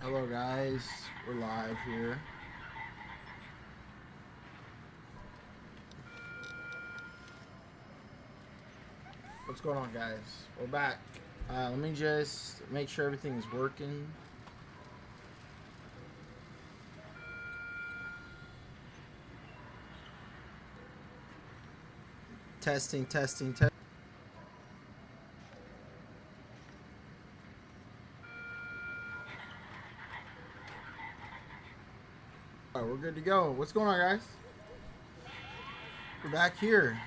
Hello guys, we're live here. What's going on guys? We're back. Let me just make sure everything's working. Testing, testing, testing. Alright, we're good to go. What's going on guys? We're back here.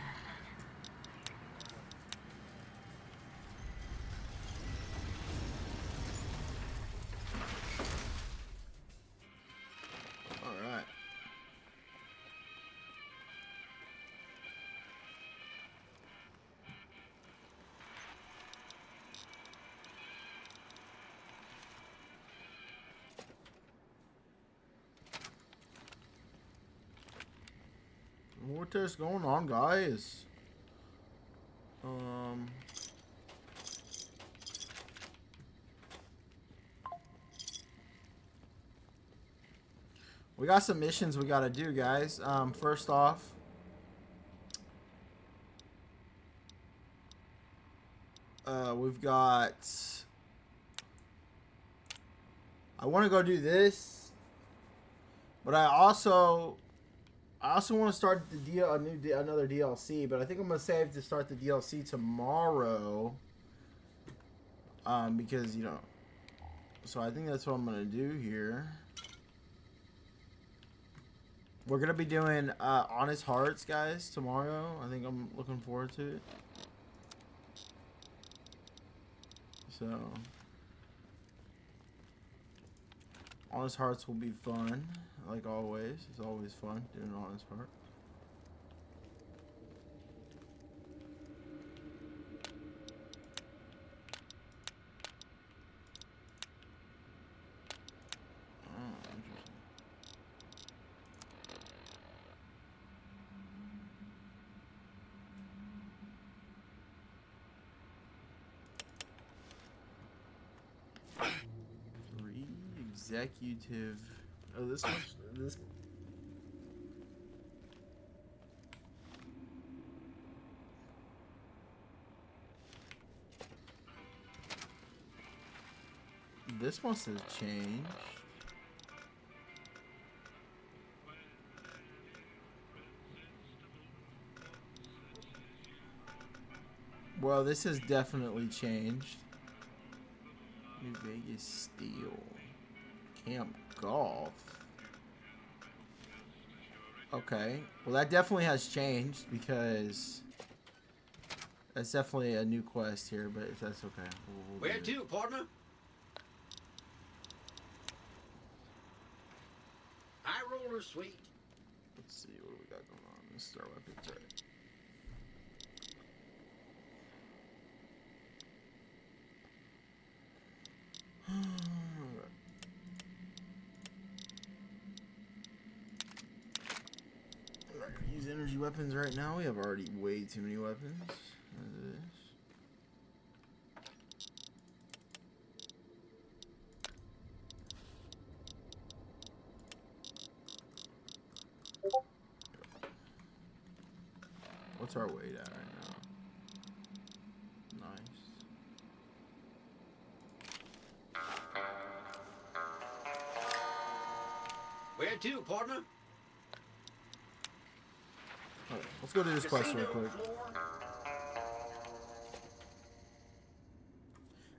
Alright. What is going on guys? We got some missions we gotta do guys. First off, we've got, I want to go do this, but I also want to start the deal, another DLC, but I think I'm gonna save to start the DLC tomorrow. Because so I think that's what I'm gonna do here. We're gonna be doing Honest Hearts, guys, tomorrow. I think I'm looking forward to it. So Honest Hearts will be fun, like always. It's always fun doing Honest Heart. Executive. Oh, this one. This. This must have changed. Well, this has definitely changed. New Vegas Steel. Camp Golf. Okay. Well, that definitely has changed because that's definitely a new quest here, but that's okay. Where to, partner? High roller, sweet. Let's see what we got going on. This is our weapons, right? I'm not gonna use energy weapons right now. We have already way too many weapons as it is. What's our weight at right now? Nice. Where to, partner? Alright, let's go do this quest real quick.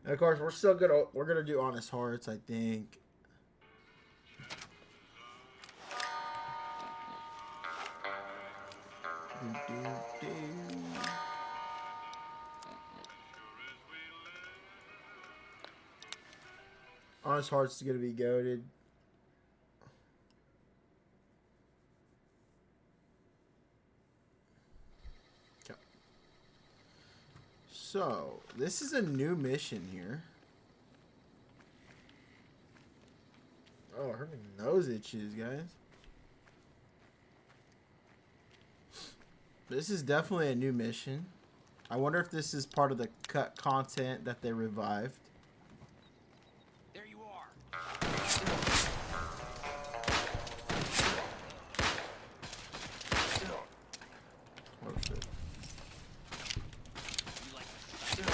And of course, we're gonna do Honest Hearts, I think. Honest Hearts is gonna be goated. So, this is a new mission here. Oh, her nose itches, guys. This is definitely a new mission. I wonder if this is part of the cut content that they revived. There you are. Oh shit. You like the sight of blood?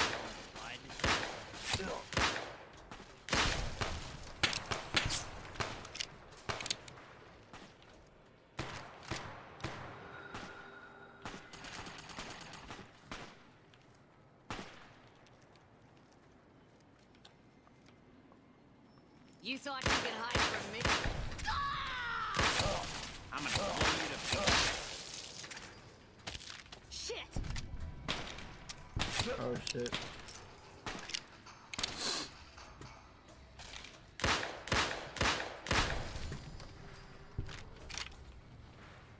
You thought you could hide from me? I'm gonna blow you to pieces. Shit! Oh shit.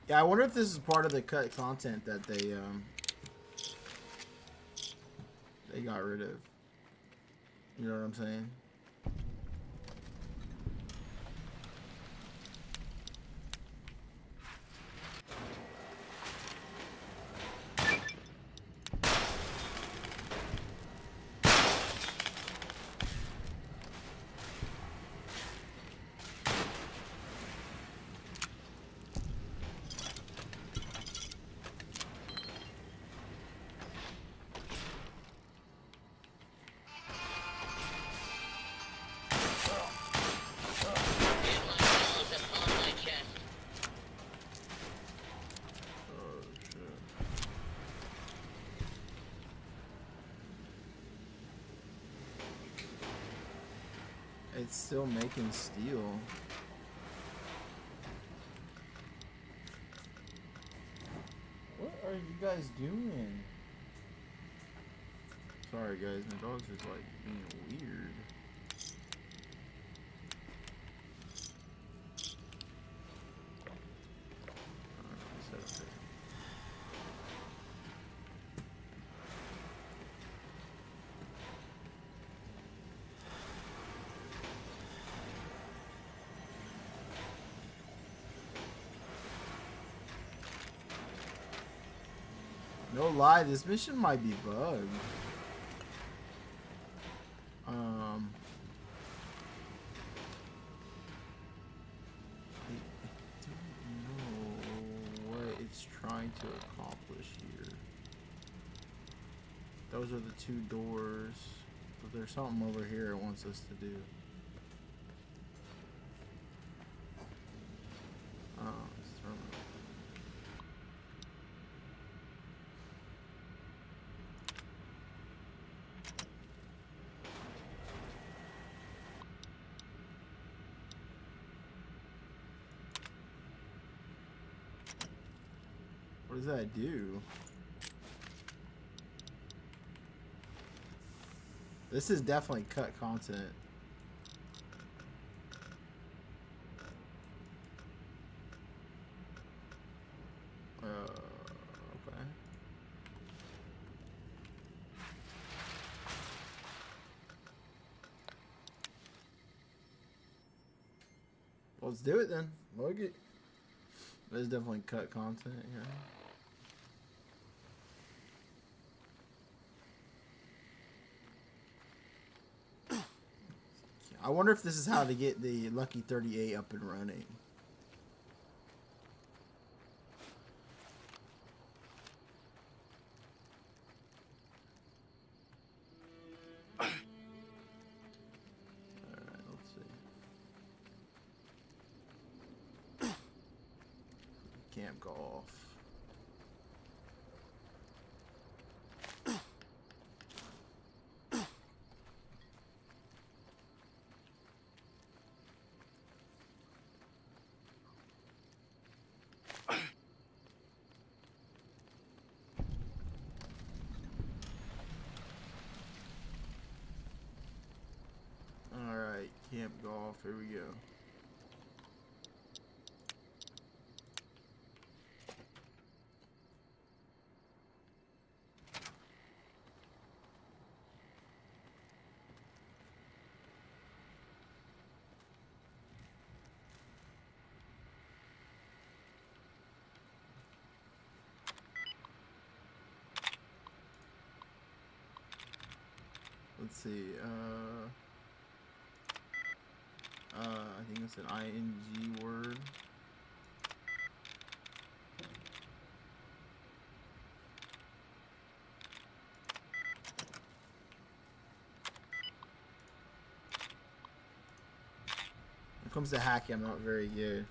Yeah, I wonder if this is part of the cut content that they got rid of. You know what I'm saying? Oh shit. It's still making steel. What are you guys doing? Sorry guys, my dog's just like being weird. Alright, set up there. No lie, this mission might be bugged. I don't know what it's trying to accomplish here. Those are the two doors, but there's something over here it wants us to do. Oh, it's terminal. What does that do? This is definitely cut content. Okay. Let's do it then. Look it. There's definitely cut content here. I wonder if this is how to get the Lucky 38 up and running. Alright, let's see. Camp golf. Alright, camp golf, here we go. let's see. I think it's an ing word. When it comes to hacking, I'm not very good.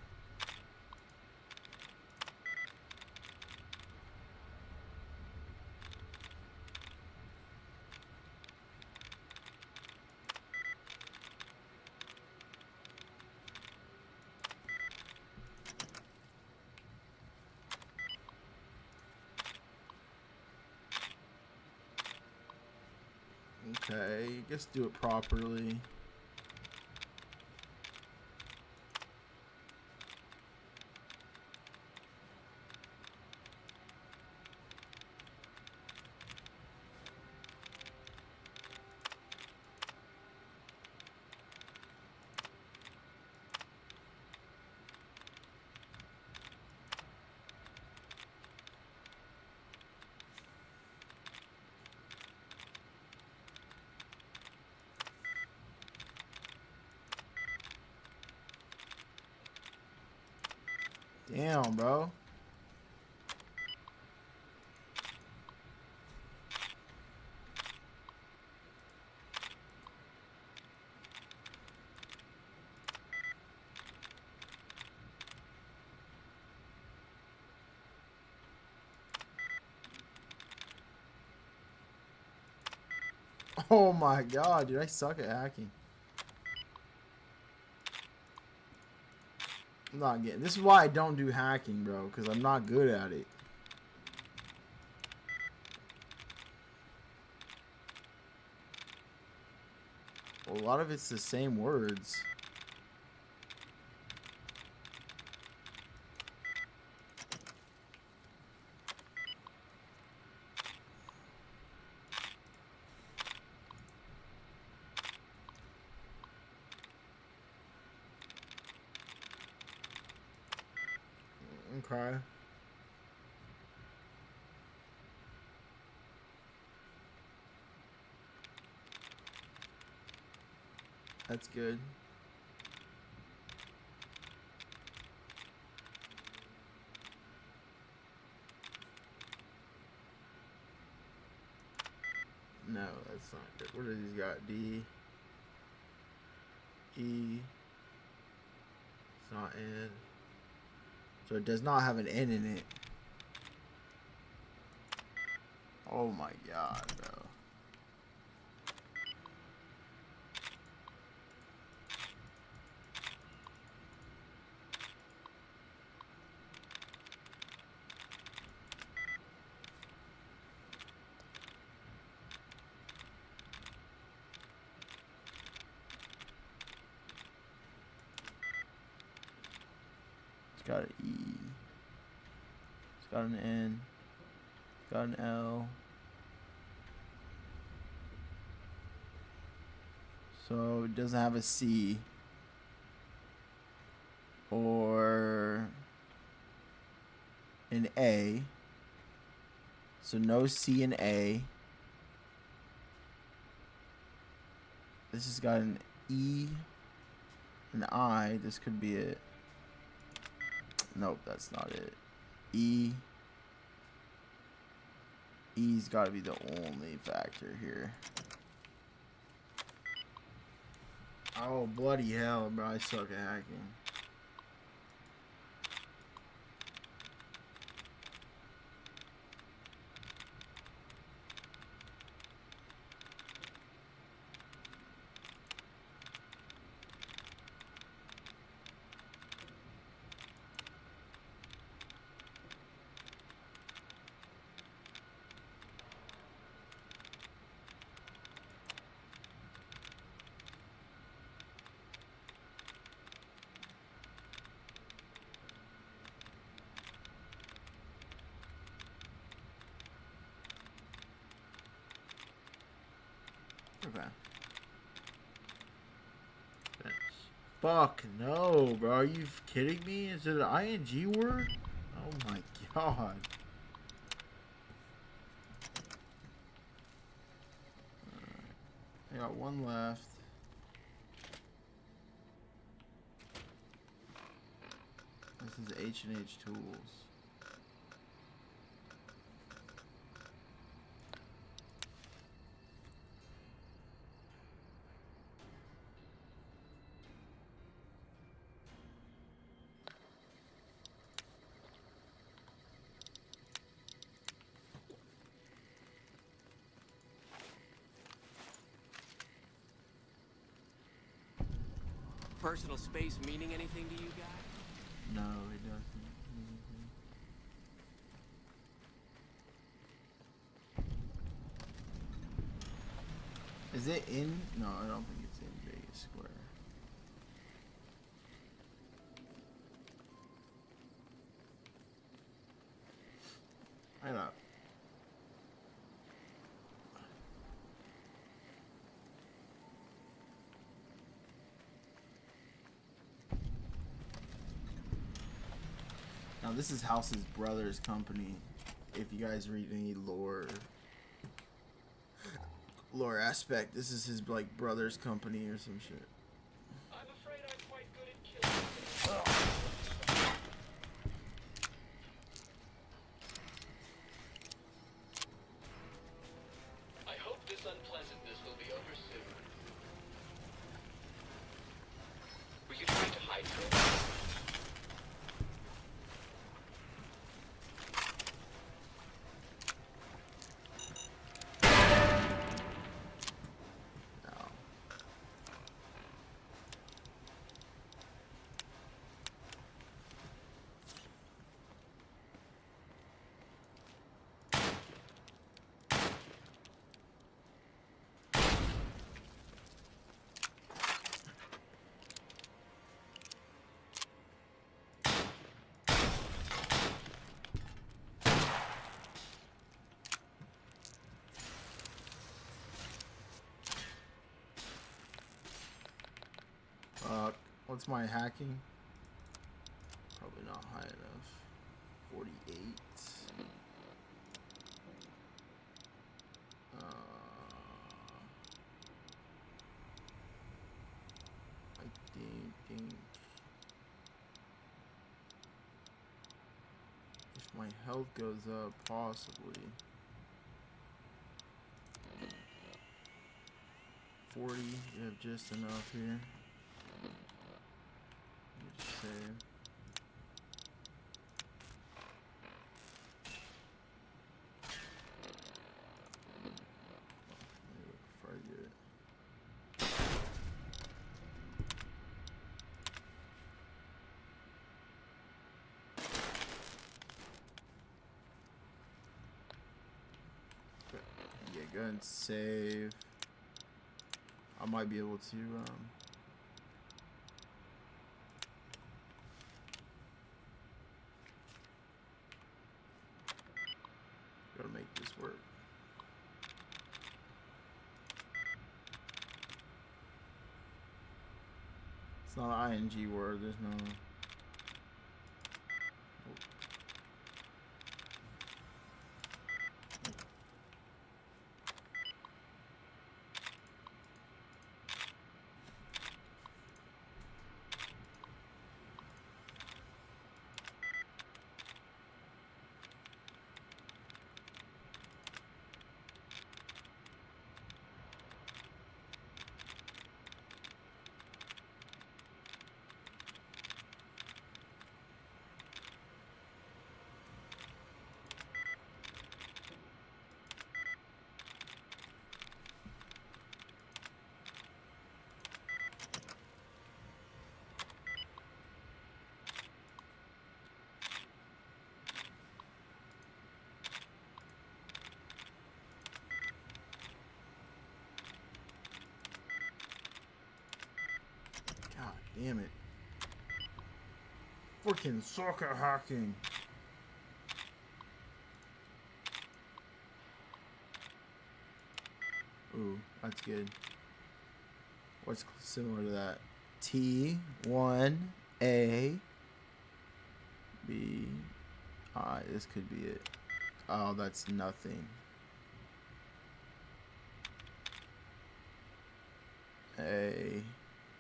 Okay, I guess do it properly. Damn, bro. Oh my god, dude, I suck at hacking. I'm not getting. This is why I don't do hacking, bro, because I'm not good at it. Well, a lot of it's the same words. Okay. That's good. No, that's not good. What are these got? D. E. It's not N. So it does not have an N in it. Oh my god, bro. It's got an E. It's got an N. It's got an L. So it doesn't have a C. Or an A. So no C and A. This has got an E, an I. This could be it. Nope, that's not it. E. E's got to be the only factor here. Oh, bloody hell, bro. I suck at hacking. Okay. Fence. Fuck no, bro. Are you kidding me? Is it an ing word? Oh my god. I got one left. This is H&H Tools. Personal space meaning anything to you guys? No, it doesn't. Is it in? No, I don't think it's in Vegas Square. I don't know. Now this is House's brother's company. If you guys read any lore aspect, this is his like brother's company or some shit. I'm afraid I'm quite good at killing. I hope this unpleasantness will be over soon. Were you trying to hide from me? No. What's my hacking? Probably not high enough. 48. I think if my health goes up, possibly 40. You have just enough here. Save. Let me look before I get it. Okay. Yeah, go ahead and save. I might be able to gotta make this work. It's not an ing word, there's no. God damn it. Freaking soccer hacking. Ooh, that's good. What's similar to that? T1 A B I. This could be it. Oh, that's nothing. a.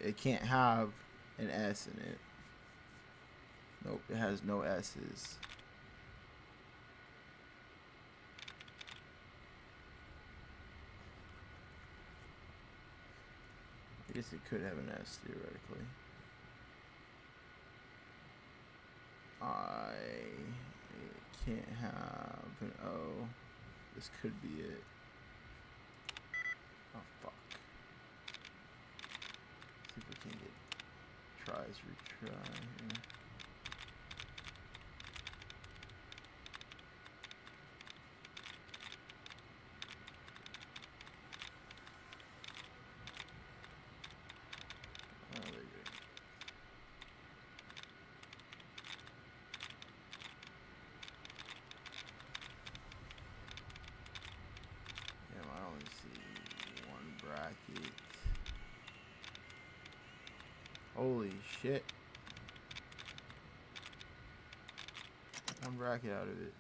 It can't have an S in it. Nope, it has no S's. I guess it could have an S theoretically. It can't have an O. This could be it. Oh fuck. See if we can get tries retry here. Oh, there you go. Damn, I only see one bracket. Holy shit. One bracket out of it.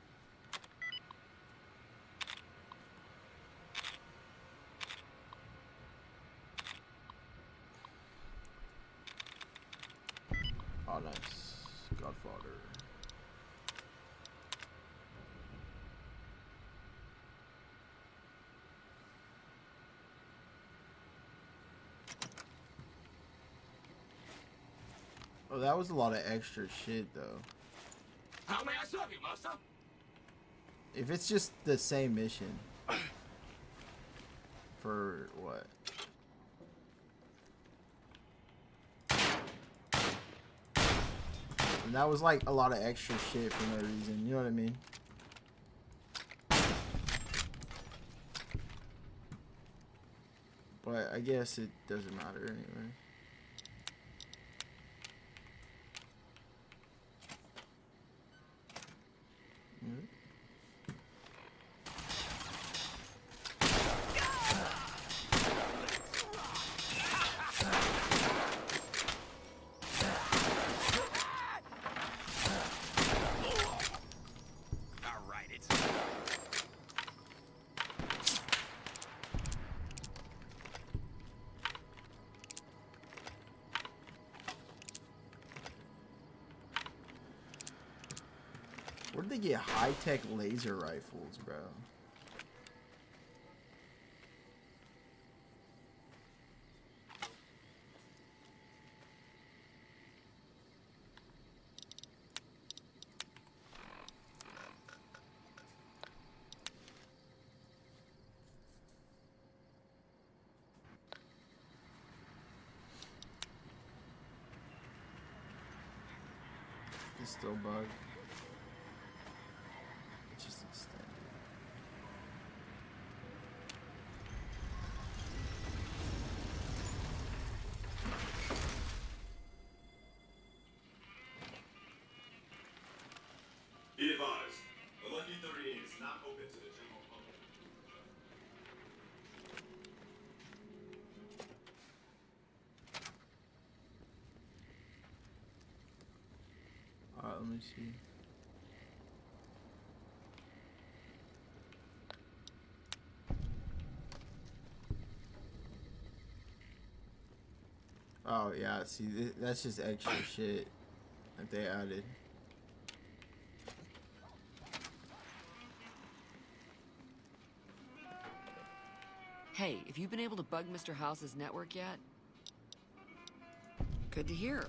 Oh, nice. Godfather. Oh, that was a lot of extra shit, though. How may I serve you, master? If it's just the same mission. For what? And that was like a lot of extra shit for no reason. You know what I mean? But I guess it doesn't matter anyway. All right, it's. Where did they get high-tech laser rifles, bro? It's still bug. It's just extended. Be advised, the Lucky 38 is not open to the general public. Alright, let me see. Oh yeah, see, that's just extra shit that they added. Hey, have you been able to bug Mr. House's network yet? Good to hear.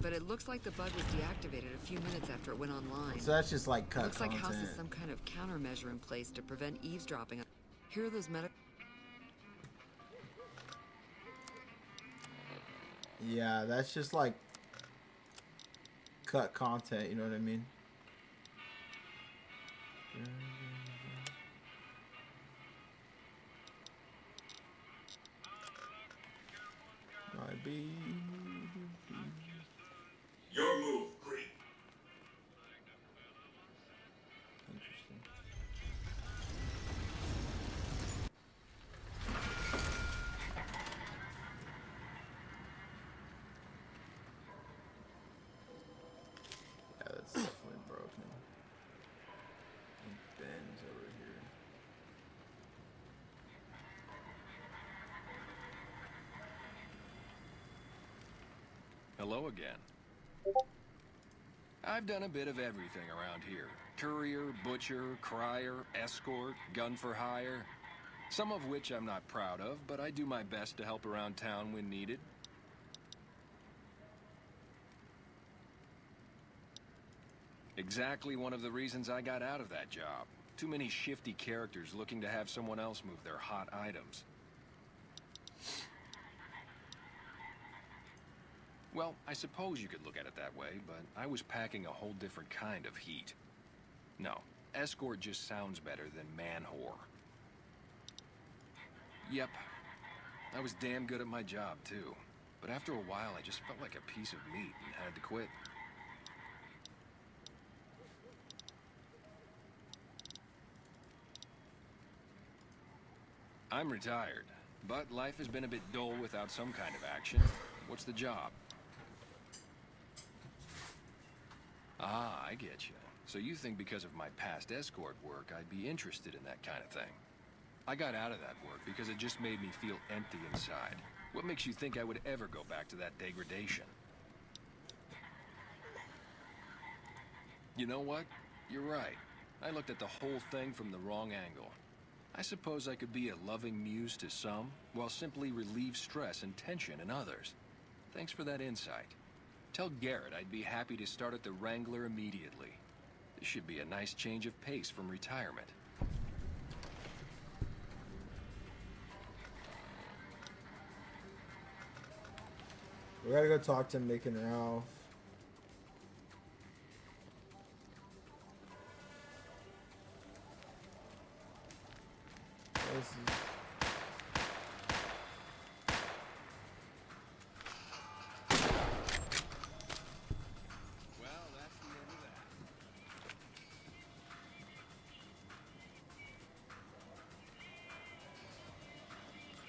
But it looks like the bug was deactivated a few minutes after it went online. So that's just like cut Looks like content. House has some kind of countermeasure in place to prevent eavesdropping. Here are those medical. Yeah, that's just like cut content, you know what I mean? Might be. Your move, Green. Interesting. Yeah, that's definitely broken. Ben's over here. Hello again. I've done a bit of everything around here. Courier, butcher, crier, escort, gun for hire. Some of which I'm not proud of, but I do my best to help around town when needed. Exactly one of the reasons I got out of that job. Too many shifty characters looking to have someone else move their hot items. Well, I suppose you could look at it that way, but I was packing a whole different kind of heat. No, escort just sounds better than man-whore. Yep, I was damn good at my job, too. But after a while, I just felt like a piece of meat and had to quit. I'm retired, but life has been a bit dull without some kind of action. What's the job? Ah, I get you. So you think because of my past escort work, I'd be interested in that kind of thing. I got out of that work because it just made me feel empty inside. What makes you think I would ever go back to that degradation? You know what? You're right. I looked at the whole thing from the wrong angle. I suppose I could be a loving muse to some, while simply relieve stress and tension in others. Thanks for that insight. Tell Garrett I'd be happy to start at the Wrangler immediately. This should be a nice change of pace from retirement. We gotta go talk to Mick and Ralph. This is... Well, that's the end of that.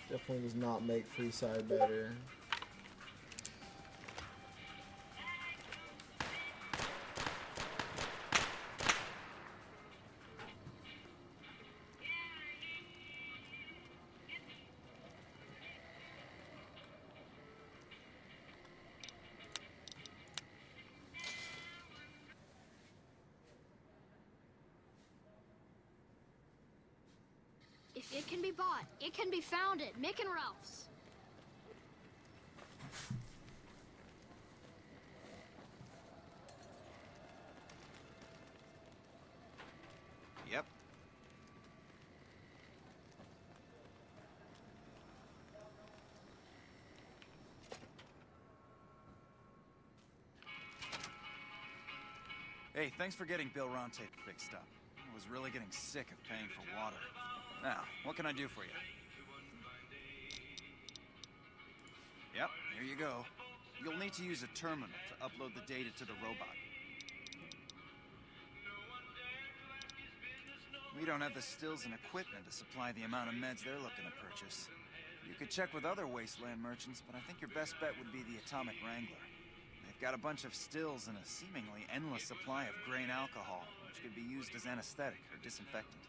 Definitely does not make Freeside better. If it can be bought, it can be found at Mick and Ralph's. Yep. Hey, thanks for getting Bill Ronte fixed up. I was really getting sick of paying for water. Now, what can I do for you? Yep, here you go. You'll need to use a terminal to upload the data to the robot. We don't have the stills and equipment to supply the amount of meds they're looking to purchase. You could check with other wasteland merchants, but I think your best bet would be the Atomic Wrangler. They've got a bunch of stills and a seemingly endless supply of grain alcohol, which could be used as anesthetic or disinfectant.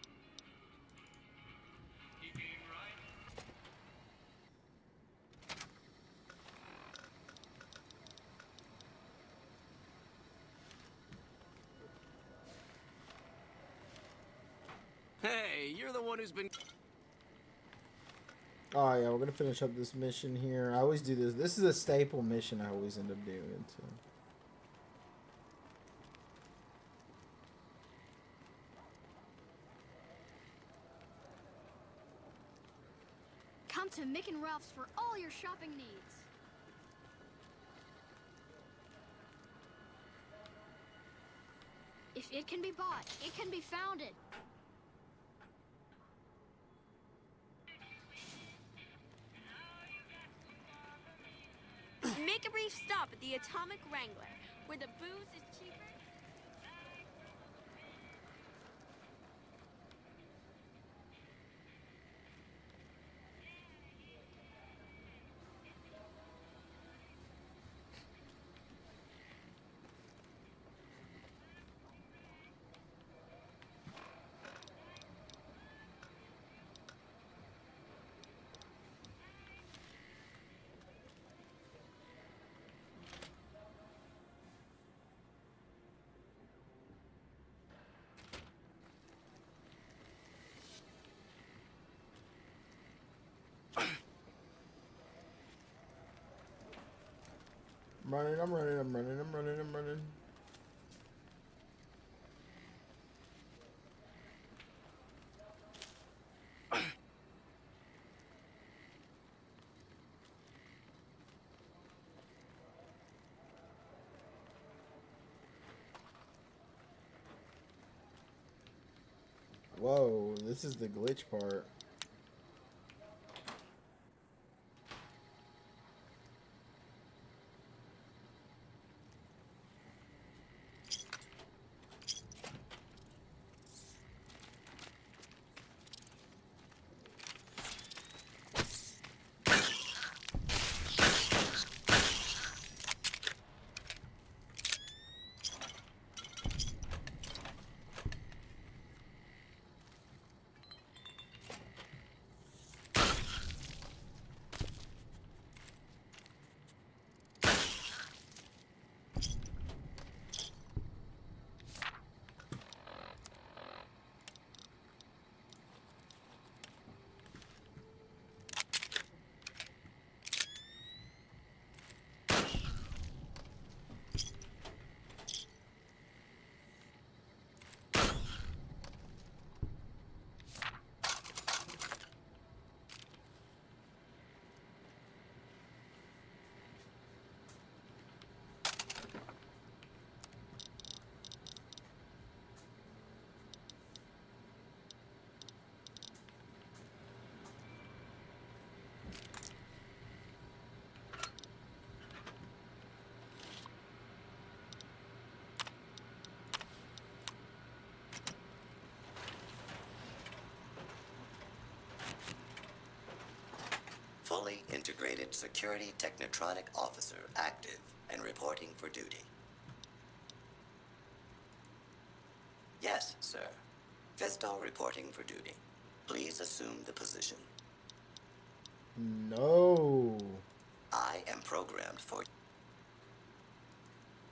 Hey, you're the one who's been... Oh yeah, we're gonna finish up this mission here. I always do this. This is a staple mission I always end up doing. So. Come to Mick and Ralph's for all your shopping needs. If it can be bought, it can be founded. Make a brief stop at the Atomic Wrangler, where the booze is cheaper. running, I'm running, I'm running, I'm running, I'm running. Whoa, this is the glitch part. Fully integrated security technotronic officer active and reporting for duty. Yes, sir. Fisto reporting for duty. Please assume the position. No. I am programmed for...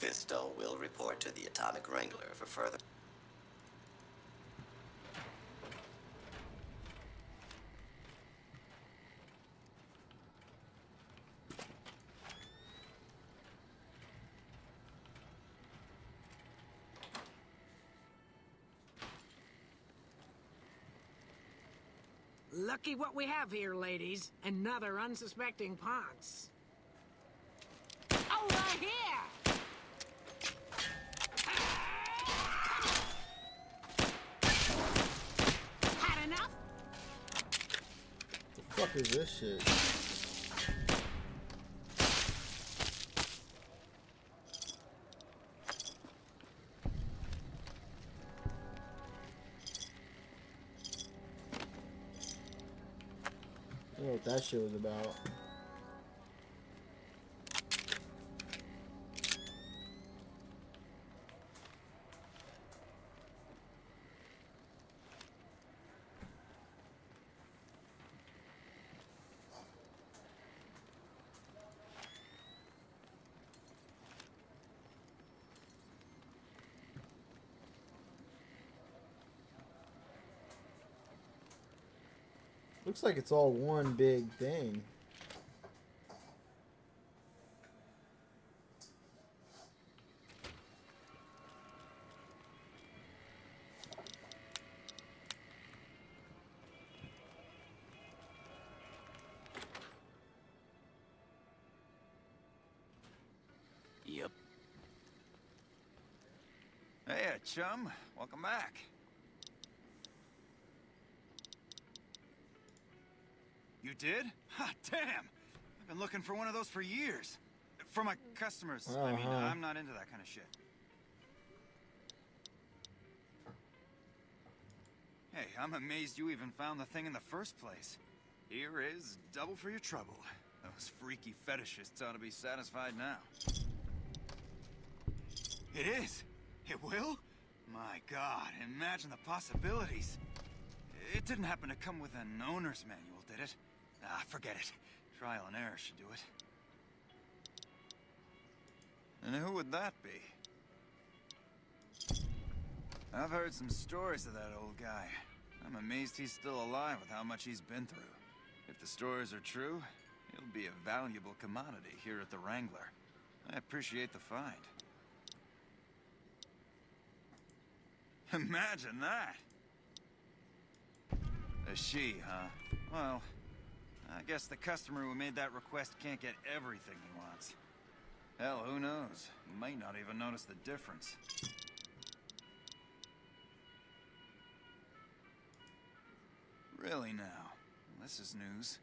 Fisto will report to the Atomic Wrangler for further... Lucky what we have here, ladies. Another unsuspecting Ponce. Over here! Had enough? The fuck is this shit? I don't know what that shit was about. Looks like it's all one big thing. Yep. Hey, chum. Welcome back. You did? Ha, damn! I've been looking for one of those for years. For my customers. I mean, I'm not into that kind of shit. Hey, I'm amazed you even found the thing in the first place. Here is double for your trouble. Those freaky fetishists ought to be satisfied now. It is? It will? My God, imagine the possibilities. It didn't happen to come with an owner's manual, did it? Ah, forget it. Trial and error should do it. And who would that be? I've heard some stories of that old guy. I'm amazed he's still alive with how much he's been through. If the stories are true, he'll be a valuable commodity here at the Wrangler. I appreciate the find. Imagine that! A she, huh? Well, I guess the customer who made that request can't get everything he wants. Hell, who knows? He might not even notice the difference. Really now? This is news.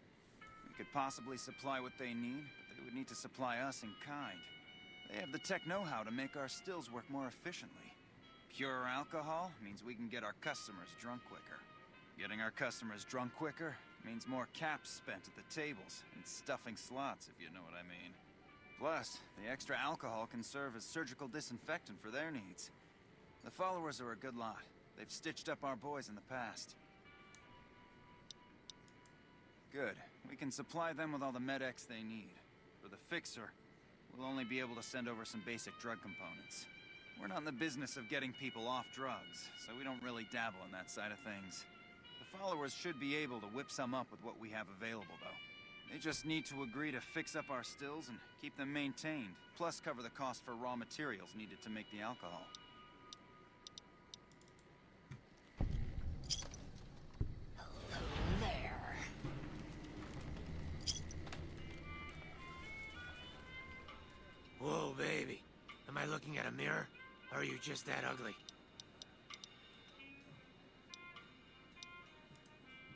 We could possibly supply what they need, but they would need to supply us in kind. They have the tech know-how to make our stills work more efficiently. Pure alcohol means we can get our customers drunk quicker. Getting our customers drunk quicker means more caps spent at the tables and stuffing slots, if you know what I mean. Plus, the extra alcohol can serve as surgical disinfectant for their needs. The followers are a good lot. They've stitched up our boys in the past. Good. We can supply them with all the med-X they need. For the fixer, we'll only be able to send over some basic drug components. We're not in the business of getting people off drugs, so we don't really dabble in that side of things. The followers should be able to whip some up with what we have available, though. They just need to agree to fix up our stills and keep them maintained, plus cover the cost for raw materials needed to make the alcohol. There. Whoa, baby. Am I looking at a mirror? Or are you just that ugly?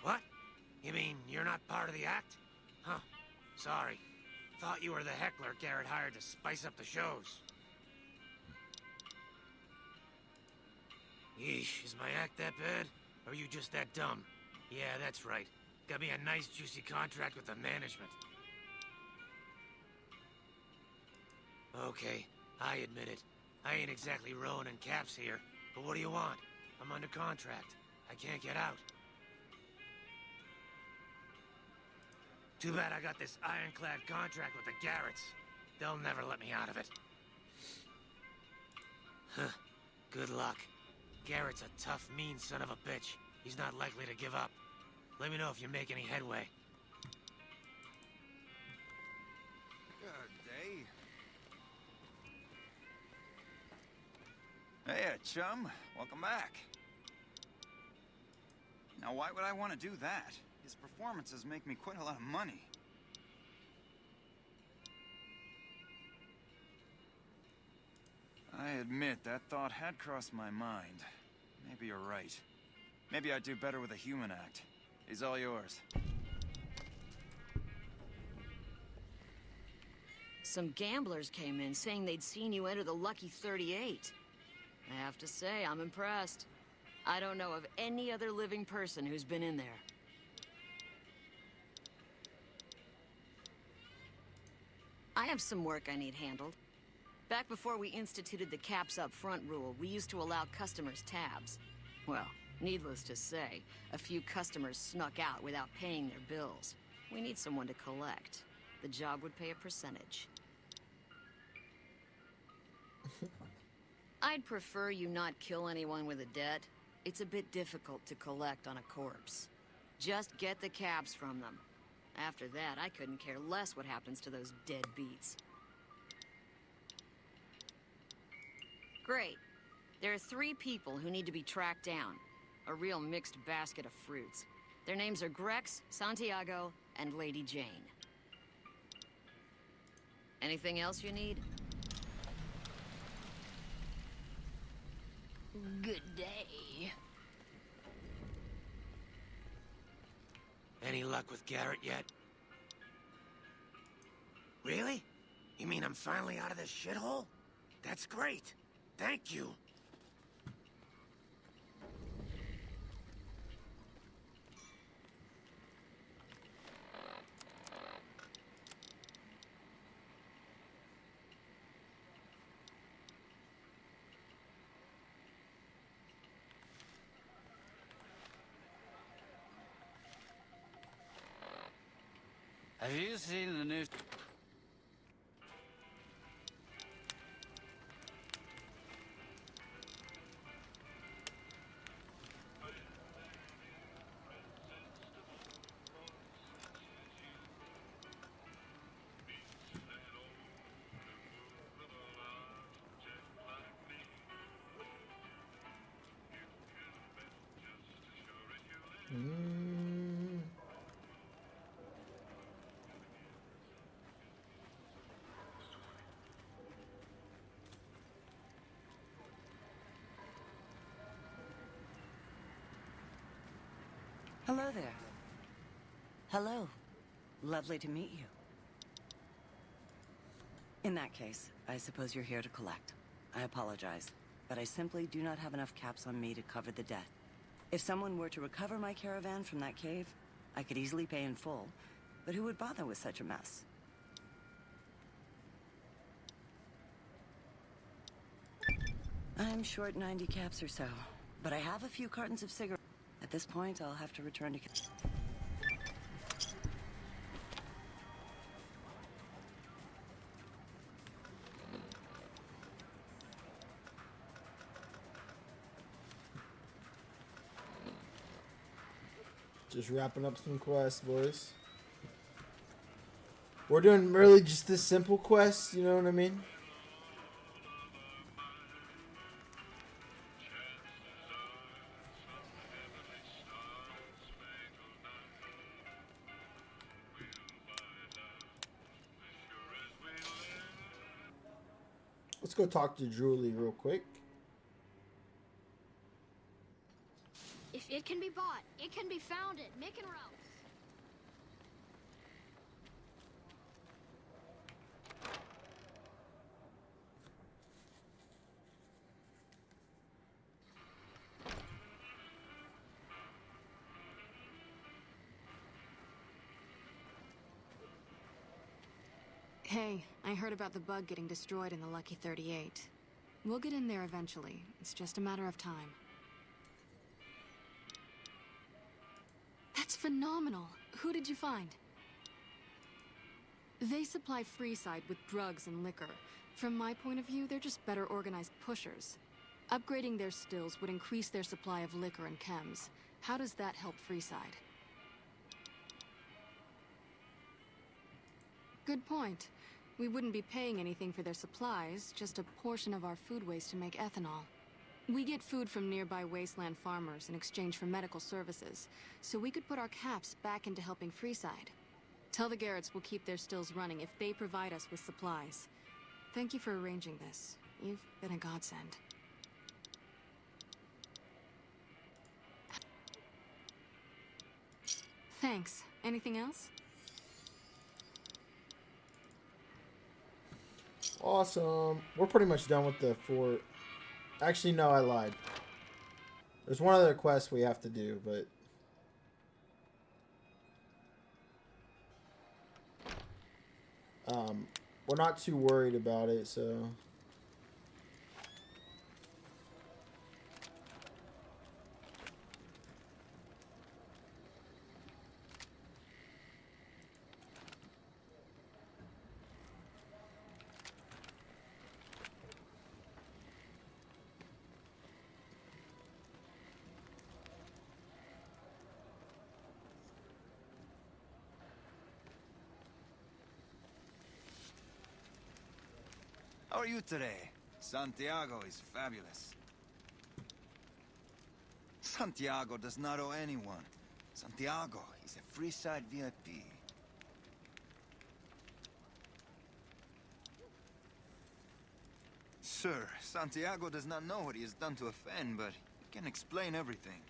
What? You mean you're not part of the act? Huh. Sorry. Thought you were the heckler Garrett hired to spice up the shows. Yeesh, is my act that bad? Or are you just that dumb? Yeah, that's right. Got me a nice juicy contract with the management. Okay, I admit it. I ain't exactly rowing in caps here, but what do you want? I'm under contract. I can't get out. Too bad I got this ironclad contract with the Garretts. They'll never let me out of it. Huh. Good luck. Garrett's a tough, mean son of a bitch. He's not likely to give up. Let me know if you make any headway. Good day. Hey, chum. Welcome back. Now, why would I want to do that? His performances make me quite a lot of money. I admit that thought had crossed my mind. Maybe you're right. Maybe I'd do better with a human act. He's all yours. Some gamblers came in saying they'd seen you enter the Lucky 38. I have to say, I'm impressed. I don't know of any other living person who's been in there. I have some work I need handled. Back before we instituted the caps up front rule, we used to allow customers tabs. Well, needless to say, a few customers snuck out without paying their bills. We need someone to collect. The job would pay a percentage. I'd prefer you not kill anyone with a debt. It's a bit difficult to collect on a corpse. Just get the caps from them. After that, I couldn't care less what happens to those deadbeats. Great. There are 3 people who need to be tracked down. A real mixed basket of fruits. Their names are Grex, Santiago, and Lady Jane. Anything else you need? Good day. Any luck with Garrett yet? Really? You mean I'm finally out of this shithole? That's great. Thank you. Have you seen the news? Hello there. Hello. Lovely to meet you. In that case, I suppose you're here to collect. I apologize, but I simply do not have enough caps on me to cover the debt. If someone were to recover my caravan from that cave, I could easily pay in full, but who would bother with such a mess? I'm short 90 caps or so, but I have a few cartons of cigarettes. At this point, I'll have to return to... Just wrapping up some quests, boys. We're doing really just this simple quest, you know what I mean? Let's go talk to Julie real quick. If it can be bought, it can be found at Mick and Ralph's. Hey, I heard about the bug getting destroyed in the Lucky 38. We'll get in there eventually. It's just a matter of time. That's phenomenal. Who did you find? They supply Freeside with drugs and liquor. From my point of view, they're just better organized pushers. Upgrading their stills would increase their supply of liquor and chems. How does that help Freeside? Good point. We wouldn't be paying anything for their supplies, just a portion of our food waste to make ethanol. We get food from nearby wasteland farmers in exchange for medical services, so we could put our caps back into helping Freeside. Tell the Garretts we'll keep their stills running if they provide us with supplies. Thank you for arranging this. You've been a godsend. Thanks. Anything else? Awesome. We're pretty much done with the fort. Actually, no, I lied. There's one other quest we have to do, but... we're not too worried about it, so... How are you today? Santiago is fabulous. Santiago does not owe anyone. Santiago is a Freeside VIP. Sir, Santiago does not know what he has done to offend, but he can explain everything.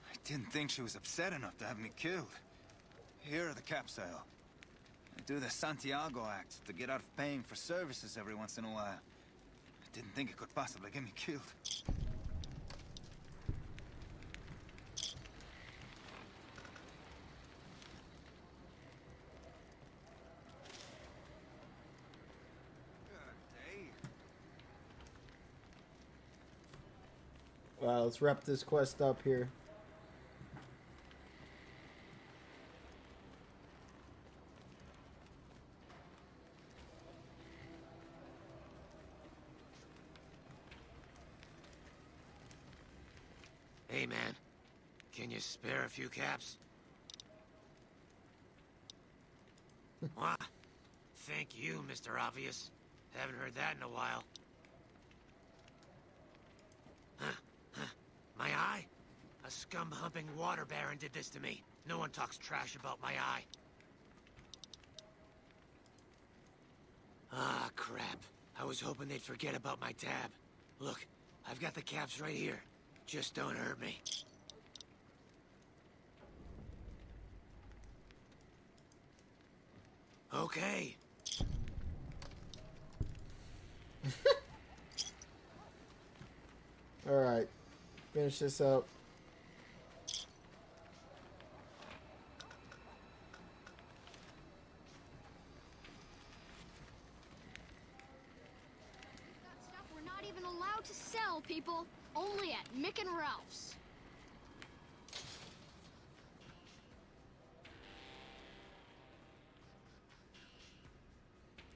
I didn't think she was upset enough to have me killed. Here are the capsule. I do the Santiago Act to get out of paying for services every once in a while. I didn't think it could possibly get me killed. Wow, let's wrap this quest up here. Hey, man. Can you spare a few caps? What? Thank you, Mr. Obvious. Haven't heard that in a while. Huh? My eye? A scum-humping water baron did this to me. No one talks trash about my eye. Ah, crap. I was hoping they'd forget about my tab. Look, I've got the caps right here. Just don't hurt me. Okay. All right, finish this up. That stuff we're not even allowed to sell, people. Only at Mick and Ralph's.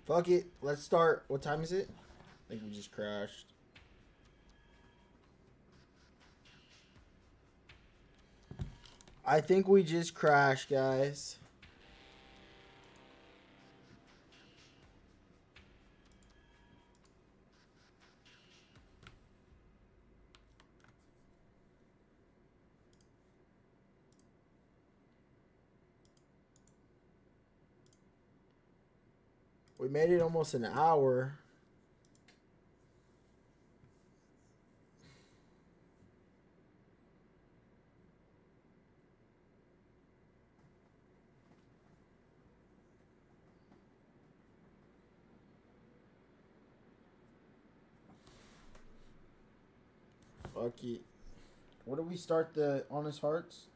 Fuck it. Let's start. What time is it? I think we just crashed. I think we just crashed, guys. We made it almost an hour. Fuck it. What do we start the Honest Hearts?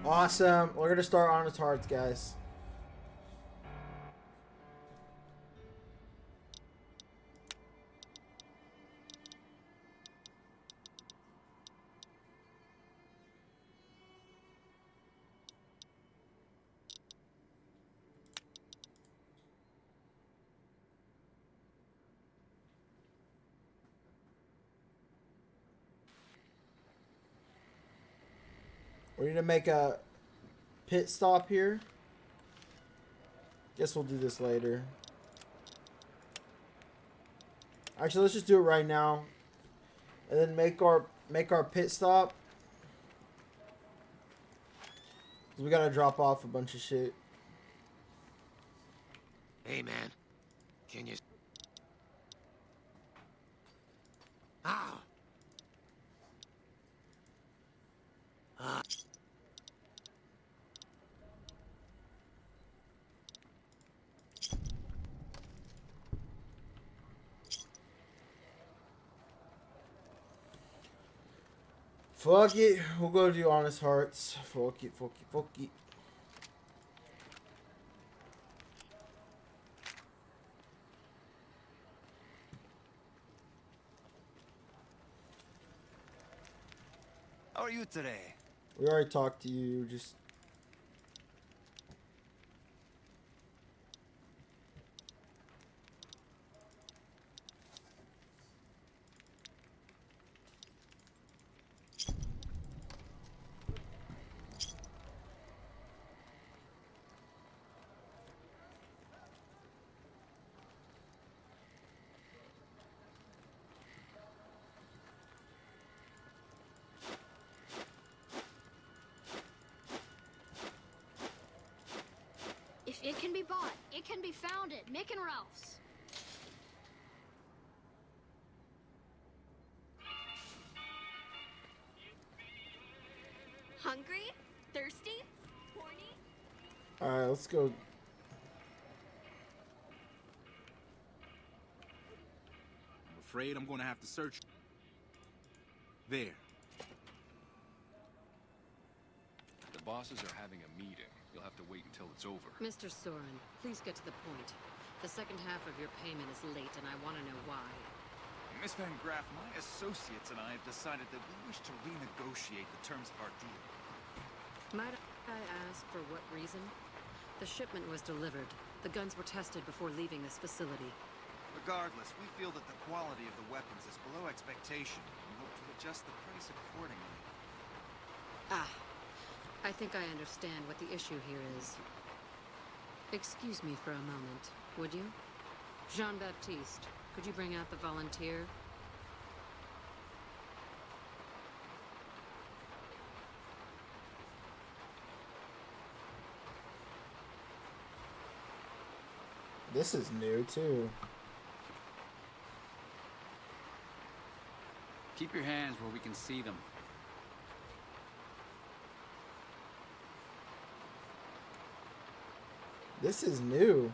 Awesome. We're gonna start Honest Hearts, guys. We're gonna make a pit stop here. Guess we'll do this later. Actually, let's just do it right now, and then make our pit stop. 'Cause we gotta drop off a bunch of shit. Hey, man. Can you... Ow! Fuck it. We'll go do Honest Hearts. Fuck it, fuck it, fuck it. How are you today? We already talked to you. Just If it can be bought, it can be found at Mick and Ralph's. Hungry? Thirsty? Horny? all right. Let's go. I'm afraid I'm gonna have to search. There. The bosses are having a meeting. You'll have to wait until it's over. Mr. Soren, please get to the point. The second half of your payment is late, and I want to know why. Miss Van Graff, my associates and I have decided that we wish to renegotiate the terms of our deal. Might I ask for what reason? The shipment was delivered. The guns were tested before leaving this facility. Regardless, we feel that the quality of the weapons is below expectation and hope to adjust the price accordingly. Ah, I think I understand what the issue here is. Excuse me for a moment, would you? Jean-Baptiste, Could you bring out the volunteer? This is new too. Keep your hands where we can see them. This is new.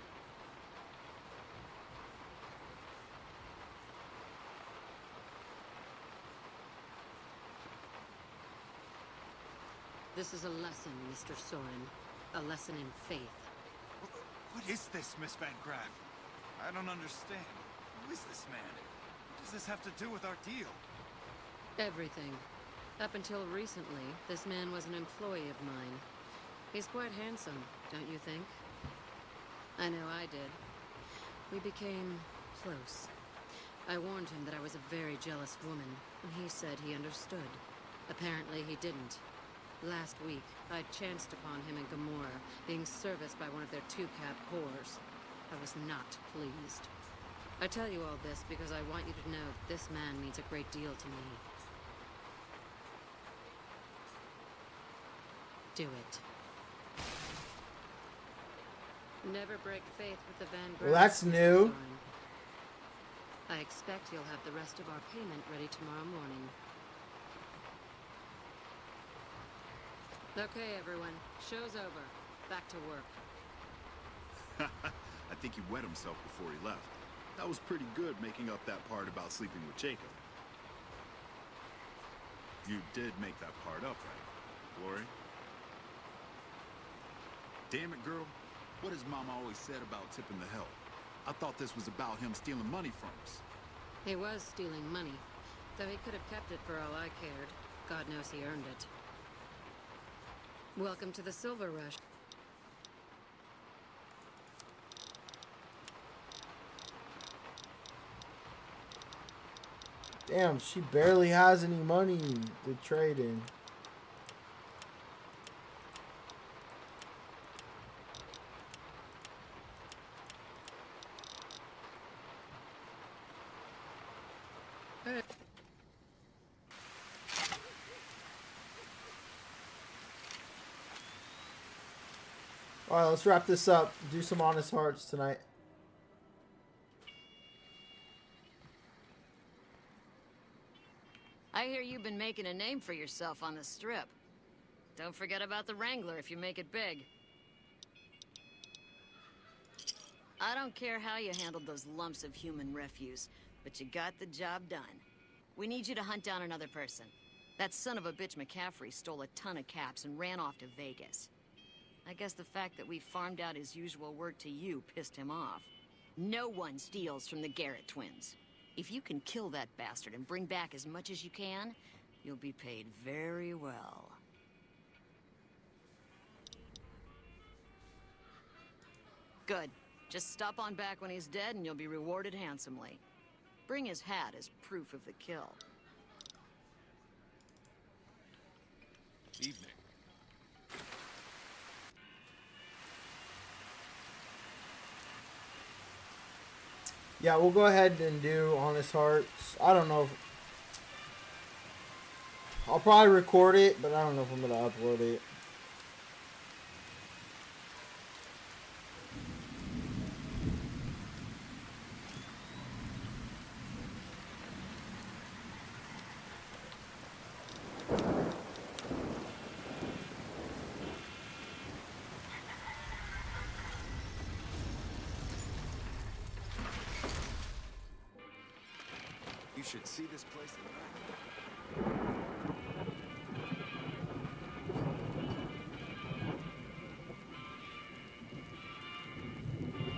This is a lesson, Mr. Soren. A lesson in faith. What is this, Miss Van Graff? I don't understand. Who is this man? What does this have to do with our deal? Everything. Up until recently, this man was an employee of mine. He's quite handsome, don't you think? I know I did. We became close. I warned him that I was a very jealous woman, and he said he understood. Apparently he didn't. Last week, I chanced upon him in Gamora, being serviced by one of their two-cab whores. I was not pleased. I tell you all this because I want you to know that this man means a great deal to me. Do it. Never break faith with the Van Graff. Well, that's new. I expect you'll have the rest of our payment ready tomorrow morning. Okay, everyone. Show's over. Back to work. I think he wet himself before he left. That was pretty good, making up that part about sleeping with Jacob. You did make that part up, right, Glory? Damn it, girl. What has Mama always said about tipping the help? I thought this was about him stealing money from us. He was stealing money, though he could have kept it for all I cared. God knows he earned it. Welcome to the Silver Rush. Damn, she barely has any money to trade in. Alright, let's wrap this up. Do some Honest Hearts tonight. I hear you've been making a name for yourself on the Strip. Don't forget about the Wrangler if you make it big. I don't care how you handled those lumps of human refuse, but you got the job done. We need you to hunt down another person. That son of a bitch McCaffrey stole a ton of caps and ran off to Vegas. I guess the fact that we farmed out his usual work to you pissed him off. No one steals from the Garrett twins. If you can kill that bastard and bring back as much as you can, you'll be paid very well. Good. Just stop on back when he's dead and you'll be rewarded handsomely. Bring his hat as proof of the kill. Evening. Yeah, we'll go ahead and do Honest Hearts. I don't know if... I'll probably record it, but I don't know if I'm going to upload it. You should see this place at night.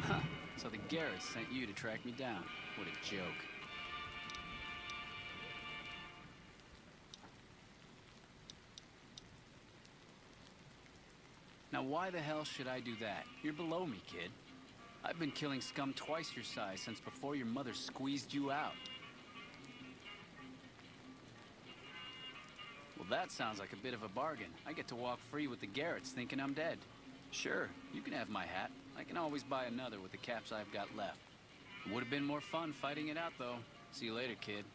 Huh. So the Garretts sent you to track me down. What a joke. Now why the hell should I do that? You're below me, kid. I've been killing scum twice your size since before your mother squeezed you out. Well, that sounds like a bit of a bargain. I get to walk free with the Garretts thinking I'm dead. Sure, you can have my hat. I can always buy another with the caps I've got left. Would have been more fun fighting it out, though. See you later, kid.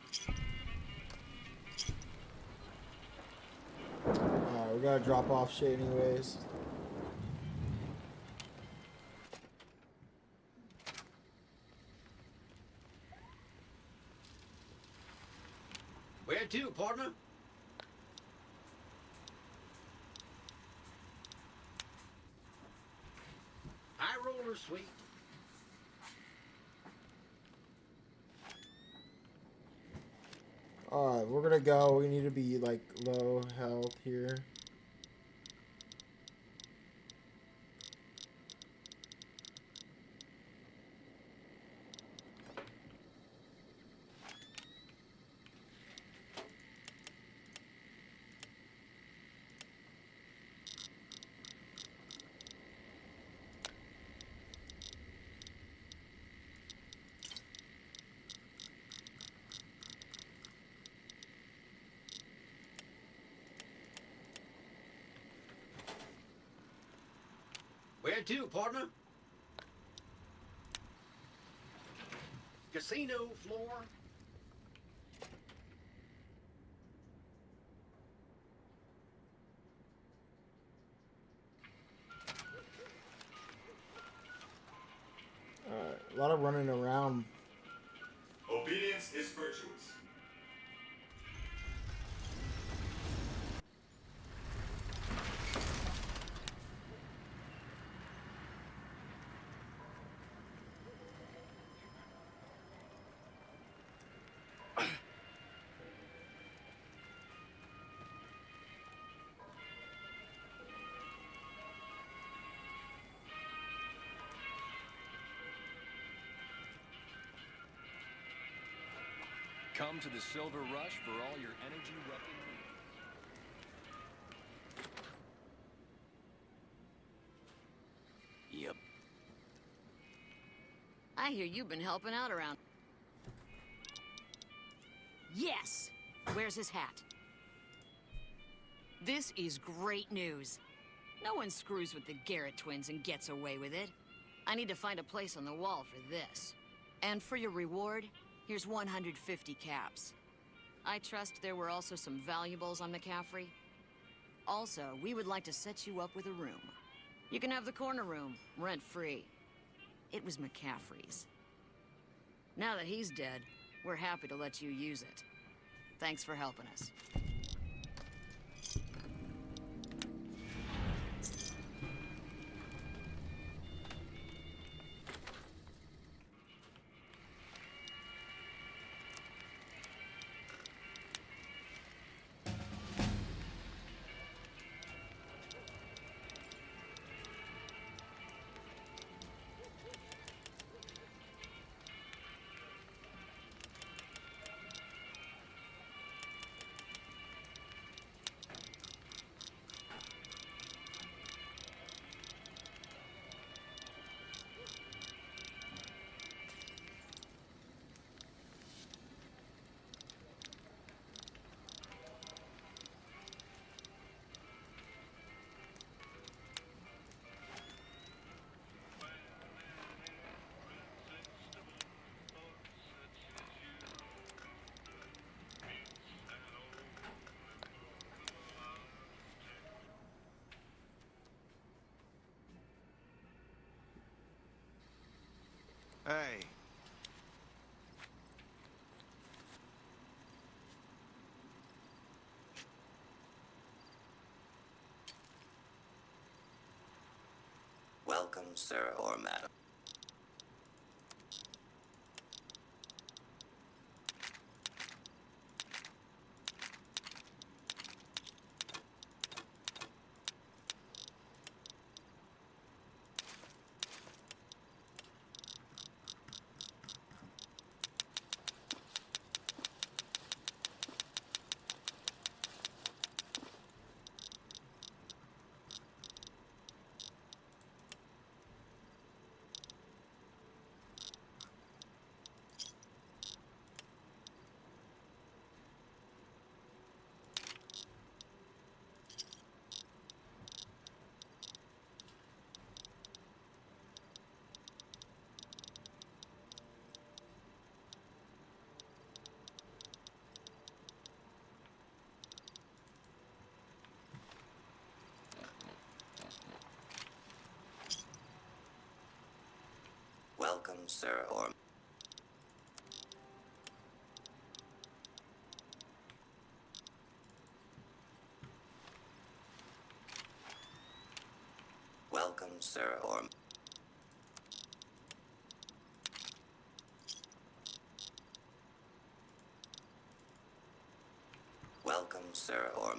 Alright, we gotta drop off shit anyways. Where to, partner? High roller, sweet. Alright, we're gonna go. We need to be like low health here. Where to, partner? Casino floor. A lot of running around. Obedience is virtuous. Come to the Silver Rush for all your energy weapon needs. Yep. I hear you've been helping out around. Yes! Where's his hat? This is great news. No one screws with the Garrett twins and gets away with it. I need to find a place on the wall for this. And for your reward, here's 150 caps. I trust there were also some valuables on McCaffrey. Also, we would like to set you up with a room. You can have the corner room, rent-free. It was McCaffrey's. Now that he's dead, we're happy to let you use it. Thanks for helping us. Hey. Welcome, sir or madam. sir, or... Welcome, sir, or... Welcome, sir, or...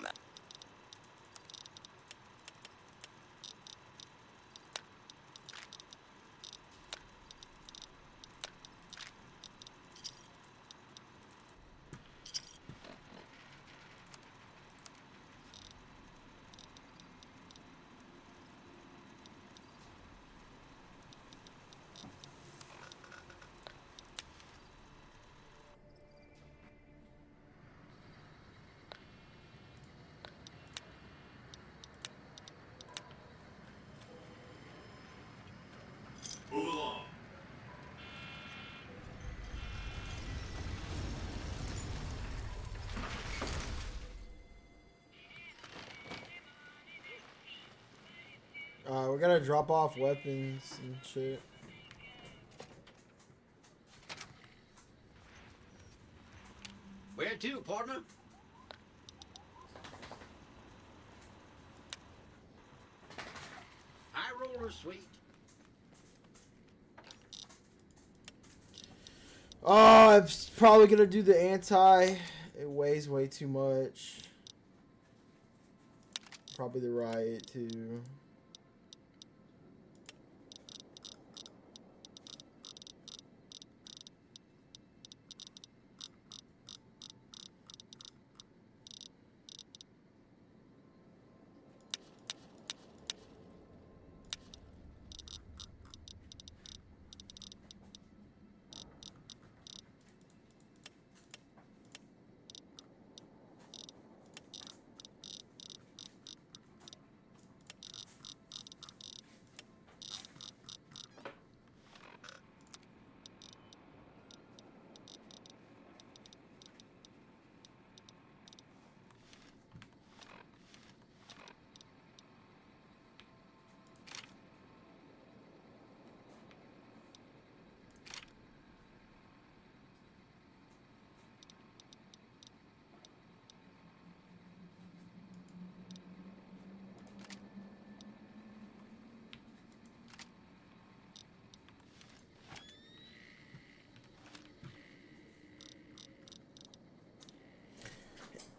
Move along. We're gonna drop off weapons and shit. Where to, partner? High roller, sweet. Oh, I'm probably gonna do the anti. It weighs way too much. Probably the riot too.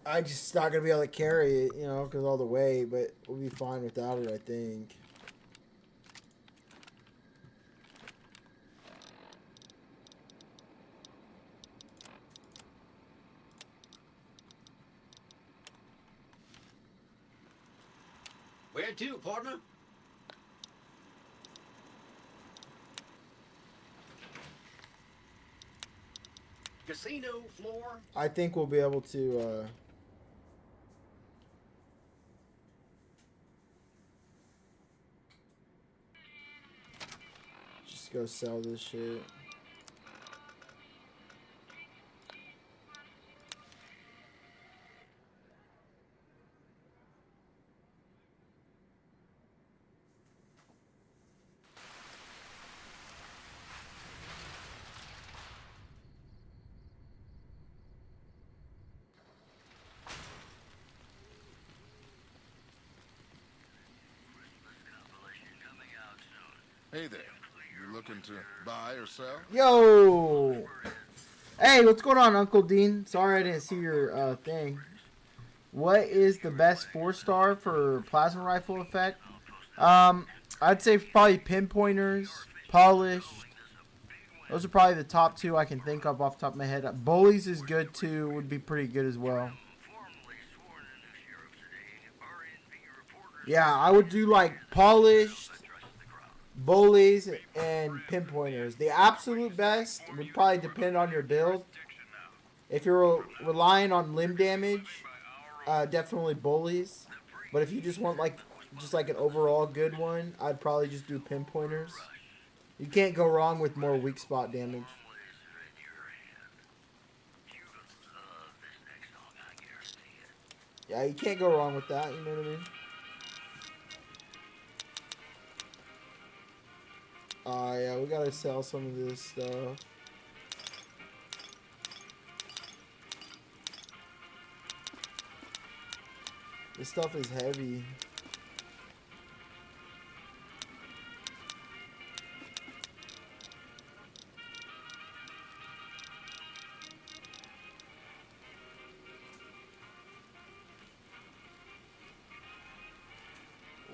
I just not gonna be able to carry it, you know, because all the weight. But we'll be fine without it, I think. Where to, partner? Casino floor. I think we'll be able to. Just go sell this shit. Hey there. You looking to buy or sell? Yo! Hey, what's going on, Uncle Dean? Sorry I didn't see your thing. What is the best 4-star for plasma rifle effect? I'd say probably pinpointers, polished. Those are probably the top two I can think of off the top of my head. Bullies is good too, would be pretty good as well. Yeah, I would do like polished, bullies, and pinpointers. The absolute best would probably depend on your build. If you're relying on limb damage, definitely bullies. But if you just want like an overall good one, I'd probably just do pinpointers. You can't go wrong with more weak spot damage. Yeah, you can't go wrong with that, you know what I mean? Oh, yeah, we gotta sell some of this stuff. This stuff is heavy.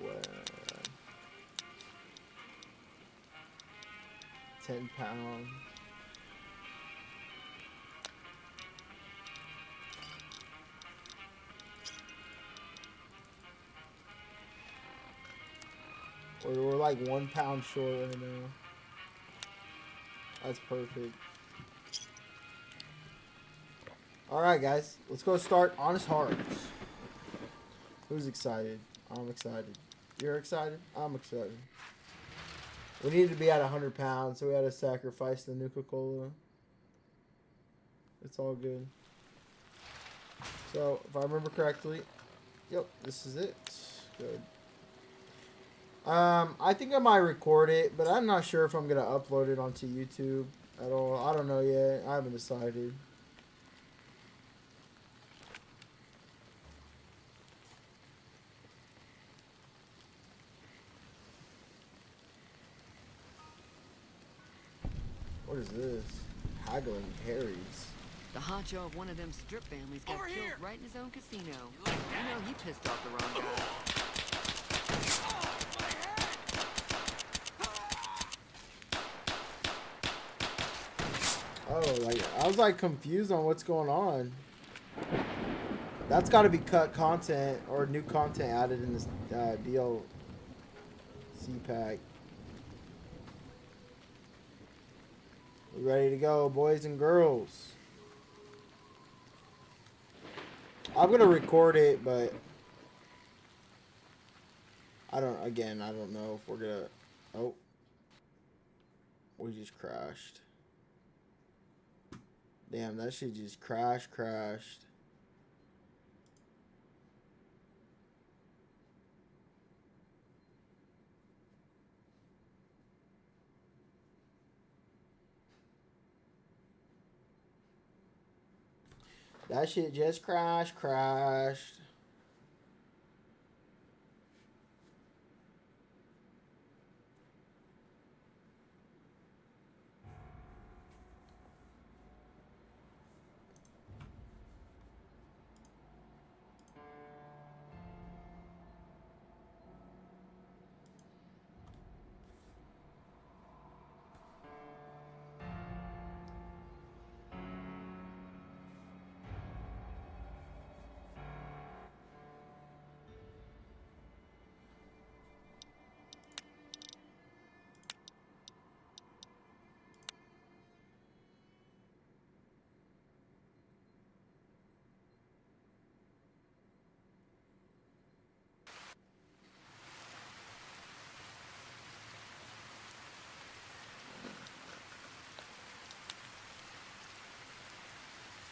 Wow. 10 pounds. We're like 1 pound short right now. That's perfect. Alright guys, let's go start Honest Hearts. Who's excited? I'm excited. You're excited? I'm excited. We needed to be at 100 pounds, so we had to sacrifice the Nuka-Cola. It's all good. So, if I remember correctly, yep, this is it. Good. I think I might record it, but I'm not sure if I'm gonna upload it onto YouTube at all. I don't know yet. I haven't decided. What is this? Haggling Harry's. The honcho of one of them strip families got killed right in his own casino. You know he pissed off the wrong guy. Oh, like I was like confused on what's going on. That's got to be cut content or new content added in this DLC pack. We ready to go, boys and girls. I'm gonna record it, but I don't know if we're gonna. Oh, we just crashed. Damn, that shit just crashed. That shit just crashed.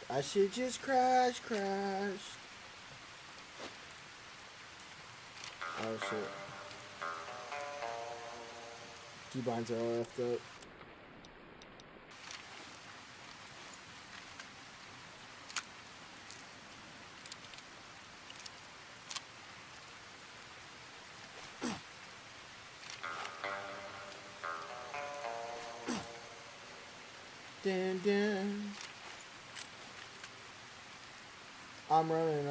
That shit just crashed. Oh shit. Keybinds are all effed up. Dun. I'm running.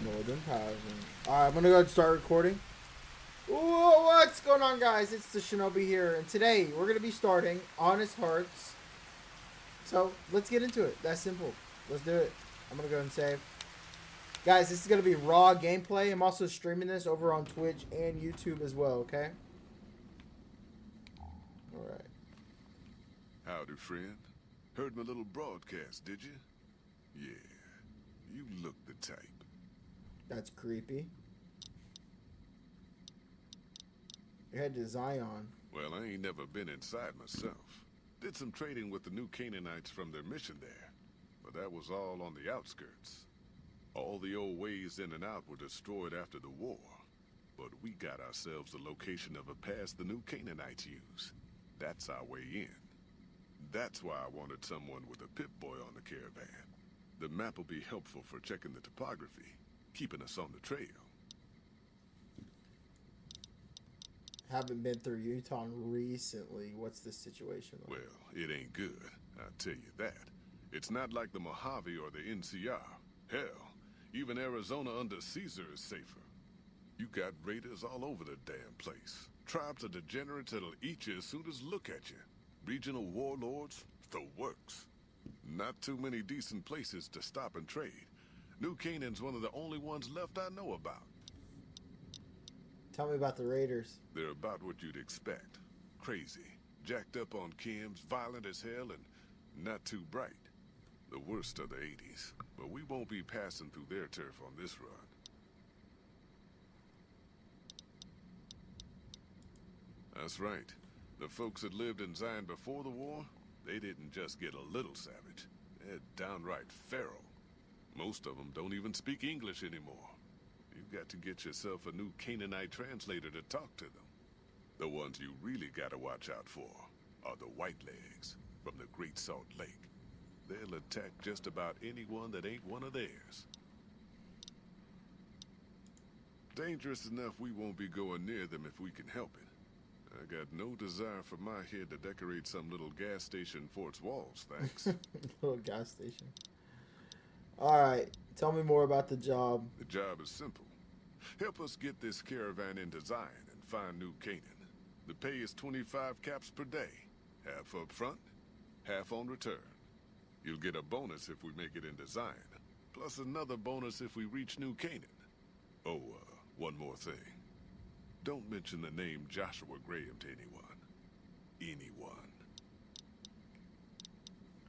Northern Housing. Alright, I'm gonna go ahead and start recording. Whoa, what's going on, guys? It's the Shinobi here, and today we're gonna be starting Honest Hearts. So let's get into it. That's simple. Let's do it. I'm gonna go and save. Guys, this is going to be raw gameplay. I'm also streaming this over on Twitch and YouTube as well, okay? Alright. Howdy, friend. Heard my little broadcast, did you? Yeah, you look the type. That's creepy. You head to Zion. Well, I ain't never been inside myself. Did some trading with the new Canaanites from their mission there. But that was all on the outskirts. All the old ways in and out were destroyed after the war. But we got ourselves the location of a pass the new Canaanites use. That's our way in. That's why I wanted someone with a Pip-Boy on the caravan. The map will be helpful for checking the topography, keeping us on the trail. Haven't been through Utah recently. What's the situation like? Well, it ain't good, I'll tell you that. It's not like the Mojave or the NCR. Hell, even Arizona under Caesar is safer. You got raiders all over the damn place. Tribes of degenerates that'll eat you as soon as look at you. Regional warlords, the works. Not too many decent places to stop and trade. New Canaan's one of the only ones left I know about. Tell me about the Raiders. They're about what you'd expect. Crazy, jacked up on chems, violent as hell, and not too bright. The worst of the 80s, but we won't be passing through their turf on this run. That's right. The folks that lived in Zion before the war, they didn't just get a little savage. They're downright feral. Most of them don't even speak English anymore. You've got to get yourself a new Canaanite translator to talk to them. The ones you really gotta watch out for are the Whitelegs from the Great Salt Lake. They'll attack just about anyone that ain't one of theirs. Dangerous enough we won't be going near them if we can help it. I got no desire for my head to decorate some little gas station fort's walls, thanks. Little gas station. Alright, tell me more about the job. The job is simple. Help us get this caravan into Zion and find New Canaan. The pay is 25 caps per day. Half up front, half on return. You'll get a bonus if we make it into Zion, plus another bonus if we reach New Canaan. Oh, one more thing. Don't mention the name Joshua Graham to anyone. Anyone.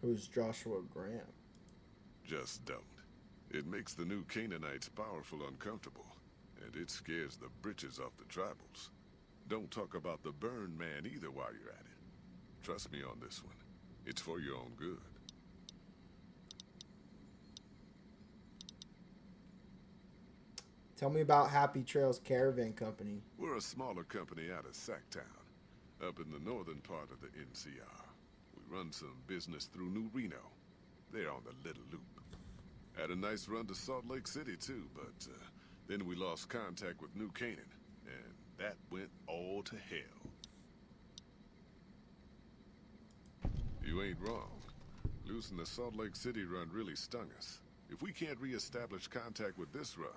Who's Joshua Graham? Just don't. It makes the new Canaanites powerful uncomfortable, and it scares the britches off the tribals. Don't talk about the Burn Man either while you're at it. Trust me on this one. It's for your own good. Tell me about Happy Trails Caravan Company. We're a smaller company out of Sacktown, up in the northern part of the NCR. We run some business through New Reno. They're on the Little Loop. Had a nice run to Salt Lake City too, but then we lost contact with New Canaan, and that went all to hell. You ain't wrong. Losing the Salt Lake City run really stung us. If we can't re-establish contact with this run,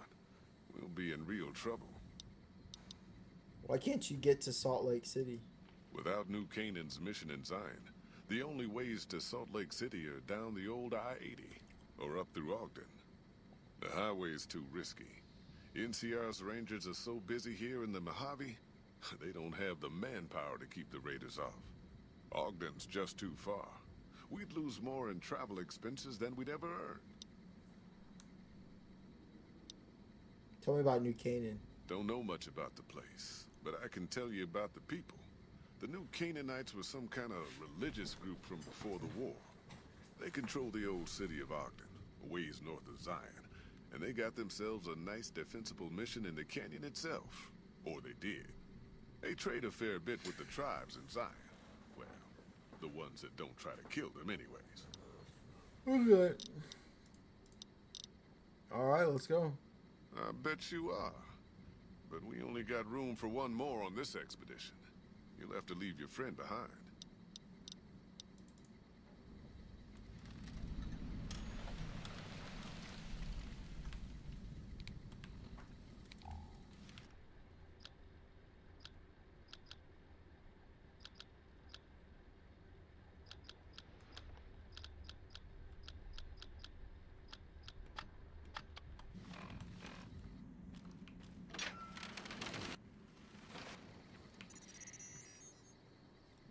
we'll be in real trouble. Why can't you get to Salt Lake City? Without New Canaan's mission in Zion, the only ways to Salt Lake City are down the old I-80 or up through Ogden. The highway's too risky. NCR's rangers are so busy here in the Mojave, they don't have the manpower to keep the raiders off. Ogden's just too far. We'd lose more in travel expenses than we'd ever earn. Tell me about New Canaan. Don't know much about the place, but I can tell you about the people. The New Canaanites were some kind of religious group from before the war. They control the old city of Ogden, a ways north of Zion, and they got themselves a nice defensible mission in the canyon itself. Or they did. They trade a fair bit with the tribes in Zion. Well, the ones that don't try to kill them anyways. Okay. Alright, let's go. I bet you are. But we only got room for one more on this expedition. You'll have to leave your friend behind.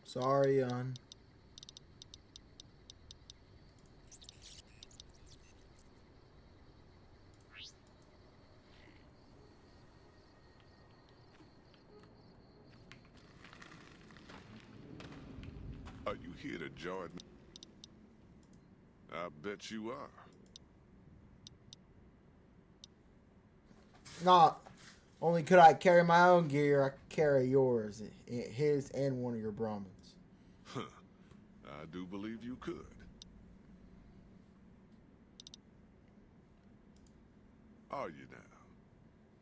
Sorry, Yon. Are you here to join me? I bet you are. Not only could I carry my own gear, I could carry yours, his, and one of your Brahmins. Huh. I do believe you could. Are you now?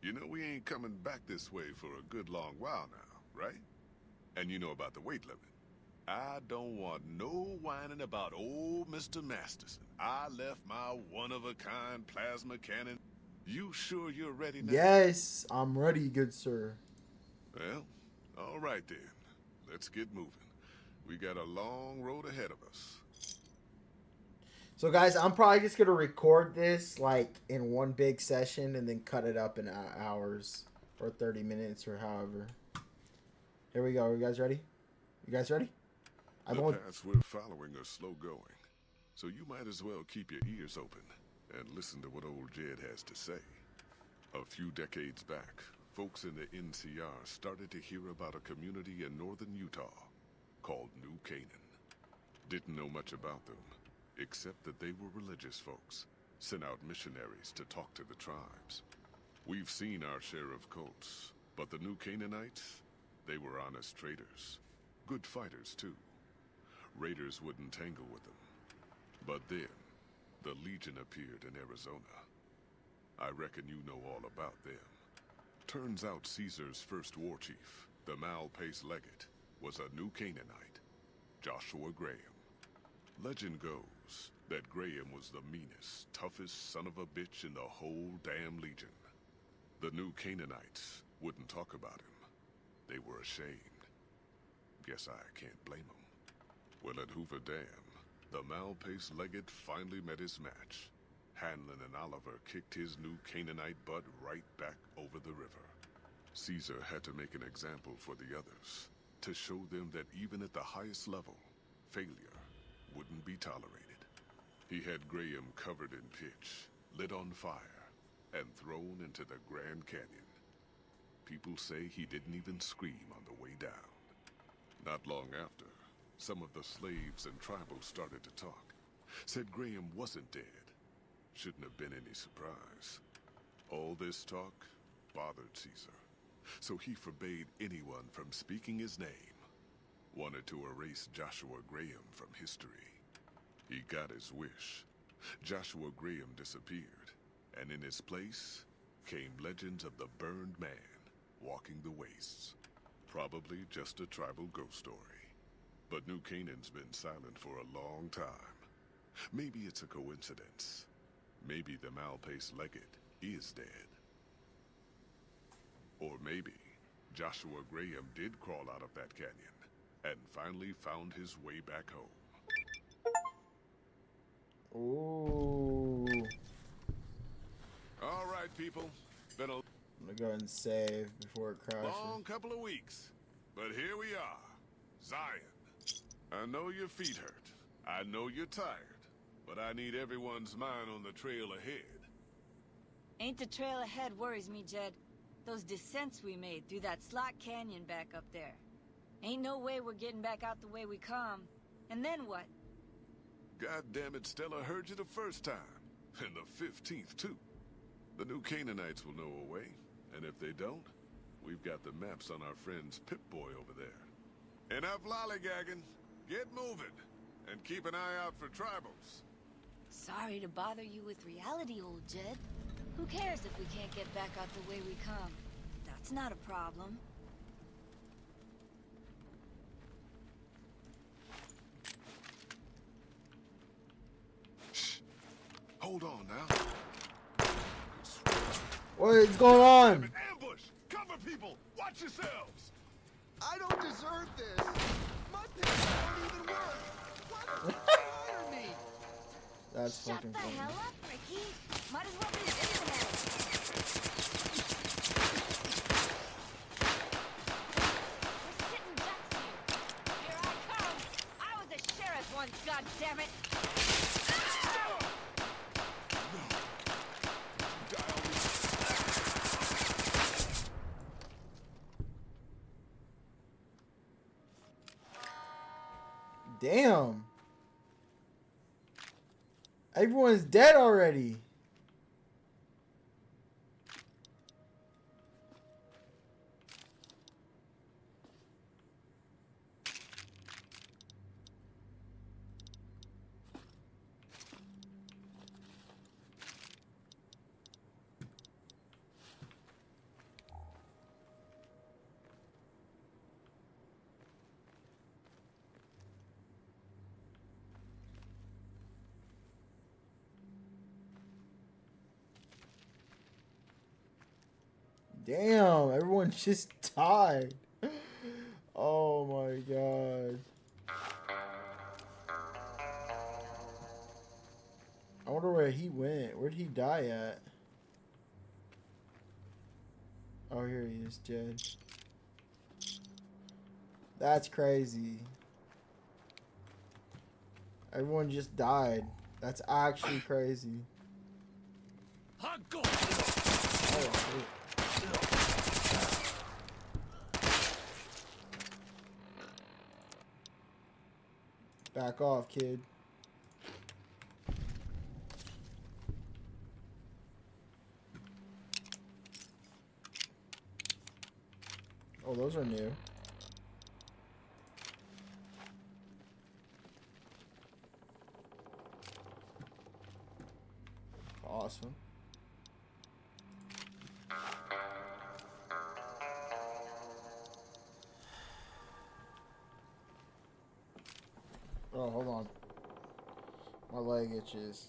You know we ain't coming back this way for a good long while now, right? And you know about the weight limit. I don't want no whining about old Mr. Masterson. I left my one-of-a-kind plasma cannon. You sure you're ready now? Yes, I'm ready, good sir. Well, all right then. Let's get moving. We got a long road ahead of us. So guys, I'm probably just going to record this like in one big session and then cut it up in hours or 30 minutes or however. Here we go. Are you guys ready? You guys ready? The paths we're following are slow going, so you might as well keep your ears open and listen to what old Jed has to say. A few decades back, folks in the NCR started to hear about a community in northern Utah called New Canaan. Didn't know much about them, except that they were religious folks, sent out missionaries to talk to the tribes. We've seen our share of cults, but the New Canaanites, they were honest traders. Good fighters, too. Raiders wouldn't tangle with them. But then, the Legion appeared in Arizona. I reckon you know all about them. Turns out Caesar's first war chief, the Malpais Legate, was a New Canaanite, Joshua Graham. Legend goes that Graham was the meanest, toughest son of a bitch in the whole damn Legion. The New Canaanites wouldn't talk about him. They were ashamed. Guess I can't blame them. Well, at Hoover Dam, the Malpais Legate finally met his match. Hanlon and Oliver kicked his New Canaanite butt right back over the river. Caesar had to make an example for the others, to show them that even at the highest level, failure wouldn't be tolerated. He had Graham covered in pitch, lit on fire, and thrown into the Grand Canyon. People say he didn't even scream on the way down. Not long after, some of the slaves and tribals started to talk. Said Graham wasn't dead. Shouldn't have been any surprise. All this talk bothered Caesar, so he forbade anyone from speaking his name. Wanted to erase Joshua Graham from history. He got his wish. Joshua Graham disappeared, and in his place came legends of the burned man walking the wastes. Probably just a tribal ghost story. But New Canaan's been silent for a long time. Maybe it's a coincidence. Maybe the Malpais Legate is dead. Or maybe Joshua Graham did crawl out of that canyon and finally found his way back home. Ooh. All right, people. Been a I'm gonna go ahead and save before it crashes. long couple of weeks, but here we are. Zion. I know your feet hurt. I know you're tired, but I need everyone's mind on the trail ahead. Ain't the trail ahead worries me, Jed. Those descents we made through that slot canyon back up there. Ain't no way we're getting back out the way we come. And then what? God damn it, Stella heard you the first time. And the 15th, too. The New Canaanites will know a way. And if they don't, we've got the maps on our friend's Pip-Boy over there. Enough lollygagging. Get moving. And keep an eye out for tribals. Sorry to bother you with reality, old Jed. Who cares if we can't get back out the way we come? That's not a problem. Shh. Hold on now. What is going on? Ambush! Cover people! Watch yourselves! I don't deserve this. My pants don't even work. What's under me? That's Shut fucking the funny. hell up, Ricky. Might as well be saving it. We're sitting ducks here. Here I damn it! Damn. Everyone's dead already. Damn, everyone just died. Oh my god. I wonder where he went. Where'd he die at? Oh, here he is, Jed. That's crazy. Everyone just died. That's actually crazy. Oh, shit. Back off, kid. Oh, those are new. Awesome. Oh, hold on. My leg itches.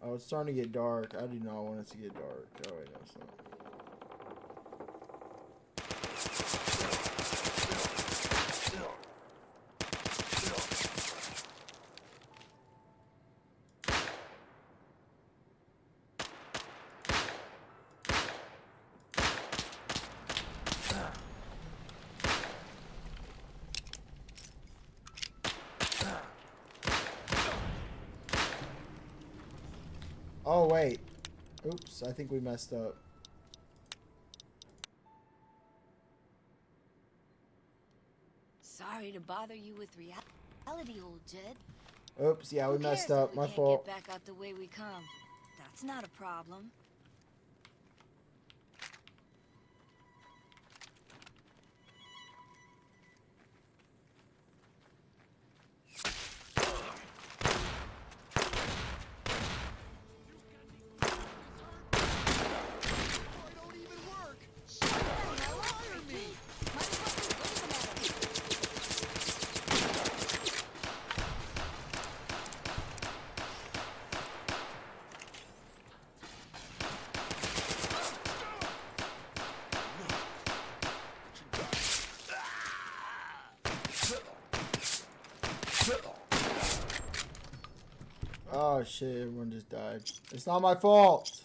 Oh, it's starting to get dark. I do not want it to get dark. Oh, wait, no, it's not. Oh, wait. Oops, I think we messed up. Sorry to bother you with reality, old Jed. Oops, yeah, we Who messed cares up. if My we fault. can't get back out the way we come? That's not a problem. Oh shit, everyone just died. It's not my fault.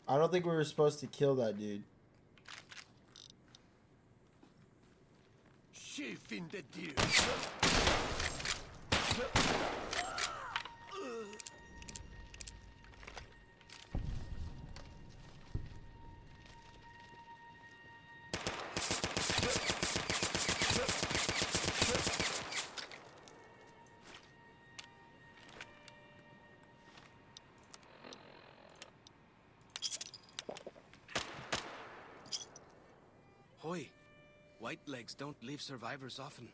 I don't think we were supposed to kill that dude. Chief in the deal. Hoy, white legs don't leave survivors often.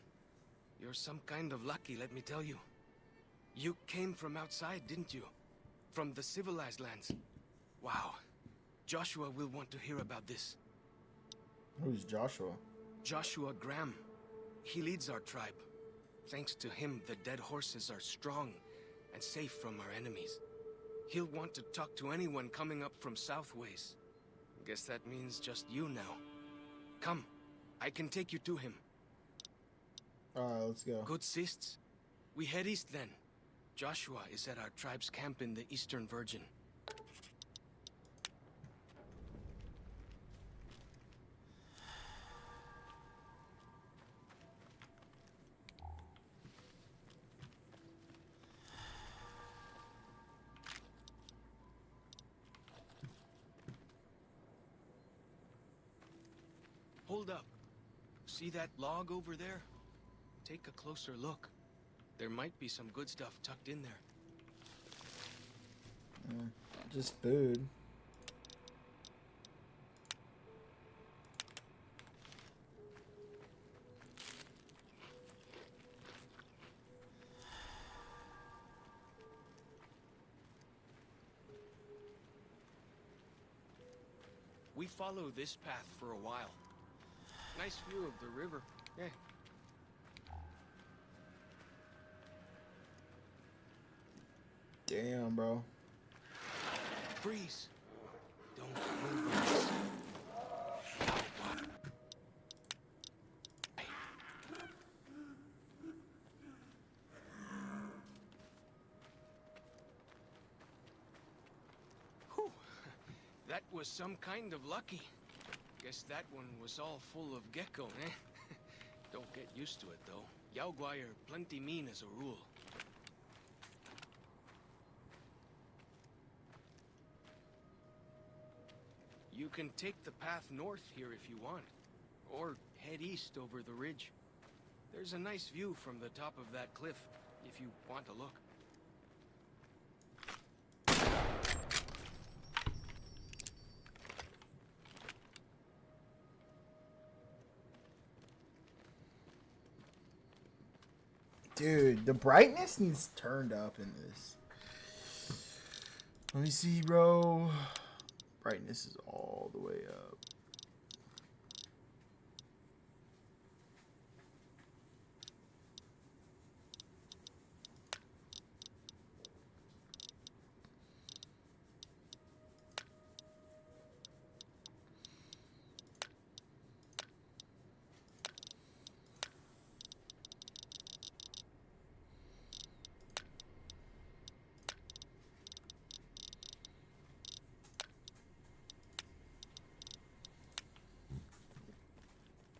You're some kind of lucky, let me tell you. You came from outside, didn't you? From the civilized lands. Wow. Joshua will want to hear about this. Who's Joshua? Joshua Graham. He leads our tribe. Thanks to him, the dead horses are strong and safe from our enemies. He'll want to talk to anyone coming up from Southways. Guess that means just you now. Come, I can take you to him. Alright, let's go. Good cysts. We head east then. Joshua is at our tribe's camp in the Eastern Virgin. Hold up. See that log over there? Take a closer look. There might be some good stuff tucked in there. Just food. We follow this path for a while. Nice view of the river. Yeah. Damn, bro. Freeze. Don't move on this. Whew. That was some kind of lucky. Guess that one was all full of gecko, eh? Don't get used to it, though. Yao Guai are plenty mean as a rule. You can take the path north here if you want, or head east over the ridge. There's a nice view from the top of that cliff, if you want to look. Dude, the brightness needs turned up in this. Let me see, bro. Brightness is all the way up.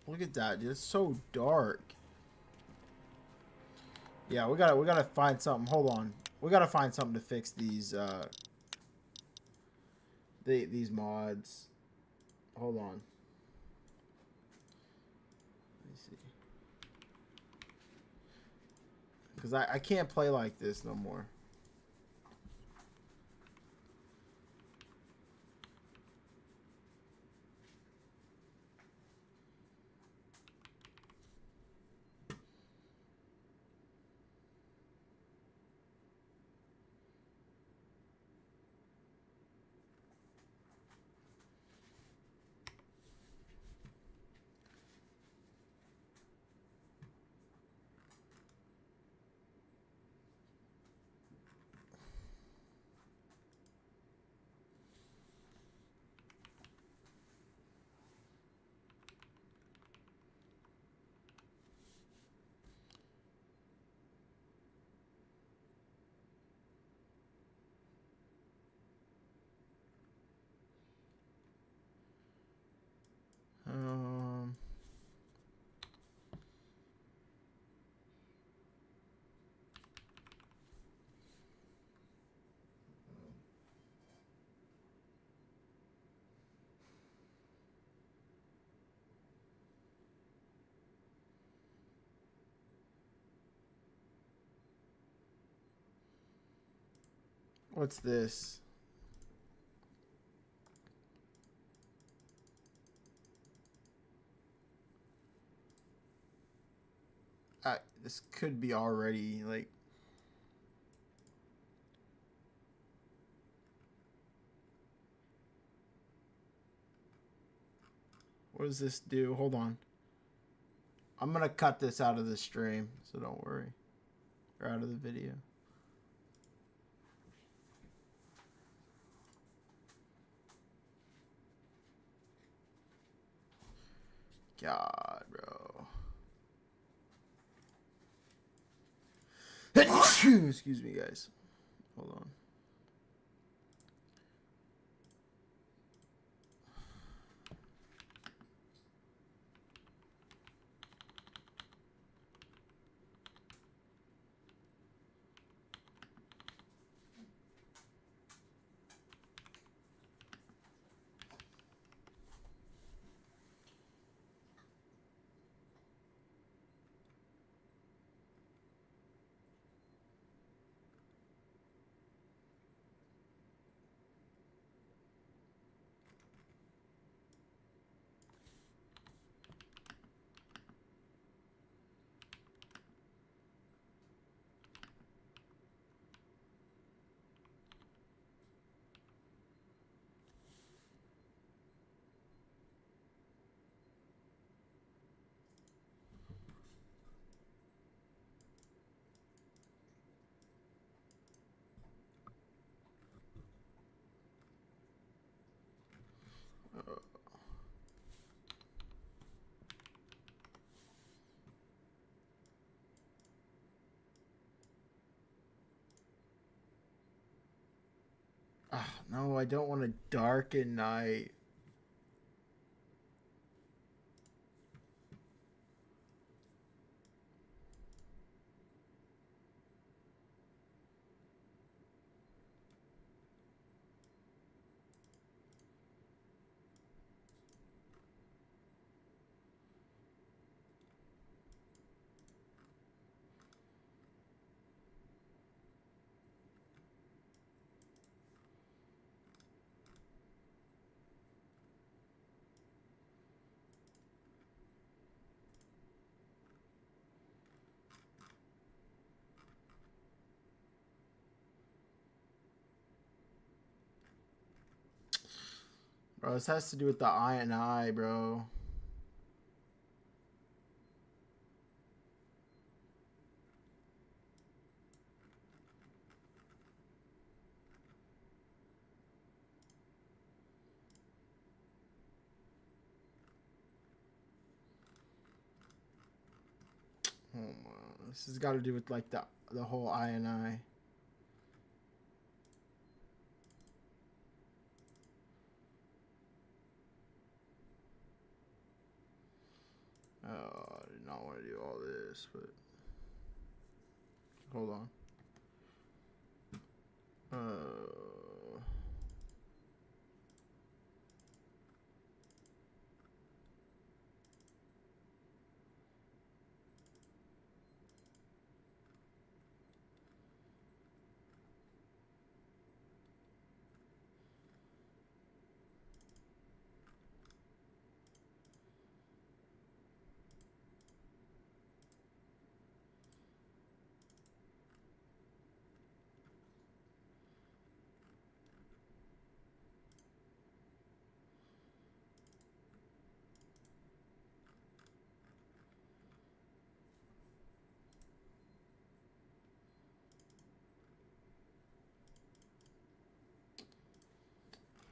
Look at that, dude. It's so dark. Yeah, we gotta find something. Hold on. We gotta find something to fix these these mods. Hold on. Let me see. Cause I can't play like this no more. What's this? This could be already like. What does this do? Hold on. I'm gonna cut this out of the stream, so don't worry. Or out of the video. God, bro. Excuse me, guys. Hold on. No, I don't want to darken night. Bro, this has to do with the eye and eye, bro. Oh my, this has got to do with like the whole eye and eye. Oh, I did not want to do all this, but hold on.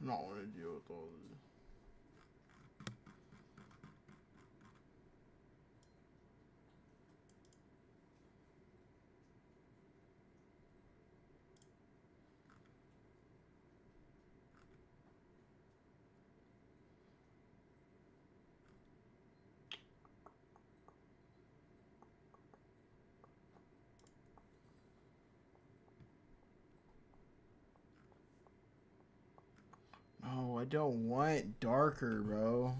I don't want to deal with all this. No, I don't want darker, bro.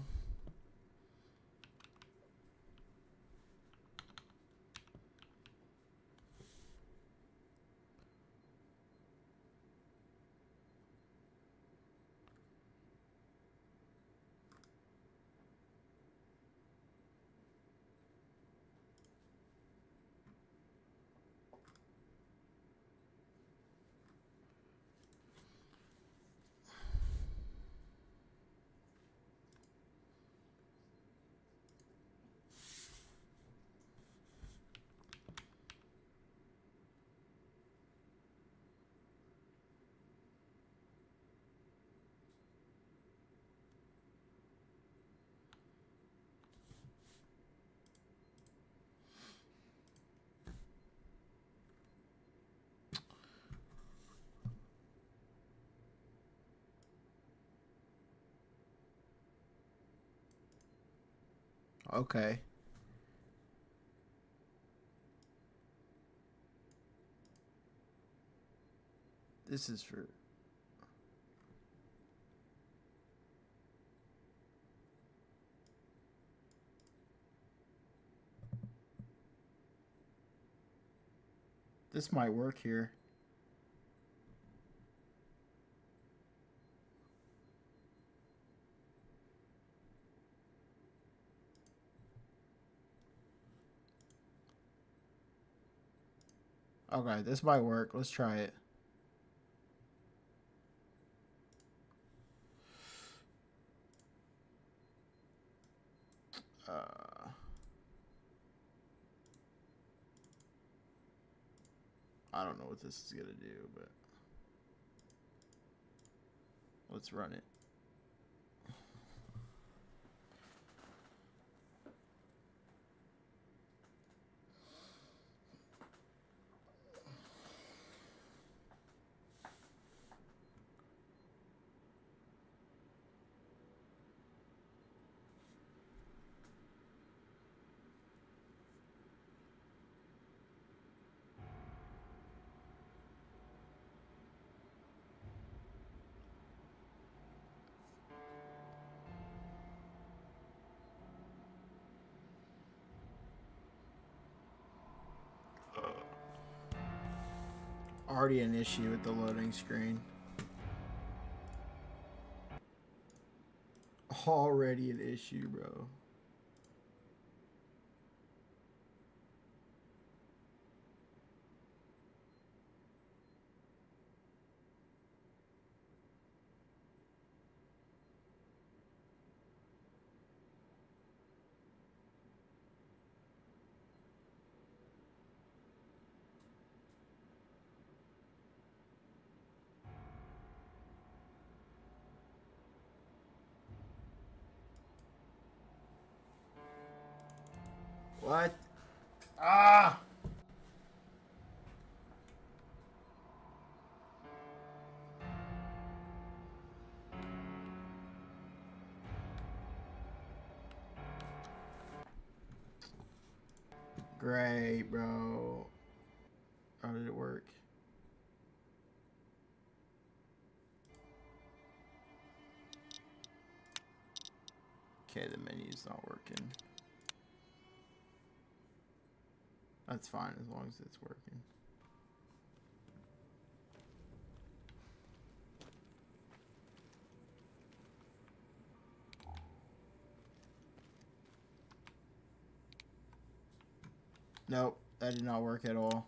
Okay. This is for... This might work here. Okay, this might work. Let's try it. I don't know what this is gonna do, but let's run it. Already an issue with the loading screen. Already an issue, bro. What? Ah! Great, bro. How did it work? Okay, the menu's not working. That's fine as long as it's working. Nope, that did not work at all.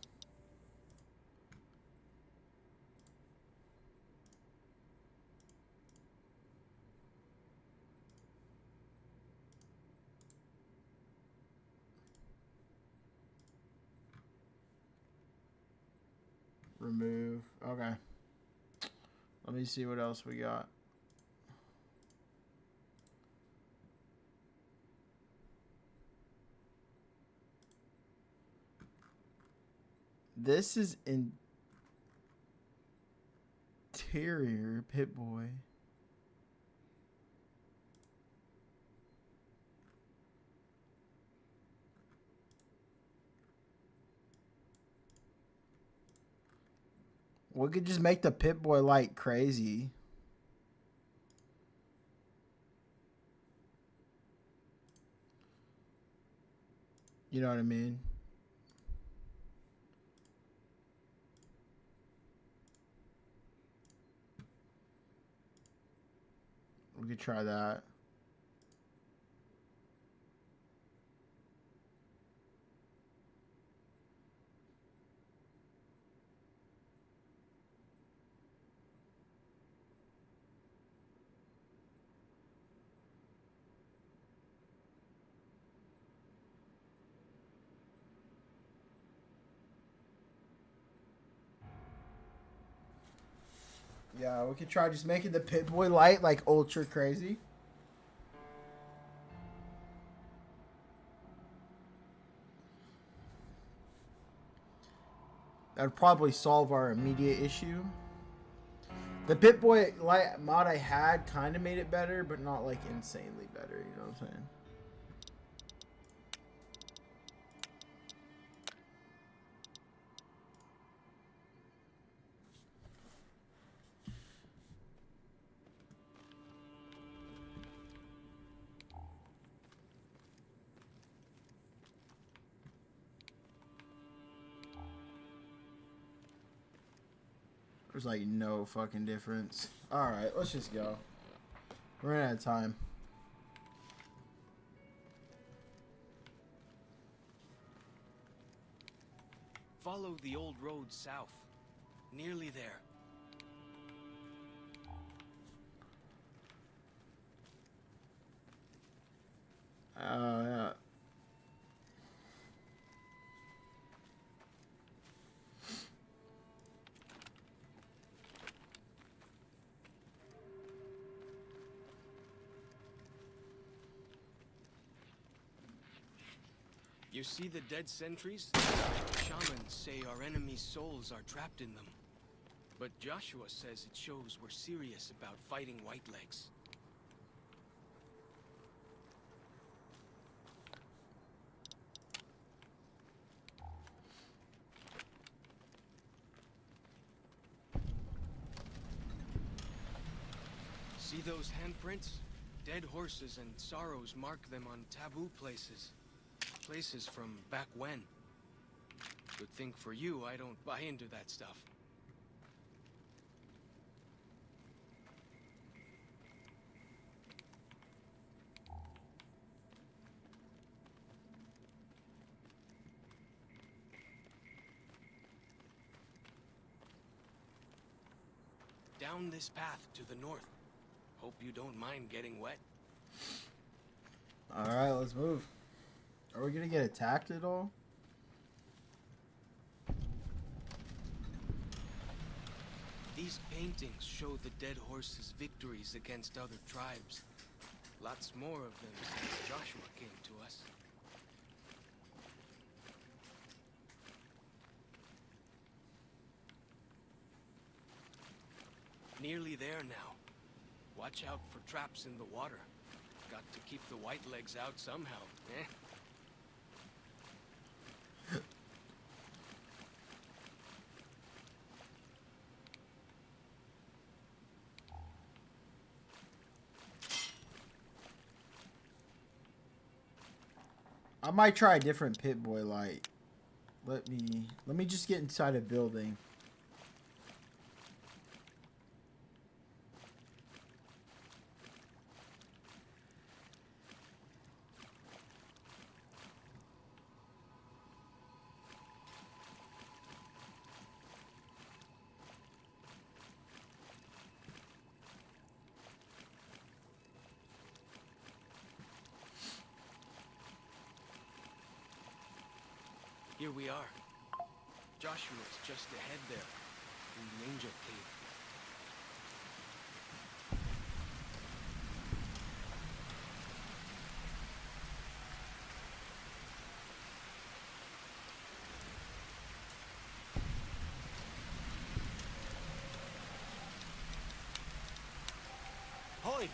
Remove. Okay. Let me see what else we got. This is interior Pip-Boy. We could just make the Pip-Boy light crazy. You know what I mean? We could try that. Yeah, we could try just making the Pip-Boy light like ultra crazy. That would probably solve our immediate issue. The Pip-Boy light mod I had kind of made it better, but not like insanely better, you know what I'm saying? There's like no fucking difference. Alright, let's just go. We're running out of time. Follow the old road south. Nearly there. Yeah. You see the dead sentries? Shamans say our enemies' souls are trapped in them. But Joshua says it shows we're serious about fighting Whitelegs. See those handprints? Dead horses and sorrows mark them on taboo places. Places from back when. Good thing for you, I don't buy into that stuff. Down this path to the north. Hope you don't mind getting wet. Alright, let's move. Are we gonna get attacked at all? These paintings show the dead horses' victories against other tribes. Lots more of them since Joshua came to us. Nearly there now. Watch out for traps in the water. Got to keep the Whitelegs out somehow, eh? I might try a different Pip-Boy light. Let me just get inside a building. Here we are. Joshua's just ahead there, in the Angel Cave. Hoy!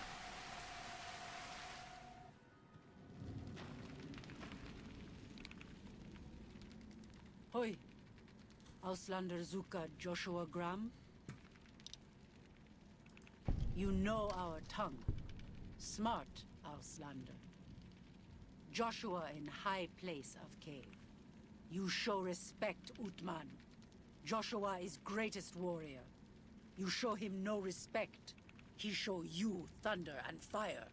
Hoi, Auslander Zuka Joshua Graham. You know our tongue. Smart, Auslander. Joshua in high place of cave. You show respect, Utman. Joshua is greatest warrior. You show him no respect. He show you thunder and fire.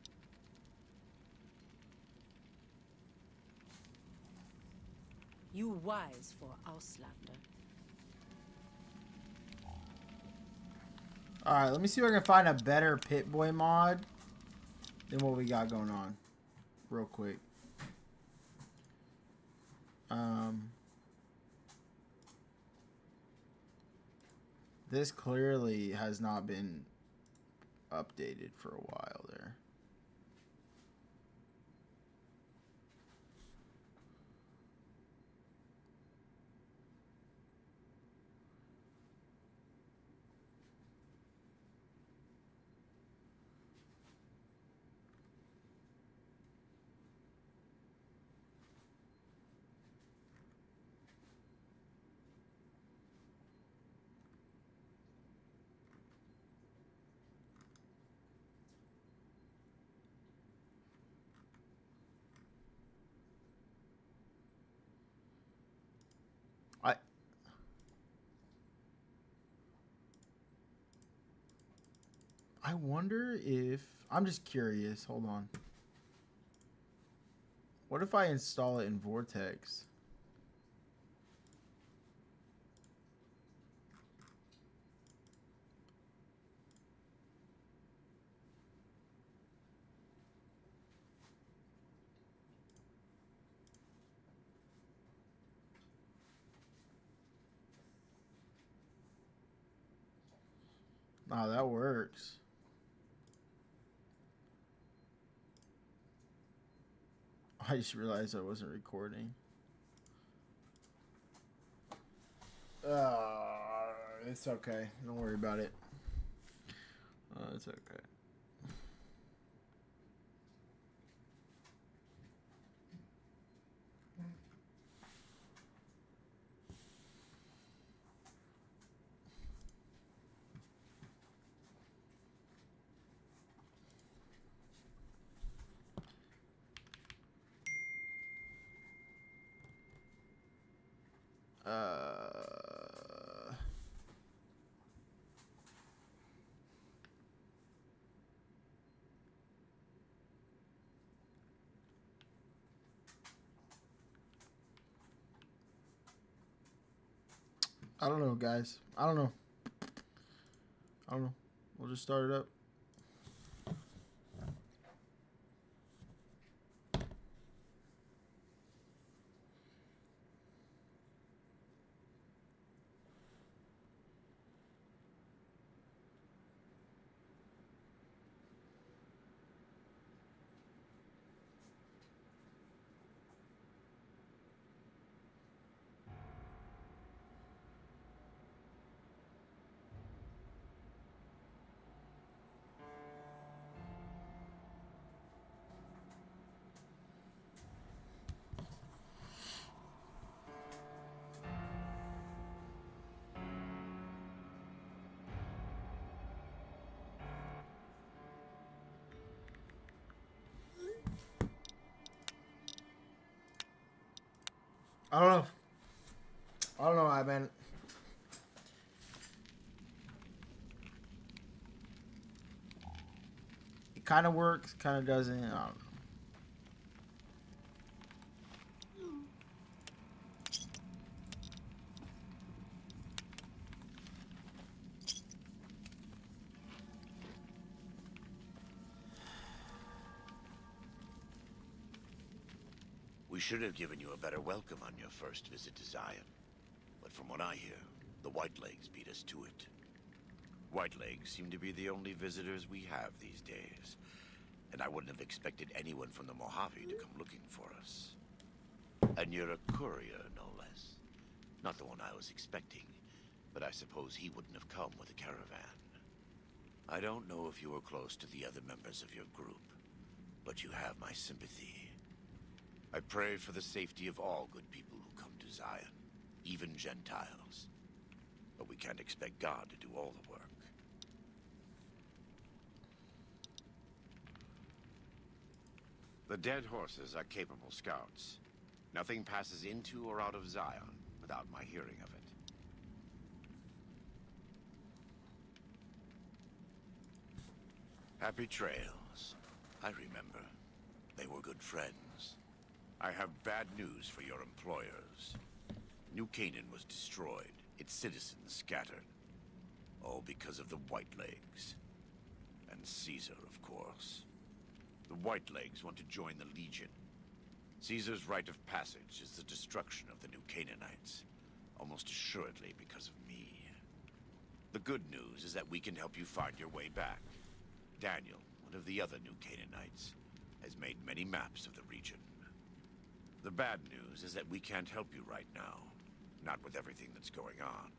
You wise for Auslander. Alright, let me see if I can find a better Pip-Boy mod than what we got going on. Real quick. This clearly has not been updated for a while there. I wonder if... I'm just curious. Hold on. What if I install it in Vortex? Oh, that works. I just realized I wasn't recording. It's okay. Don't worry about it. It's okay. I don't know, guys. I don't know. We'll just start it up. I don't know. I don't know, I mean. It kind of works, kind of doesn't. I don't know. We should have given you a better welcome on your first visit to Zion. But from what I hear, the Whitelegs beat us to it. Whitelegs seem to be the only visitors we have these days. And I wouldn't have expected anyone from the Mojave to come looking for us. And you're a courier, no less. Not the one I was expecting, but I suppose he wouldn't have come with a caravan. I don't know if you were close to the other members of your group, but you have my sympathy. I pray for the safety of all good people who come to Zion, even Gentiles. But we can't expect God to do all the work. The dead horses are capable scouts. Nothing passes into or out of Zion without my hearing of it. Happy trails. I remember. They were good friends. I have bad news for your employers. New Canaan was destroyed, its citizens scattered. All because of the Whitelegs. And Caesar, of course. The Whitelegs want to join the Legion. Caesar's rite of passage is the destruction of the New Canaanites. Almost assuredly because of me. The good news is that we can help you find your way back. Daniel, one of the other New Canaanites, has made many maps of the region. The bad news is that we can't help you right now. Not with everything that's going on.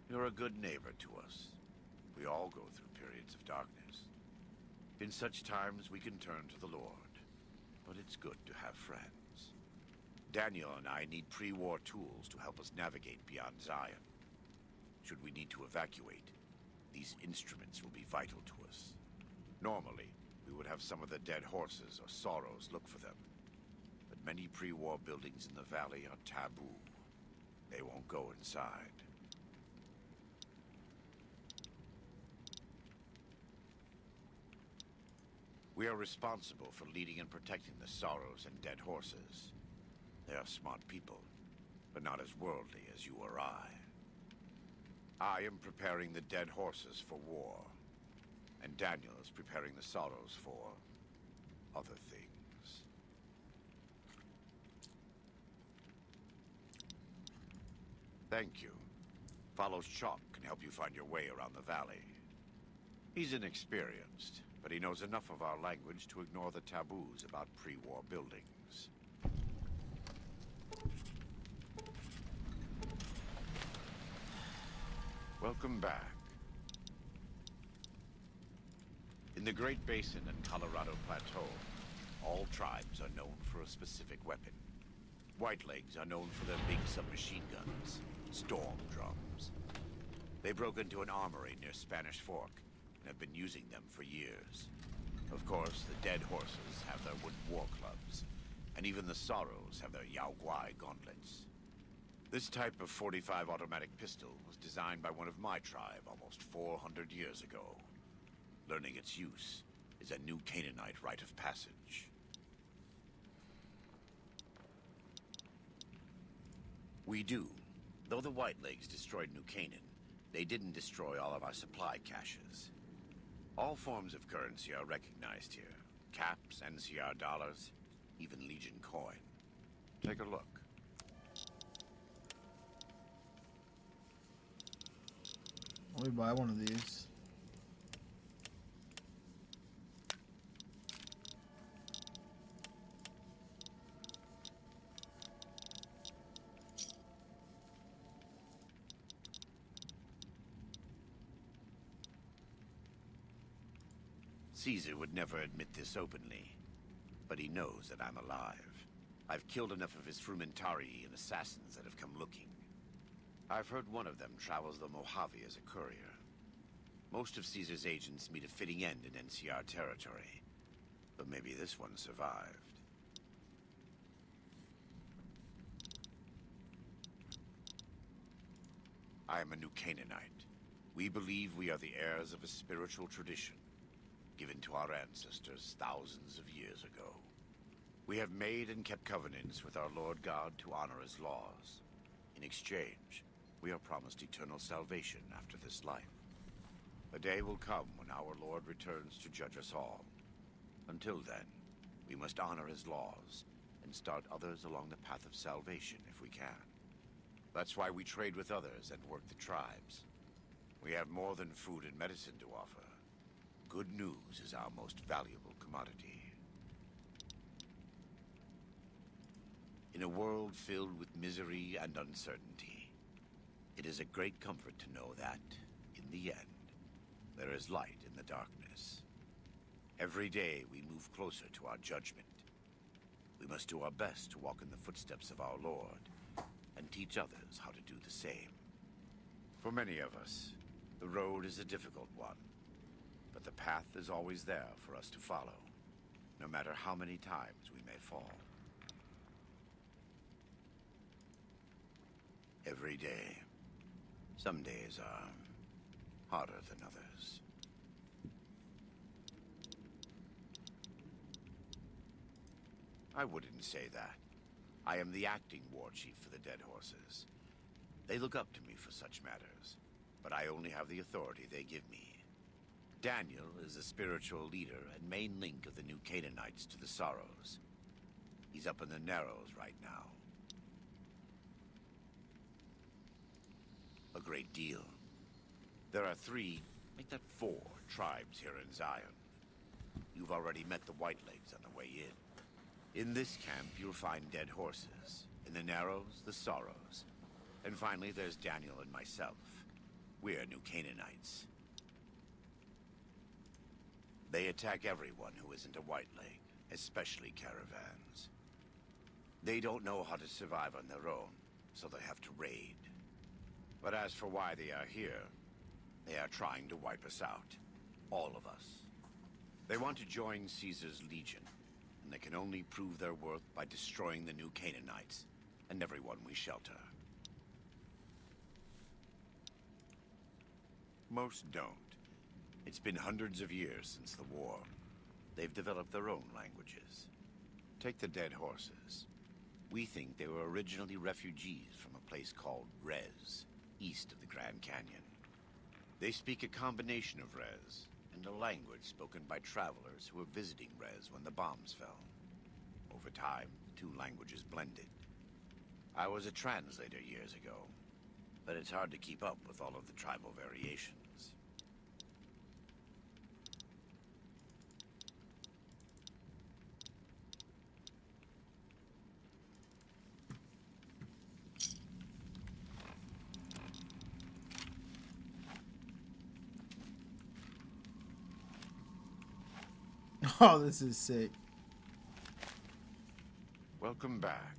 You're a good neighbor to us. We all go through periods of darkness. In such times, we can turn to the Lord. But it's good to have friends. Daniel and I need pre-war tools to help us navigate beyond Zion. Should we need to evacuate, these instruments will be vital to us. Normally, we would have some of the dead horses or sorrows look for them. But many pre-war buildings in the valley are taboo. They won't go inside. We are responsible for leading and protecting the sorrows and dead horses. They are smart people, but not as worldly as you or I. I am preparing the dead horses for war, and Daniel is preparing the sorrows for other things. Thank you. Follows Chalk can help you find your way around the valley. He's inexperienced, but he knows enough of our language to ignore the taboos about pre-war buildings. Welcome back. In the Great Basin and Colorado Plateau, all tribes are known for a specific weapon. Whitelegs are known for their big submachine guns, storm drums. They broke into an armory near Spanish Fork and have been using them for years. Of course, the dead horses have their wooden war clubs, and even the sorrows have their Yao Guai gauntlets. This type of .45 automatic pistol was designed by one of my tribe almost 400 years ago. Learning its use is a new Canaanite rite of passage. We do. Though the Whitelegs destroyed New Canaan, they didn't destroy all of our supply caches. All forms of currency are recognized here. Caps, NCR dollars, even Legion coin. Take a look. Let me buy one of these. Caesar would never admit this openly, but he knows that I'm alive. I've killed enough of his Frumentarii and assassins that have come looking. I've heard one of them travels the Mojave as a courier. Most of Caesar's agents meet a fitting end in NCR territory, but maybe this one survived. I am a New Canaanite. We believe we are the heirs of a spiritual tradition given to our ancestors thousands of years ago. We have made and kept covenants with our Lord God to honor his laws. In exchange, we are promised eternal salvation after this life. A day will come when our Lord returns to judge us all. Until then, we must honor his laws and start others along the path of salvation if we can. That's why we trade with others and work the tribes. We have more than food and medicine to offer. Good news is our most valuable commodity. In a world filled with misery and uncertainty, it is a great comfort to know that, in the end, there is light in the darkness. Every day we move closer to our judgment. We must do our best to walk in the footsteps of our Lord and teach others how to do the same. For many of us, the road is a difficult one, but the path is always there for us to follow, no matter how many times we may fall. Every day. Some days are harder than others. I wouldn't say that. I am the acting war chief for the Dead Horses. They look up to me for such matters, but I only have the authority they give me. Daniel is the spiritual leader and main link of the New Canaanites to the Sorrows. He's up in the Narrows right now. A great deal. There are 3, make that 4, tribes here in Zion. You've already met the Whitelegs on the way in. In this camp, you'll find dead horses. In the Narrows, the Sorrows. And finally, there's Daniel and myself. We're New Canaanites. They attack everyone who isn't a Whiteleg, especially caravans. They don't know how to survive on their own, so they have to raid. But as for why they are here, they are trying to wipe us out. All of us. They want to join Caesar's legion, and they can only prove their worth by destroying the new Canaanites and everyone we shelter. Most don't. It's been hundreds of years since the war. They've developed their own languages. Take the dead horses. We think they were originally refugees from a place called Rez, east of the Grand Canyon. They speak a combination of Rez and a language spoken by travelers who were visiting Rez when the bombs fell. Over time, the two languages blended. I was a translator years ago, but it's hard to keep up with all of the tribal variations. Oh, this is sick. Welcome back.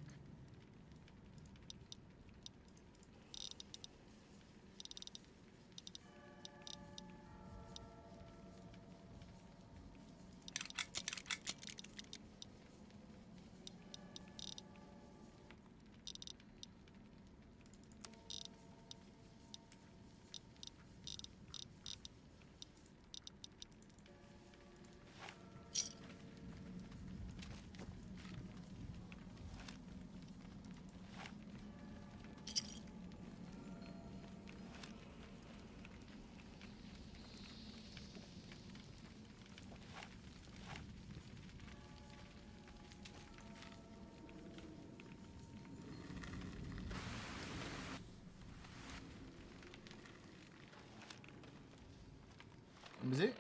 Was it?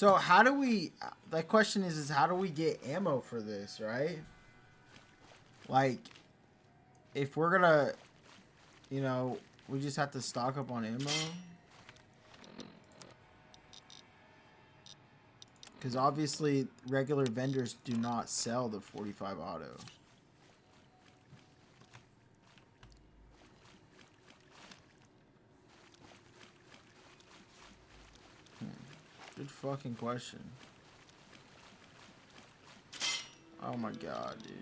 So how do we, the question is how do we get ammo for this, right? Like, if we're gonna, you know, we just have to stock up on ammo. Because obviously regular vendors do not sell the 45 auto. Good fucking question. Oh my god, dude.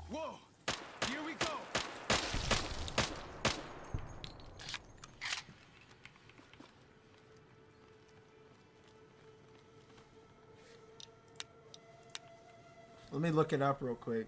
Whoa! Here we go! Let me look it up real quick.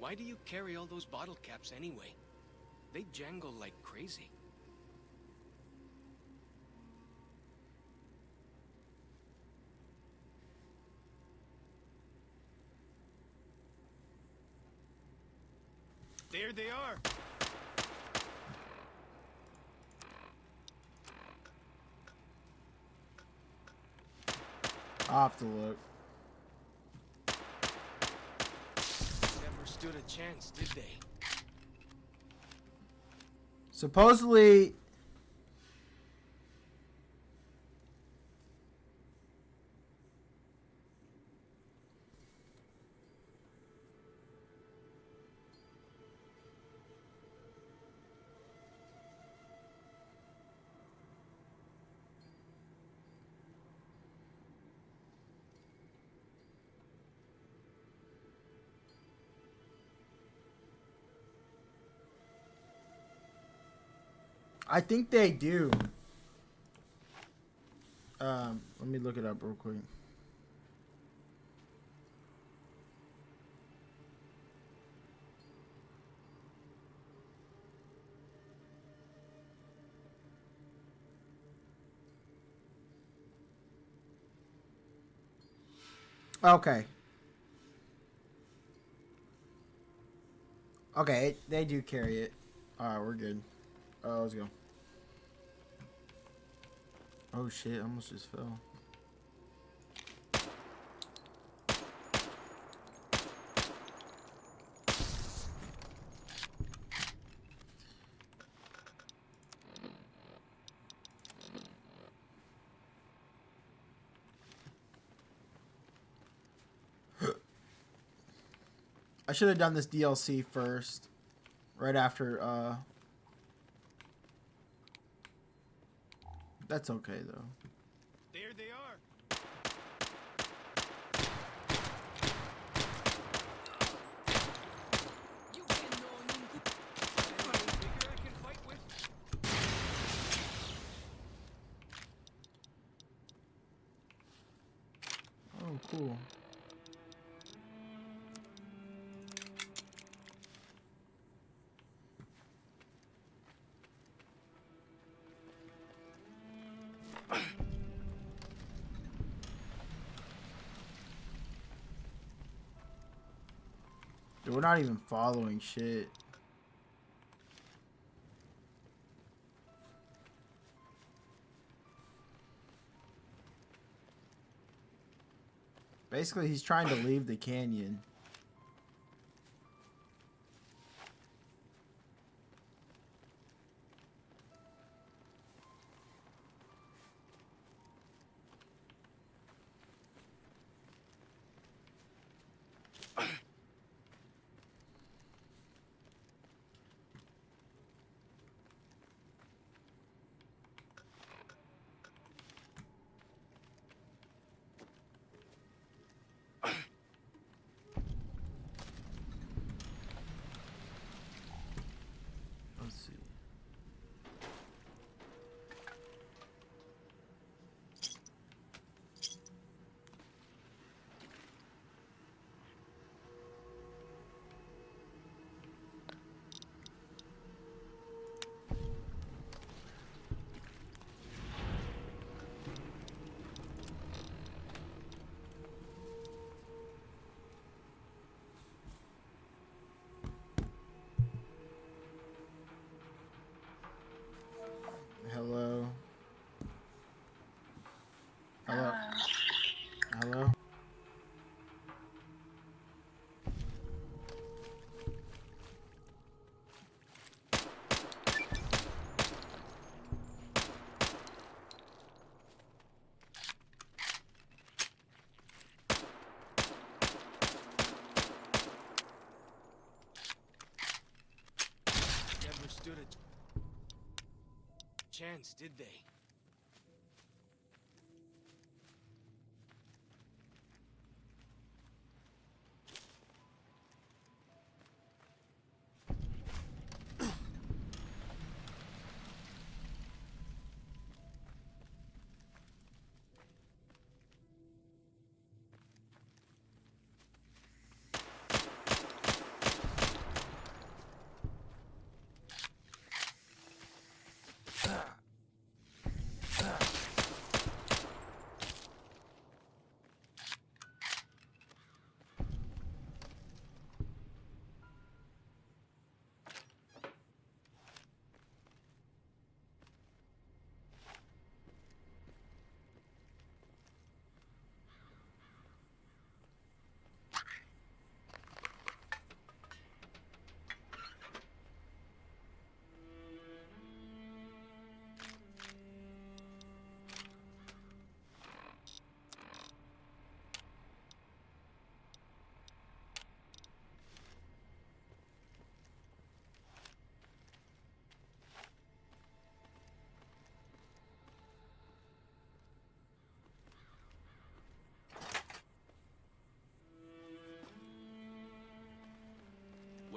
Why do you carry all those bottle caps anyway? They jangle like crazy. There they are. I'll have to look. Never stood a chance, did they? Supposedly, I think they do. Let me look it up real quick. Okay. Okay, they do carry it. Alright, we're good. Let's go. Oh shit, I almost just fell. I should have done this DLC first. Right after, That's okay, though. There they are. Oh, cool. Dude, we're not even following shit. Basically, he's trying to leave the canyon. Let's see. Hello. Hello. Hello. Never stood a chance, did they?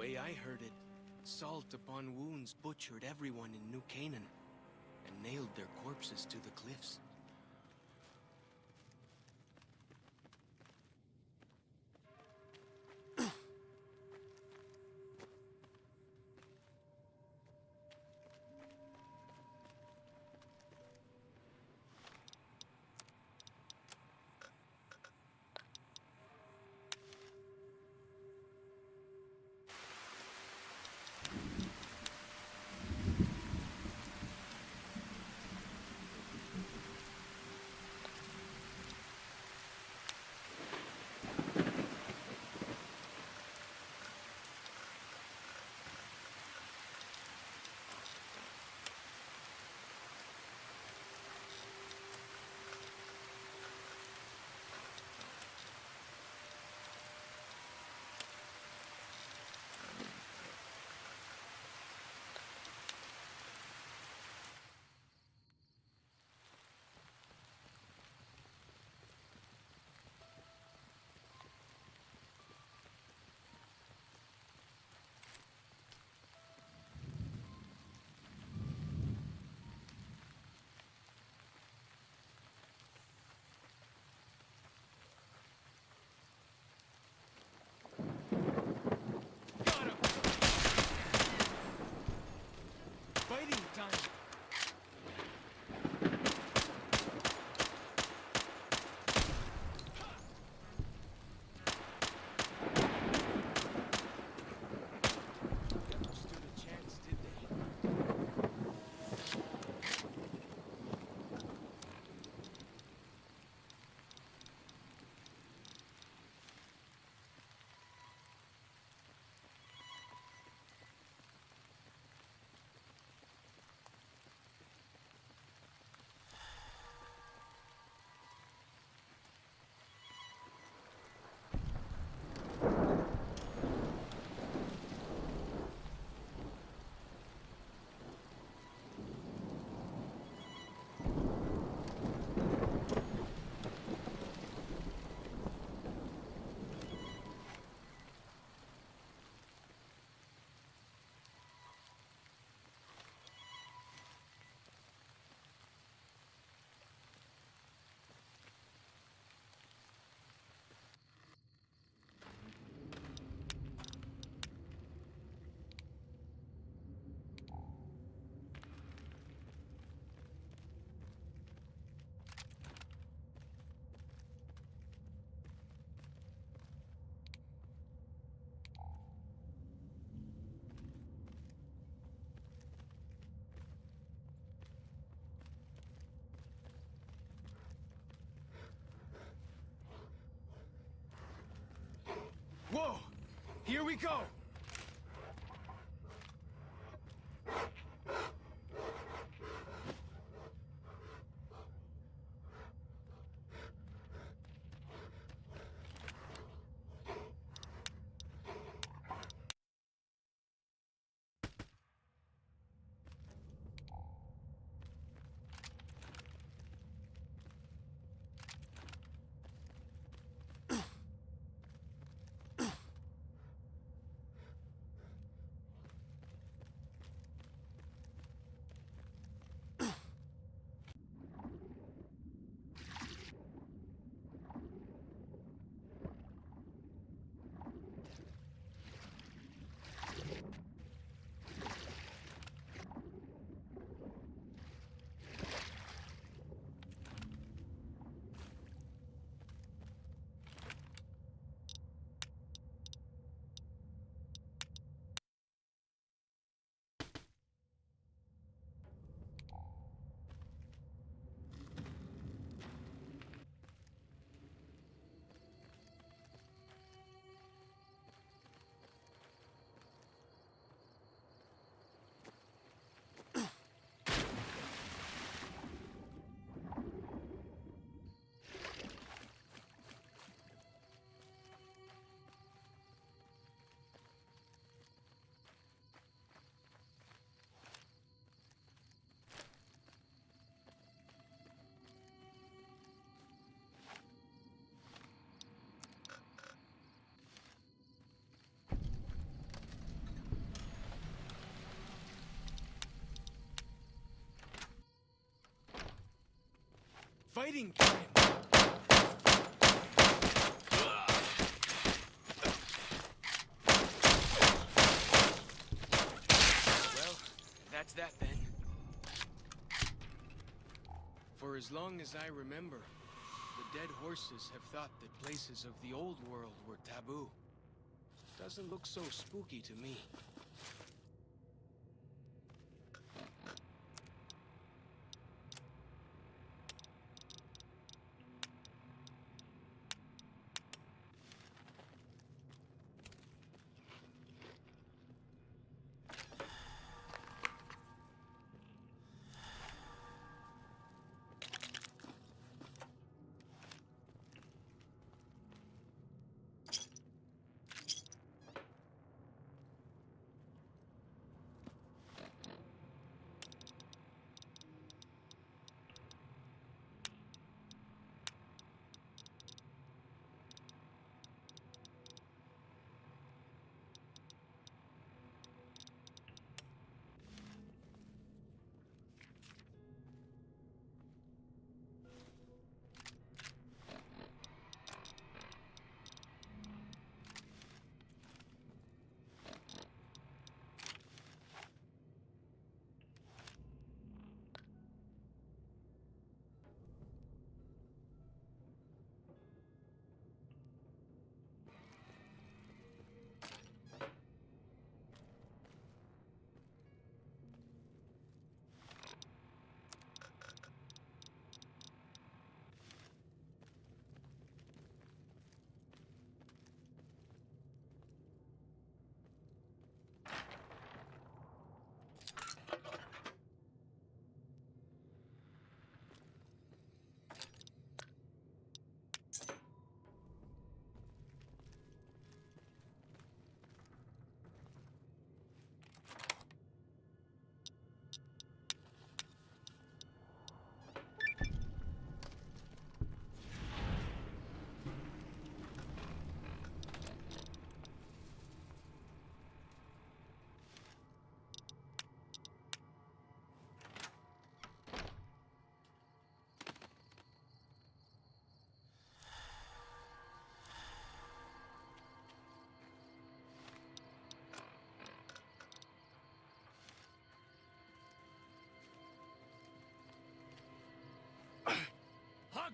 way I heard it, salt upon wounds butchered everyone in New Canaan and nailed their corpses to the cliffs. Fighting time! Never stood a chance, did they? Whoa! Here we go! fighting time! Well, that's that then. For as long as I remember, the dead horses have thought that places of the old world were taboo. Doesn't look so spooky to me.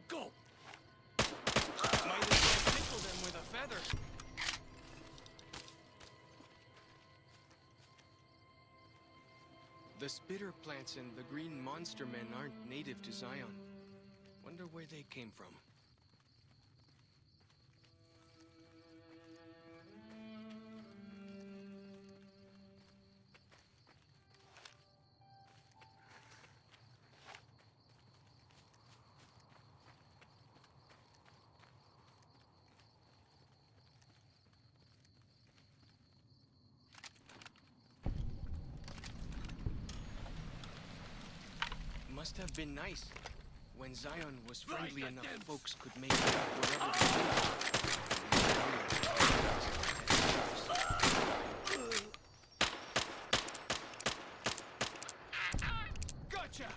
Go! Might as well tickle them with a feather. The spitter plants and the green monster men aren't native to Zion. Wonder where they came from. Must have been nice. When Zion was friendly enough, folks could make it up wherever they Gotcha!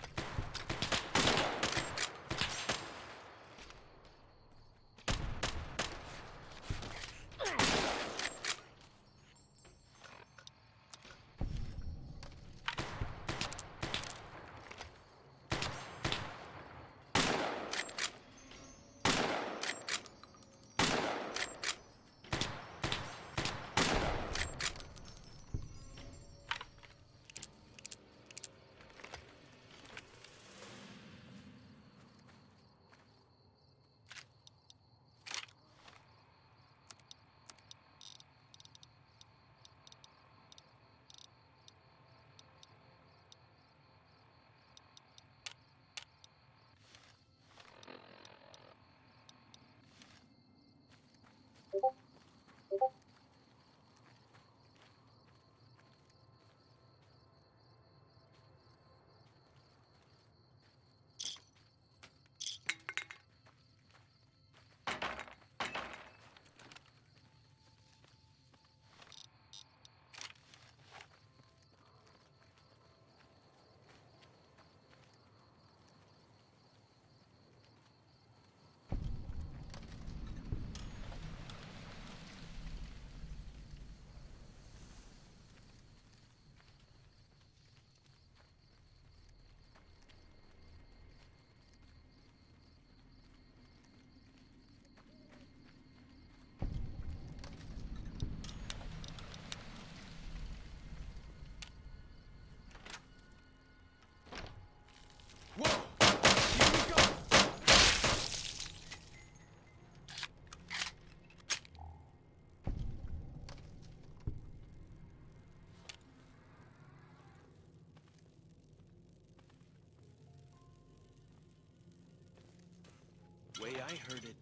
Way I heard it,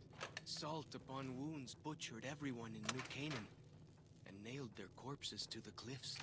salt upon wounds butchered everyone in New Canaan and nailed their corpses to the cliffs.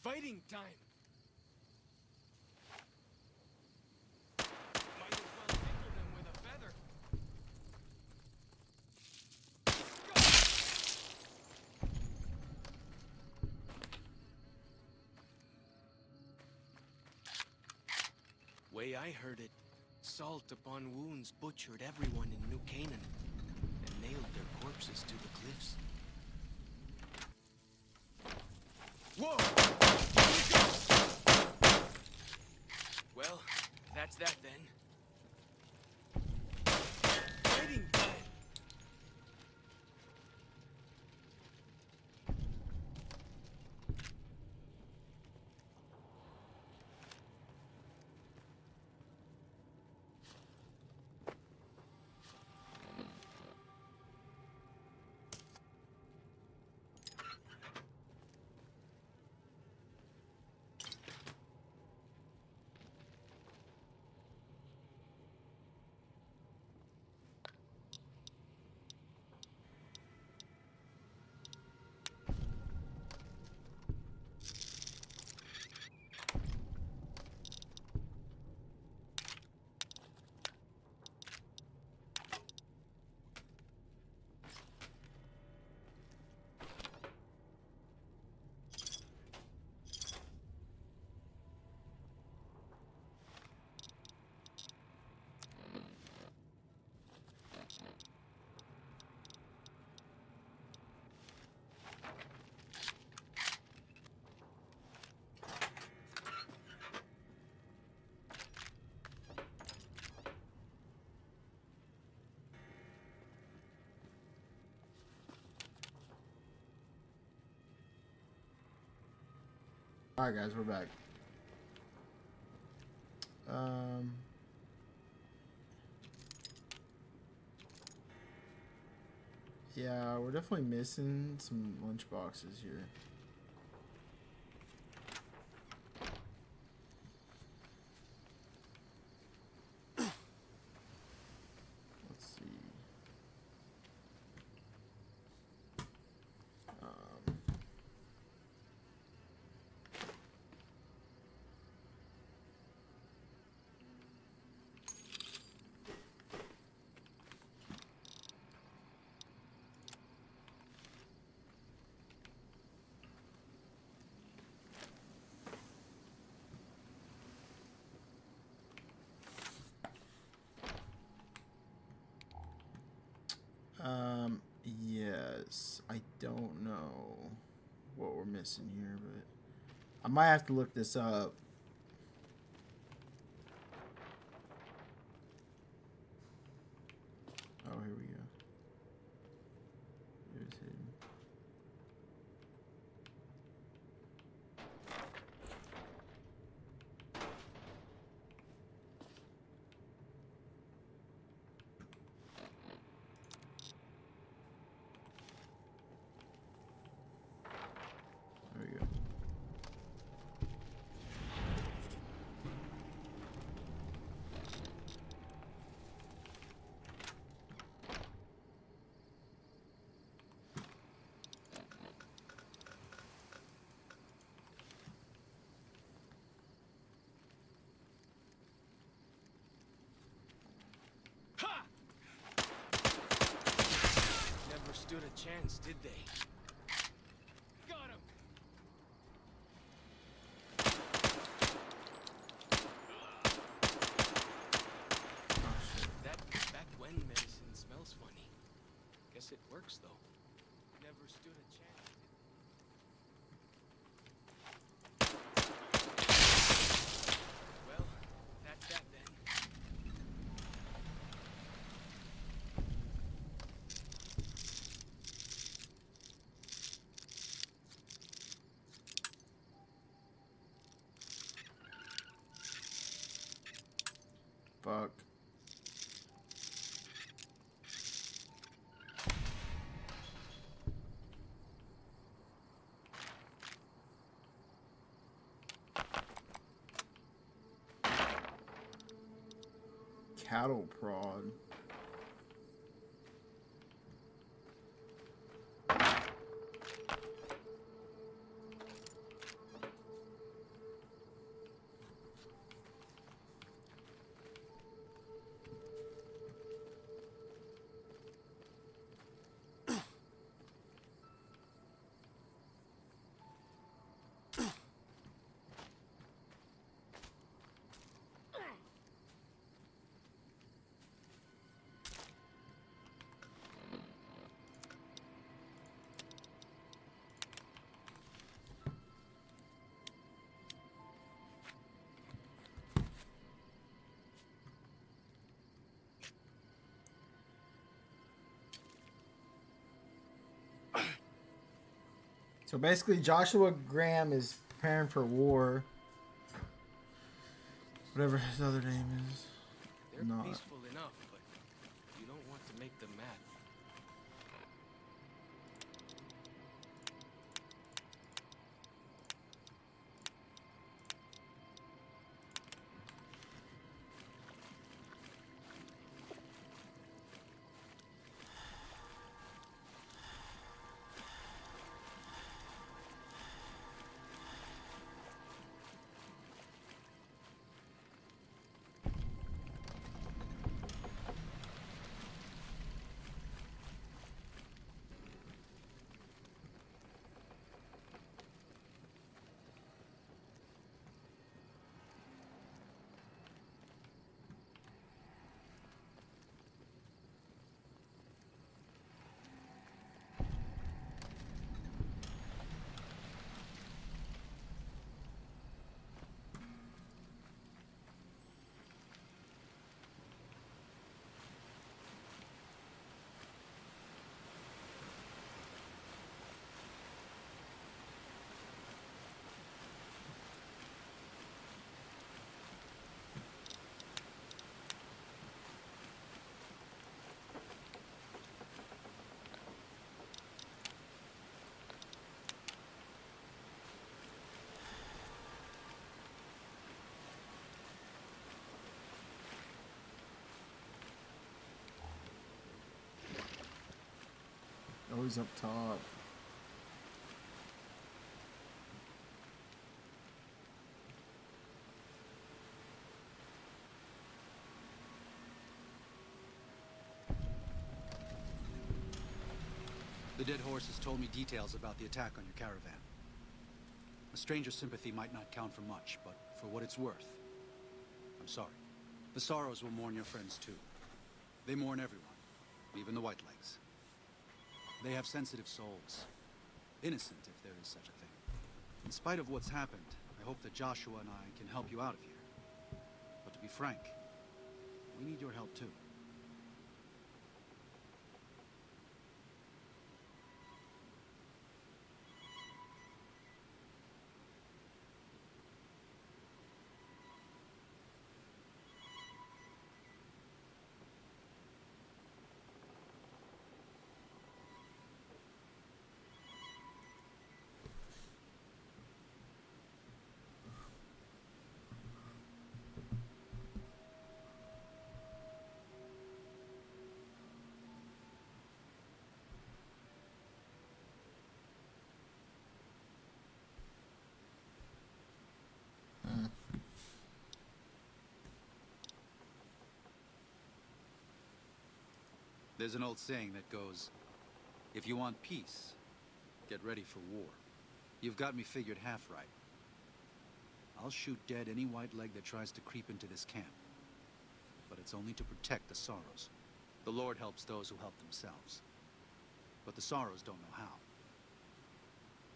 Fighting time! Might as well tickle them with a feather. Way I heard it, salt upon wounds butchered everyone in New Canaan and nailed their corpses to the cliffs. Whoa! Here we go! Well, that's that then. Fighting time! Alright guys, we're back. Yeah, we're definitely missing some lunch boxes here. Let's see. Yes, I don't know what we're missing here, but I might have to look this up. Oh, here we go. Here's hidden. There we go. Never stood a chance, did they? Got him! That back when medicine smells funny. Guess it works though. Never stood a chance. Well, that's that then. Fuck. Cattle prod. So basically, Joshua Graham is preparing for war. Whatever his other name is. They're Not. peaceful enough, but you don't want to make them mad. he's up top. The dead horse has told me details about the attack on your caravan. A stranger's sympathy might not count for much, but for what it's worth, I'm sorry. The Sorrows will mourn your friends too. They mourn everyone, even the Whitelegs. They have sensitive souls. Innocent, if there is such a thing. In spite of what's happened, I hope that Joshua and I can help you out of here. But to be frank, we need your help too. There's an old saying that goes, if you want peace, get ready for war. You've got me figured half right. I'll shoot dead any white leg that tries to creep into this camp. But it's only to protect the Sorrows. The Lord helps those who help themselves. But the Sorrows don't know how.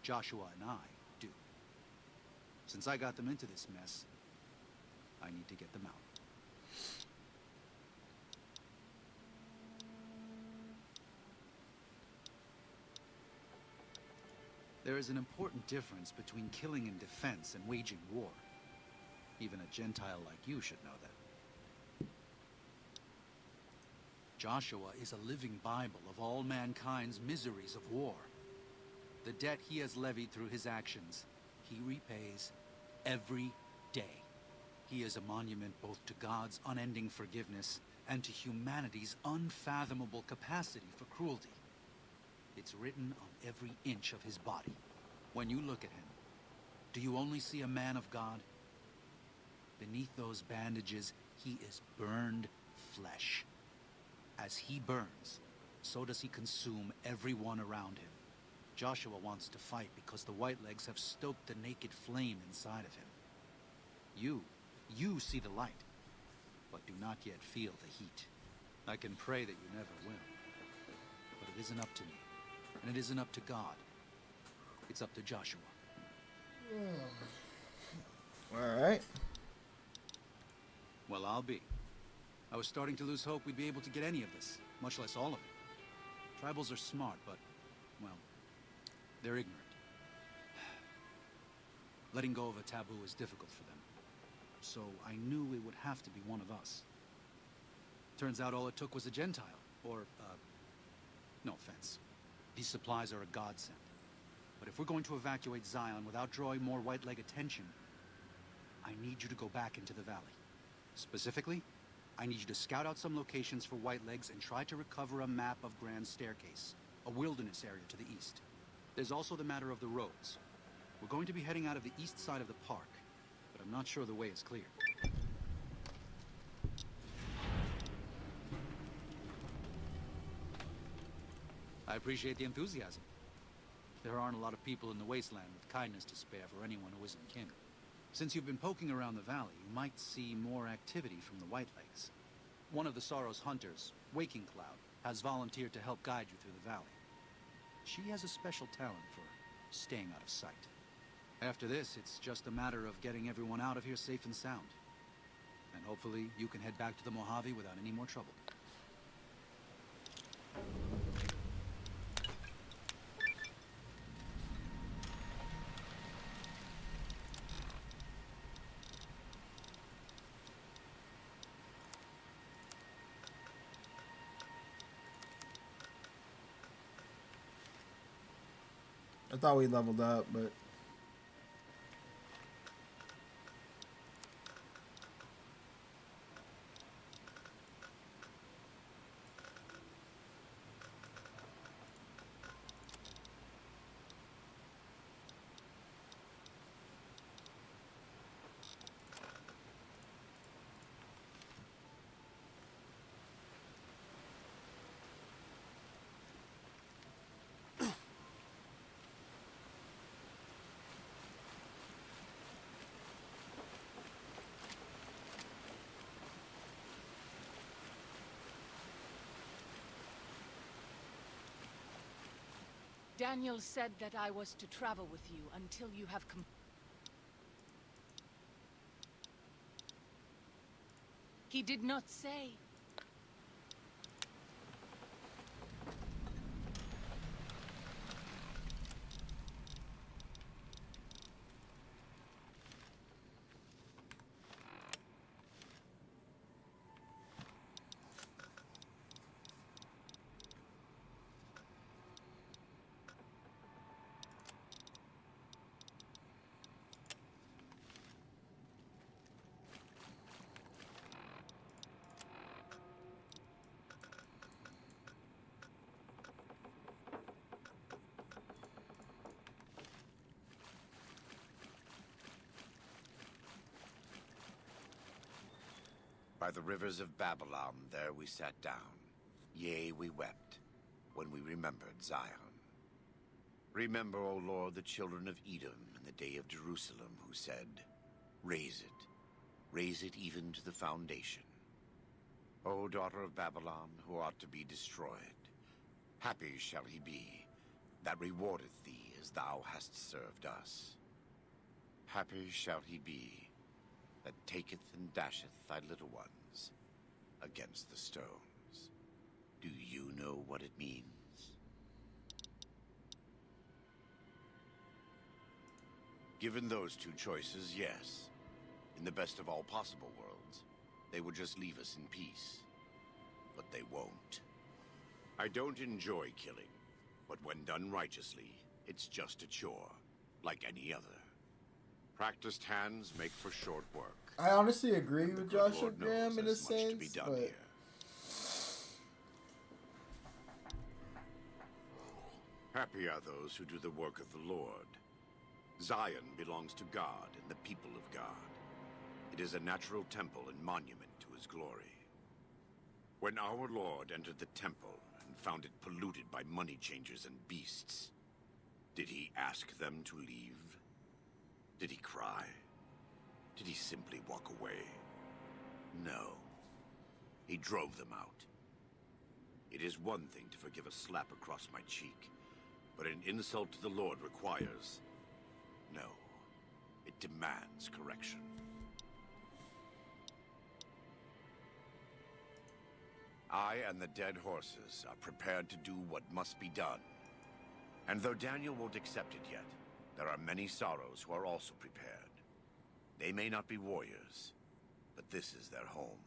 Joshua and I do. Since I got them into this mess, I need to get them out. There is an important difference between killing in defense and waging war. Even a Gentile like you should know that. Joshua is a living Bible of all mankind's miseries of war. The debt he has levied through his actions, he repays every day. He is a monument both to God's unending forgiveness and to humanity's unfathomable capacity for cruelty. It's written on every inch of his body. When you look at him, do you only see a man of God? Beneath those bandages, he is burned flesh. As he burns, so does he consume everyone around him. Joshua wants to fight because the Whitelegs have stoked the naked flame inside of him. You see the light, but do not yet feel the heat. I can pray that you never will. But it isn't up to me. And it isn't up to God. It's up to Joshua. Alright. Well, I'll be. I was starting to lose hope we'd be able to get any of this, much less all of it. Tribals are smart, but, well, they're ignorant. Letting go of a taboo is difficult for them. So I knew it would have to be one of us. Turns out all it took was a Gentile, or, no offense. These supplies are a godsend. But if we're going to evacuate Zion without drawing more white-leg attention, I need you to go back into the valley. Specifically, I need you to scout out some locations for whitelegs and try to recover a map of Grand Staircase, a wilderness area to the east. There's also the matter of the roads. We're going to be heading out of the east side of the park, but I'm not sure the way is clear. I appreciate the enthusiasm. There aren't a lot of people in the wasteland with kindness to spare for anyone who isn't kin. Since you've been poking around the valley, you might see more activity from the Whitelegs. One of the Sorrow's hunters, Waking Cloud, has volunteered to help guide you through the valley. She has a special talent for staying out of sight. After this, it's just a matter of getting everyone out of here safe and sound. And hopefully you can head back to the Mojave without any more trouble. I thought we leveled up, but... Daniel said that I was to travel with you until you have He did not say. By the rivers of Babylon, there we sat down. Yea, we wept, when we remembered Zion. Remember, O Lord, the children of Edom in the day of Jerusalem, who said, raise it even to the foundation. O daughter of Babylon, who ought to be destroyed, happy shall he be, that rewardeth thee as thou hast served us. Happy shall he be, that taketh and dasheth thy little ones against the stones. Do you know what it means? Given those two choices, yes. In the best of all possible worlds, they would just leave us in peace. But they won't. I don't enjoy killing, but when done righteously, it's just a chore, like any other. Practiced hands make for short work. I honestly agree with Joshua Lord knows Graham in a there's much to be sense, done but here. Happy are those who do the work of the Lord. Zion belongs to God and the people of God. It is a natural temple and monument to his glory. When our Lord entered the temple and found it polluted by money changers and beasts, did he ask them to leave? Did he cry? Did he simply walk away? No. He drove them out. It is one thing to forgive a slap across my cheek, but an insult to the Lord requires... No. It demands correction. I and the dead horses are prepared to do what must be done. And though Daniel won't accept it yet, there are many sorrows who are also prepared. They may not be warriors, but this is their home.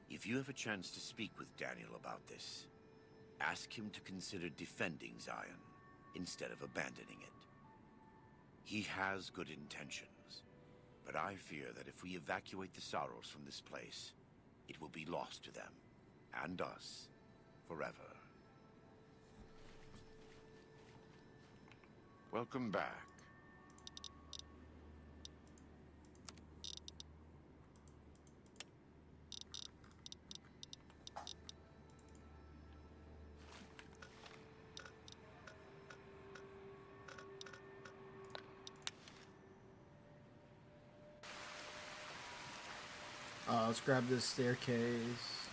If you have a chance to speak with Daniel about this, ask him to consider defending Zion instead of abandoning it. He has good intentions, but I fear that if we evacuate the sorrows from this place, it will be lost to them, and us, forever. Welcome back. let's grab this staircase.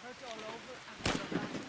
hurt all over after a battle.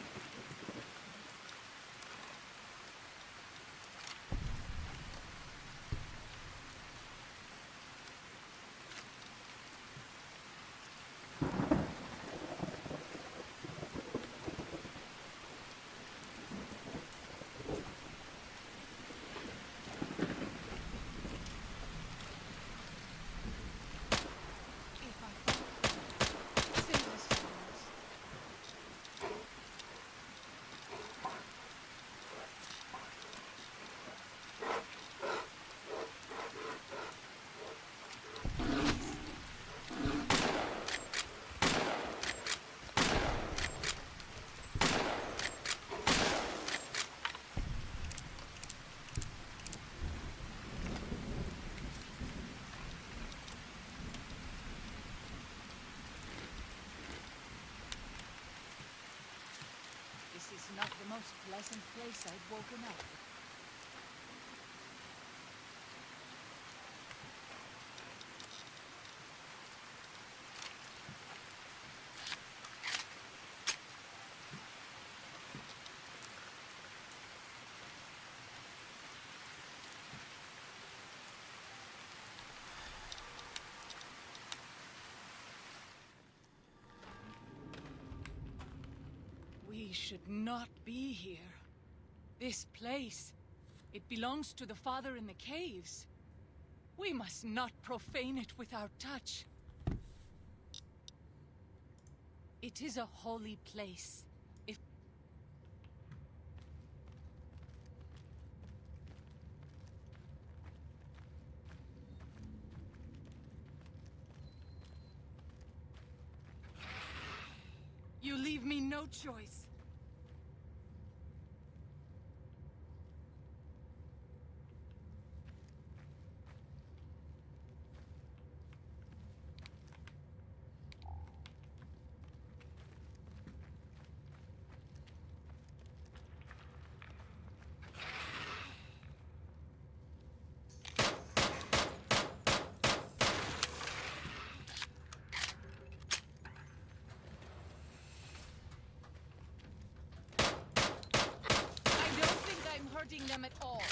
This is not the most pleasant place I've woken up. We should not be here. This place, it belongs to the Father in the caves. We must not profane it with our touch. It is a holy place. If you leave me no choice. Hurting them at all.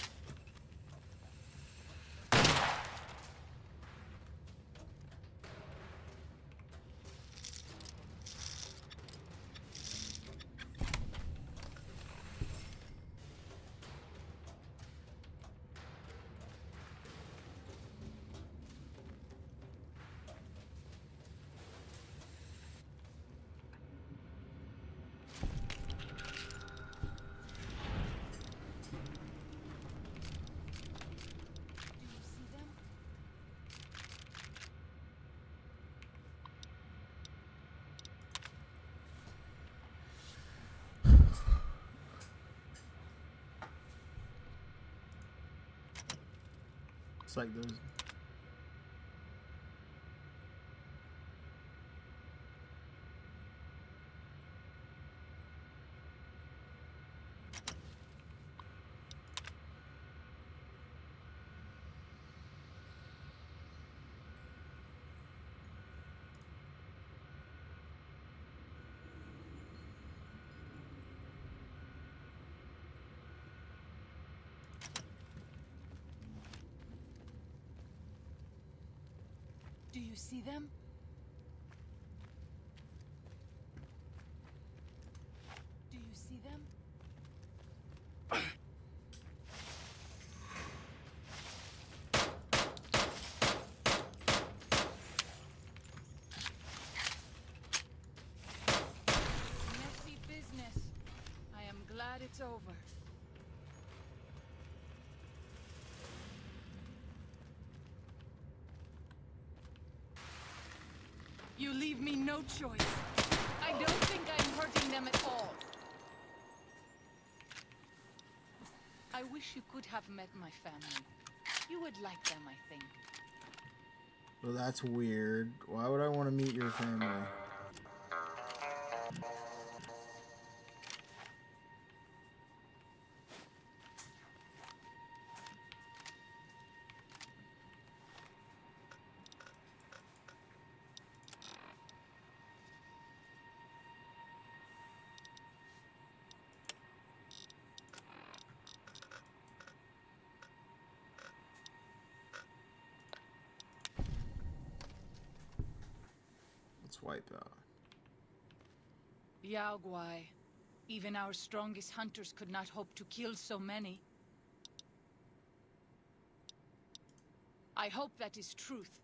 It's like those. Do you see them? Do you see them? Messy business. I am glad it's over. You leave me no choice. I don't think I'm hurting them at all. I wish you could have met my family. You would like them, I think. Well, that's weird. Why would I want to meet your family? wipeout. Yao Guai. Even our strongest hunters could not hope to kill so many. I hope that is truth.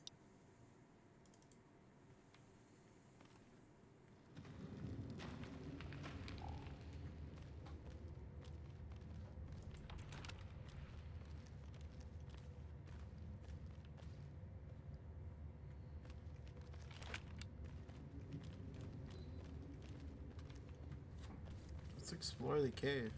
Let's explore the cave.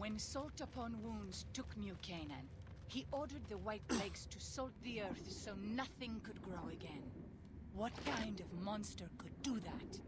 When Salt Upon Wounds took New Canaan, he ordered the White Plagues to salt the earth so nothing could grow again. What kind of monster could do that?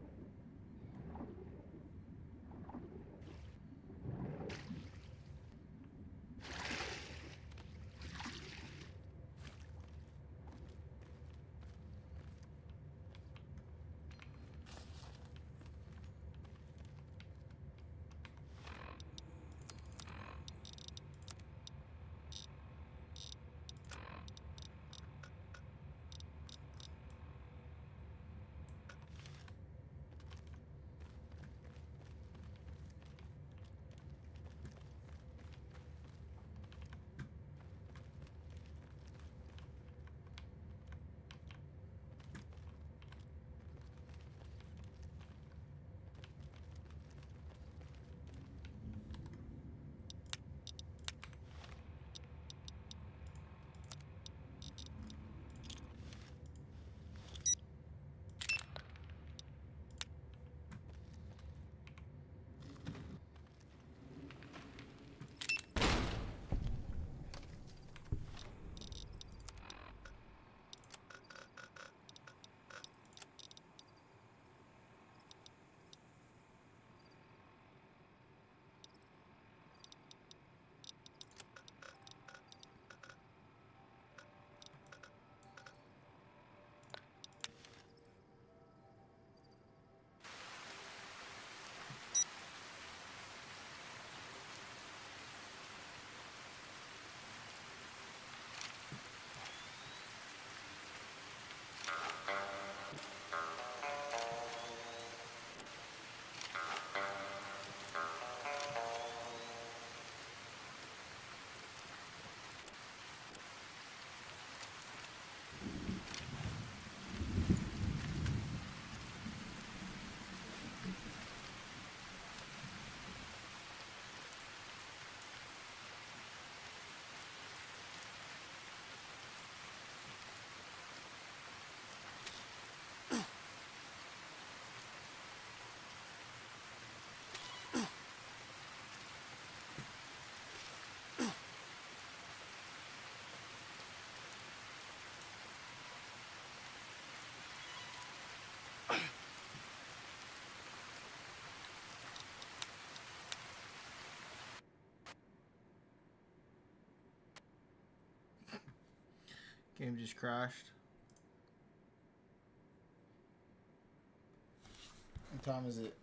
Game just crashed. What time is it?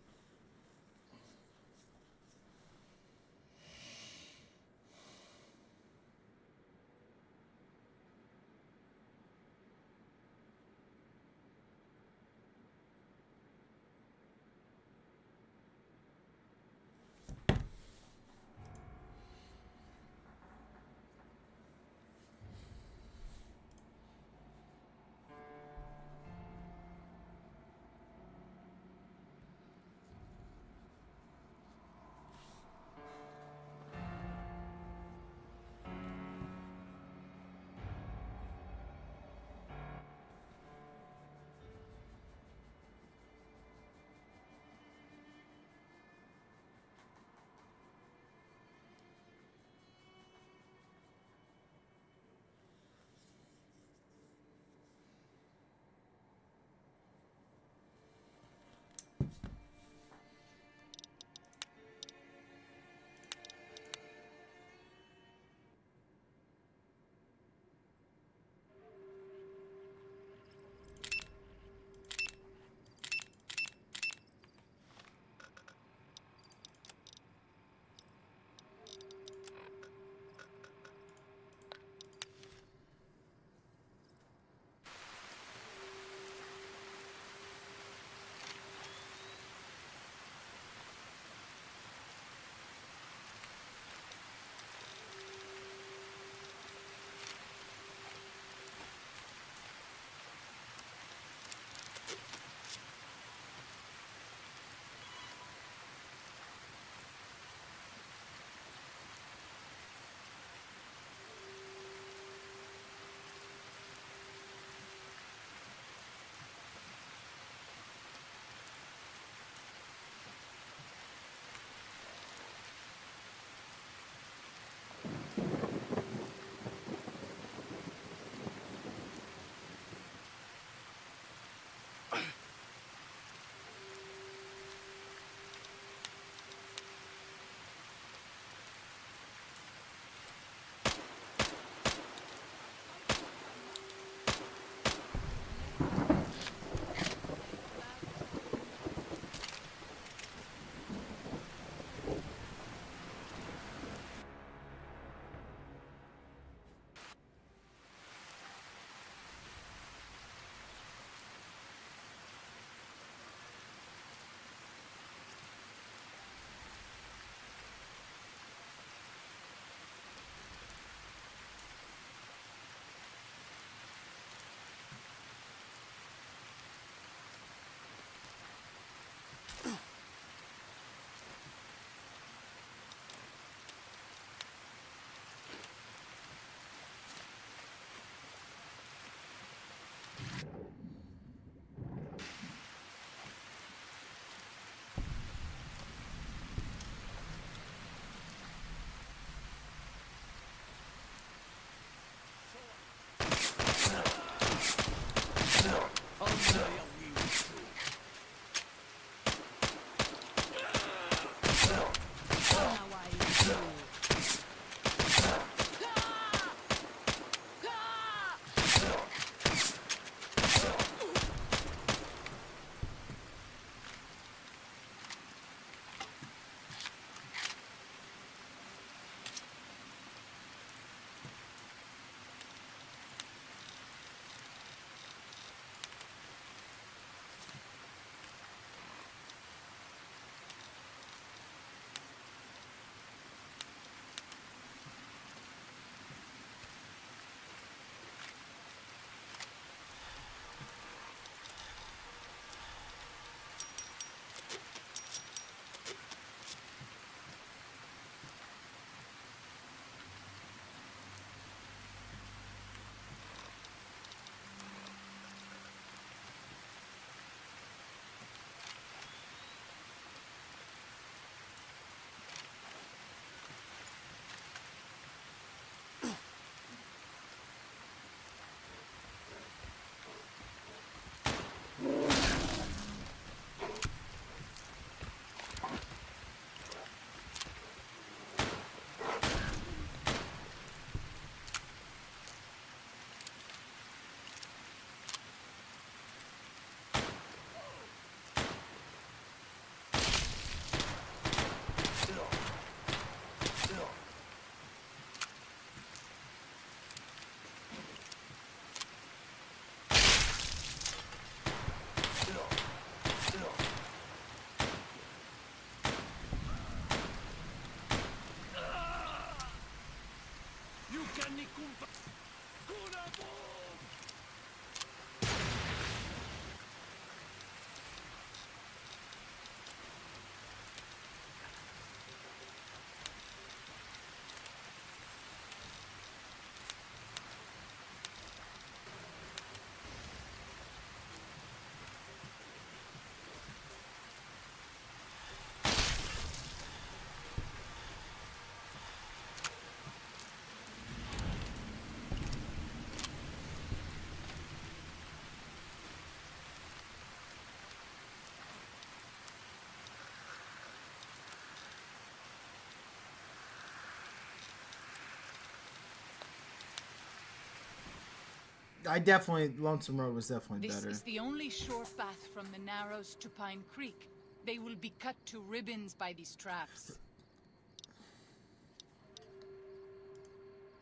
I definitely, Lonesome Road was definitely This better. is the only short path from the Narrows to Pine Creek. They will be cut to ribbons by these traps.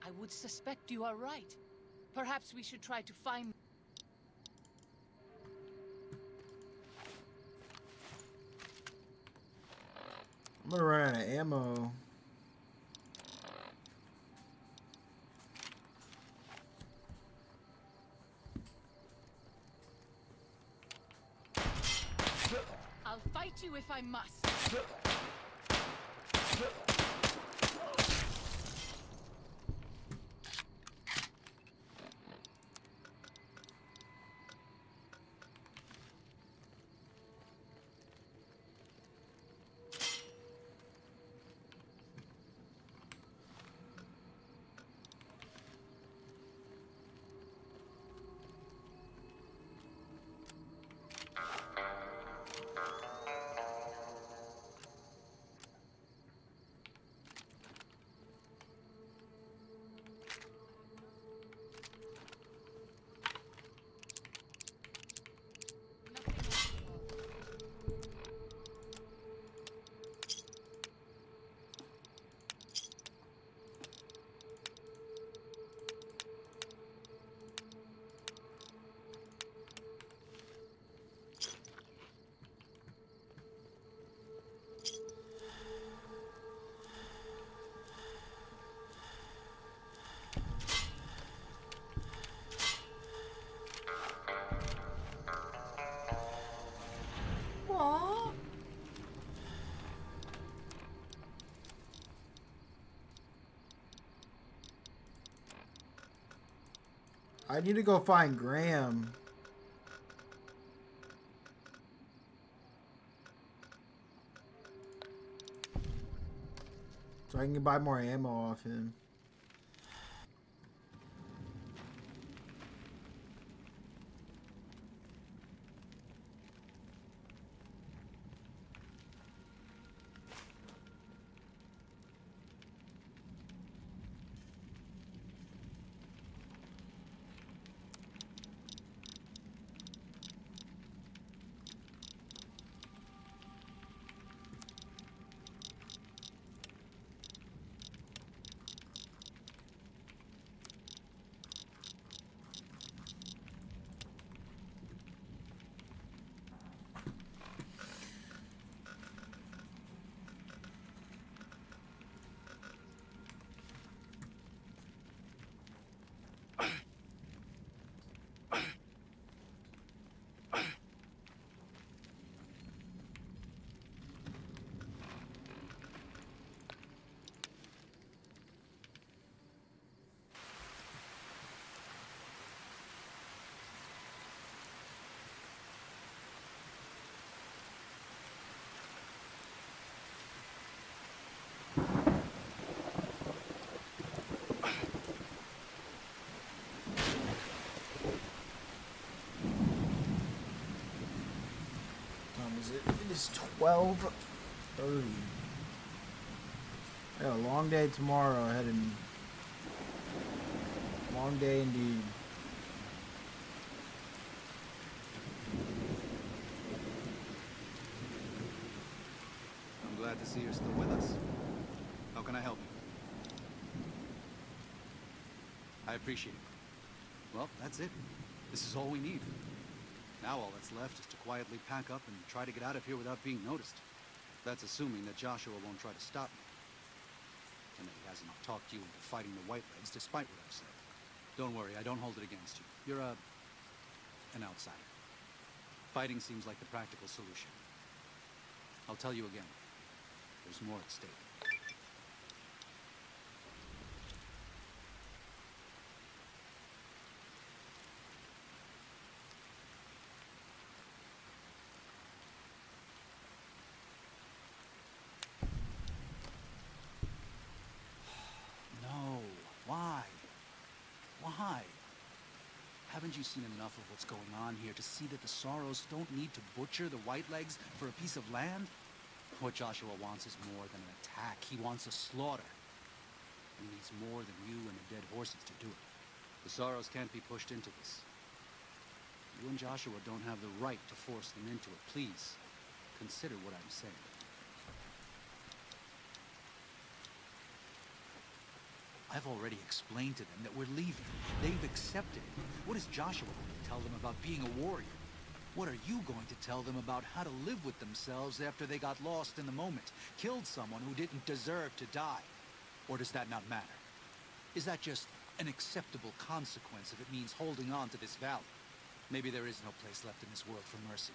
I would suspect you are right. Perhaps we should try to find... I'm gonna run out of ammo. I'll fight you if I must. I need to go find Graham. So I can buy more ammo off him. It is 12:30. I got a long day tomorrow ahead of me. Long day indeed. I'm glad to see you're still with us. How can I help you? I appreciate it. Well, that's it. This is all we need. Now all that's left is to quietly pack up and try to get out of here without being noticed. That's assuming that Joshua won't try to stop me. and that he hasn't talked you into fighting the Whitelegs despite what I've said. Don't worry, I don't hold it against you. You're an outsider. Fighting seems like the practical solution. I'll tell you again, there's more at stake. Why? Haven't you seen enough of what's going on here to see that the Sorrows don't need to butcher the Whitelegs for a piece of land? What Joshua wants is more than an attack. He wants a slaughter. He needs more than you and the dead horses to do it. The Sorrows can't be pushed into this. You and Joshua don't have the right to force them into it. Please, consider what I'm saying. I've already explained to them that we're leaving. They've accepted it. What is Joshua going to tell them about being a warrior? What are you going to tell them about how to live with themselves after they got lost in the moment, killed someone who didn't deserve to die? Or does that not matter? Is that just an acceptable consequence if it means holding on to this valley? Maybe there is no place left in this world for mercy.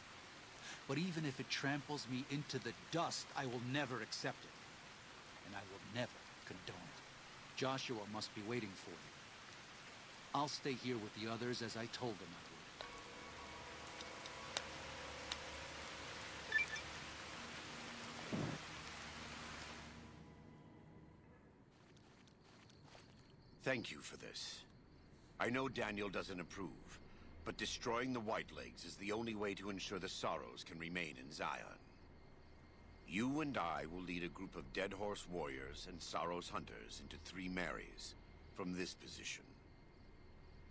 But even if it tramples me into the dust, I will never accept it. And I will never condone it. Joshua must be waiting for you. I'll stay here with the others as I told them I would. Thank you for this. I know Daniel doesn't approve, but destroying the Whitelegs is the only way to ensure the Sorrows can remain in Zion. You and I will lead a group of Dead Horse warriors and Sorrows hunters into 3 Marys from this position.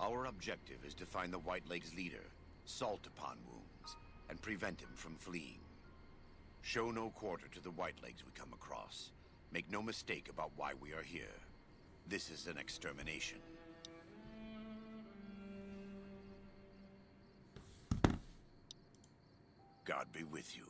Our objective is to find the Whitelegs leader, Salt Upon Wounds, and prevent him from fleeing. Show no quarter to the Whitelegs we come across. Make no mistake about why we are here. This is an extermination. God be with you.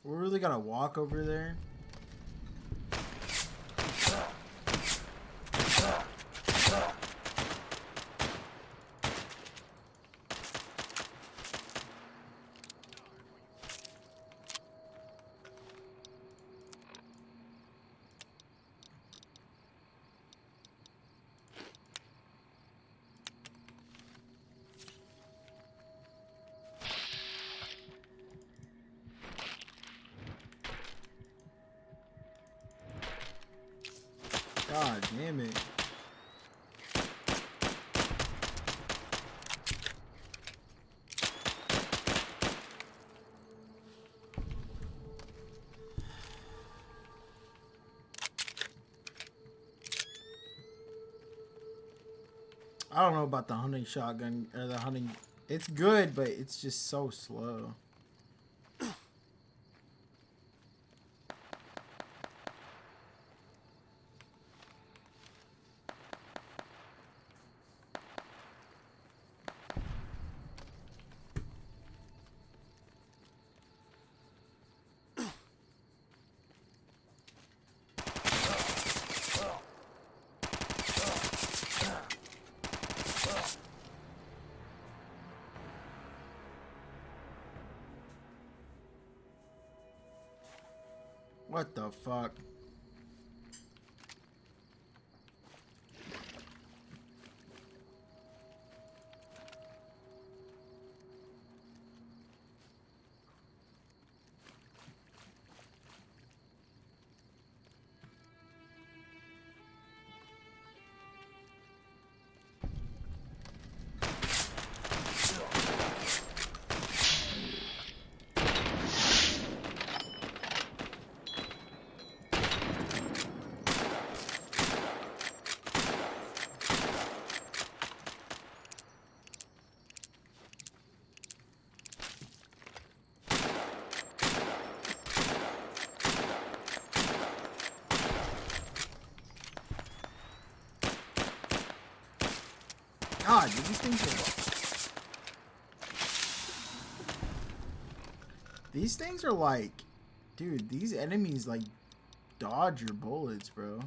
We're really gonna walk over there? God damn it. I don't know about the hunting shotgun or the hunting. It's good, but it's just so slow. What the fuck? god, dude, these things are like, dude, these enemies like dodge your bullets, bro.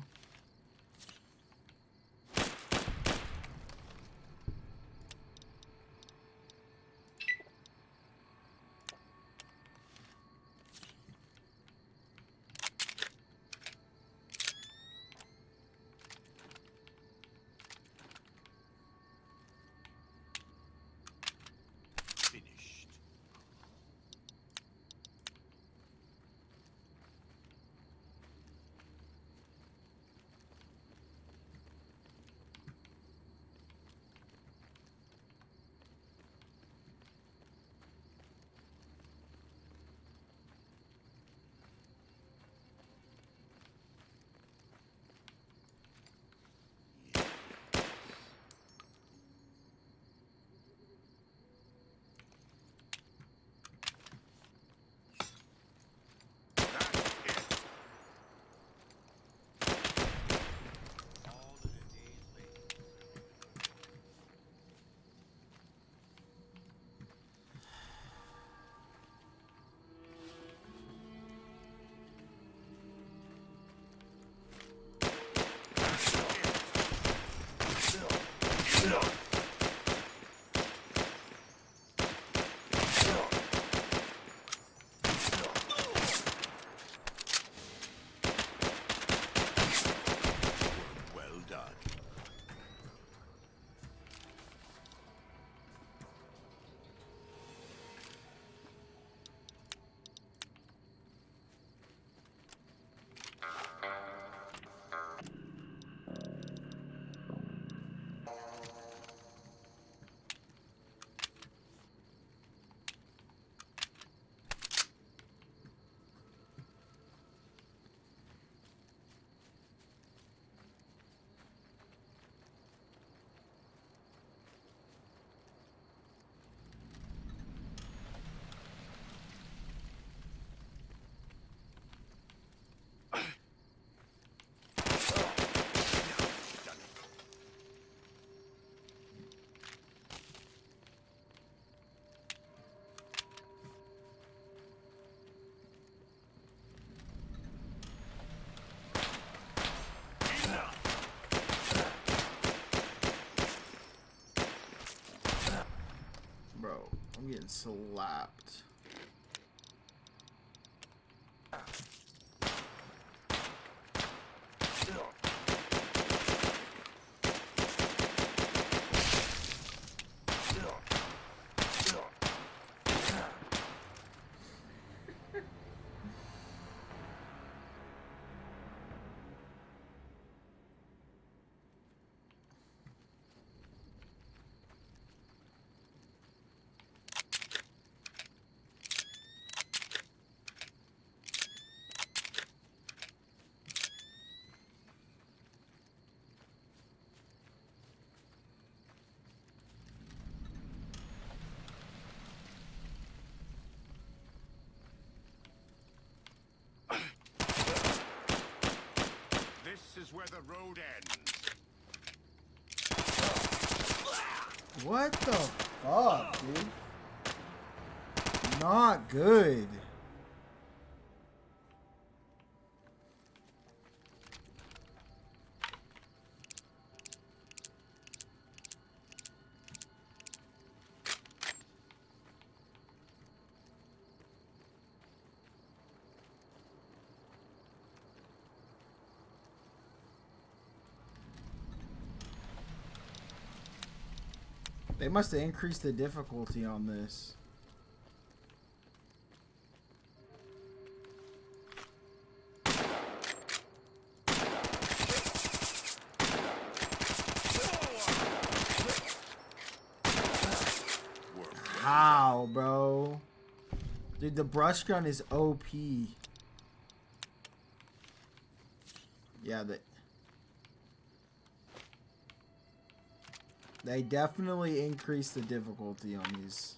Bro, I'm getting slapped. This is where the road ends. What the fuck, dude? Not good. They must have increased the difficulty on this. How, bro? Dude, the brush gun is OP. Yeah, they definitely increased the difficulty on these.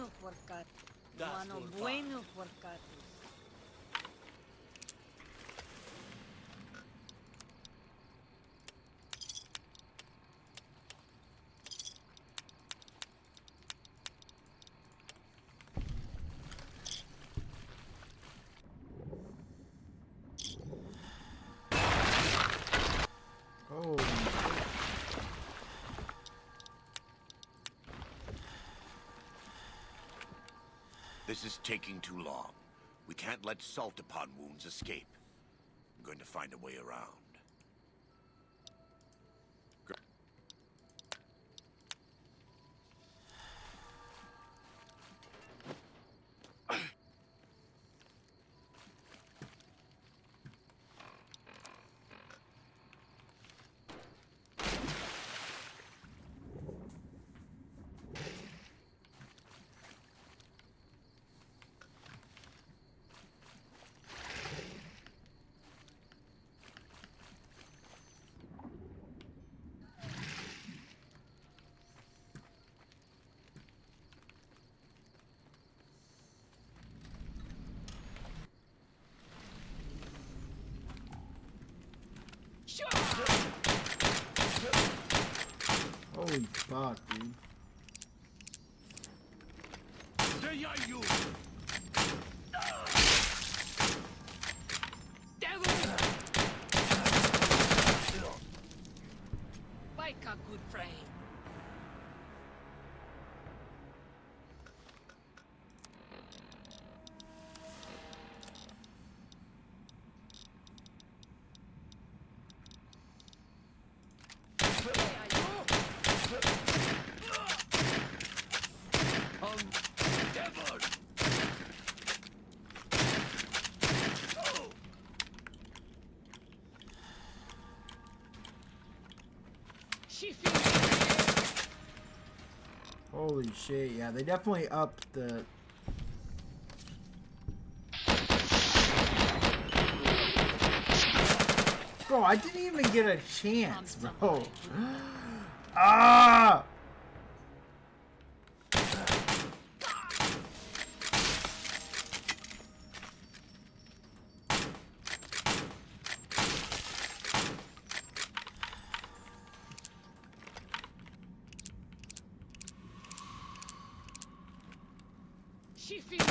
bueno por cat. Guano bueno por cat. Oh. This is taking too long. We can't let salt upon wounds escape. I'm going to find a way around. Holy fuck, dude. Like a good friend. Holy shit, yeah, they definitely upped the... Bro, I didn't even get a chance, bro. Ah! She feels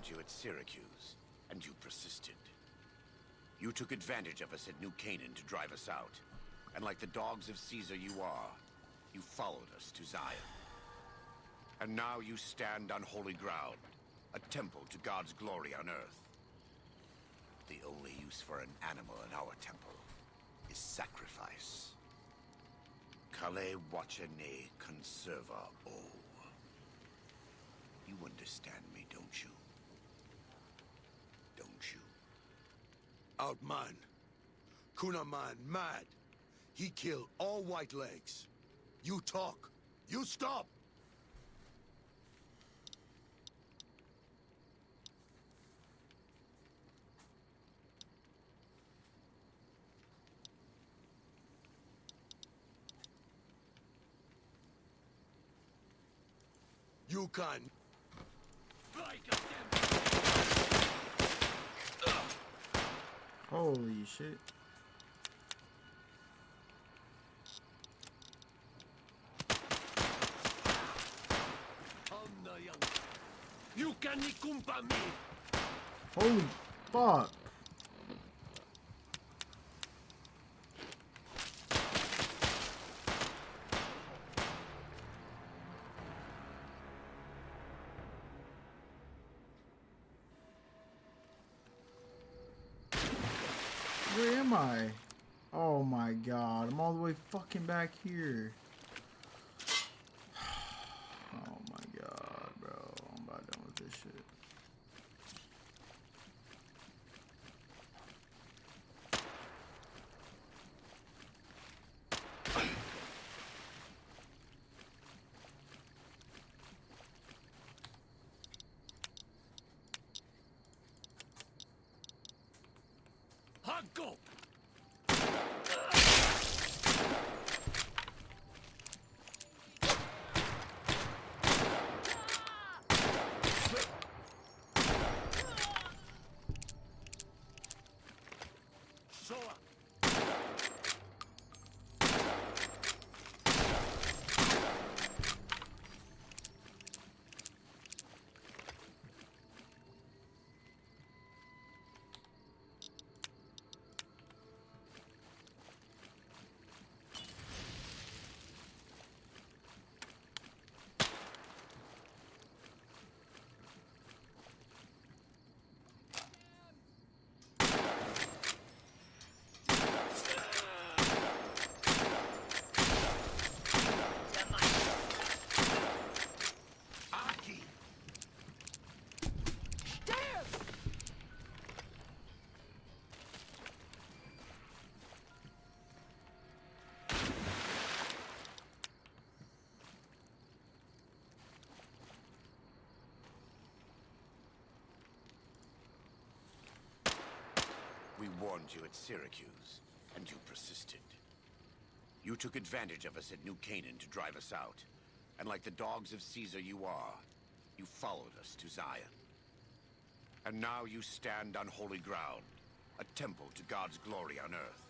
warned you at Syracuse, and you persisted. You took advantage of us at New Canaan to drive us out, and like the dogs of Caesar you are, you followed us to Zion. And now you stand on holy ground, a temple to God's glory on earth. The only use for an animal in our temple is sacrifice. Kale wachene conserva o. You understand me, don't you? Don't you? Outman. Kunaman mad. He killed all white legs. You talk. You stop. You can. Holy shit. You can ikumpa me. Holy fuck. Where am I? Oh my god, I'm all the way fucking back here. Oh my god, bro. I'm about done with this shit. Go. We warned you at Syracuse, and you persisted. You took advantage of us at New Canaan to drive us out, and like the dogs of Caesar you are, you followed us to Zion. And now you stand on holy ground, a temple to God's glory on earth.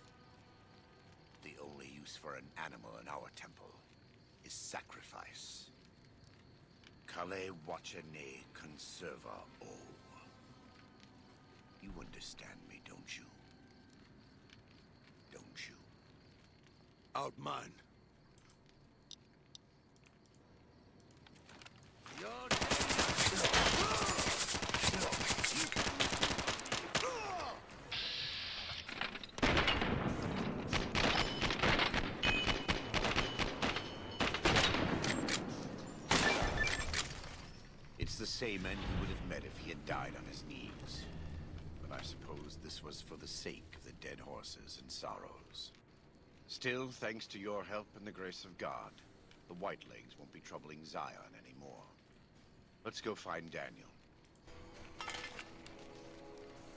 The only use for an animal in our temple is sacrifice. Kale wachene conserva o. You understand me, don't you? Don't you? Outman. It's the same end he would have met if he had died on his knees. But I suppose this was for the sake of the dead horses and sorrows. Still, thanks to your help and the grace of God, the Whitelegs won't be troubling Zion anymore. Let's go find Daniel.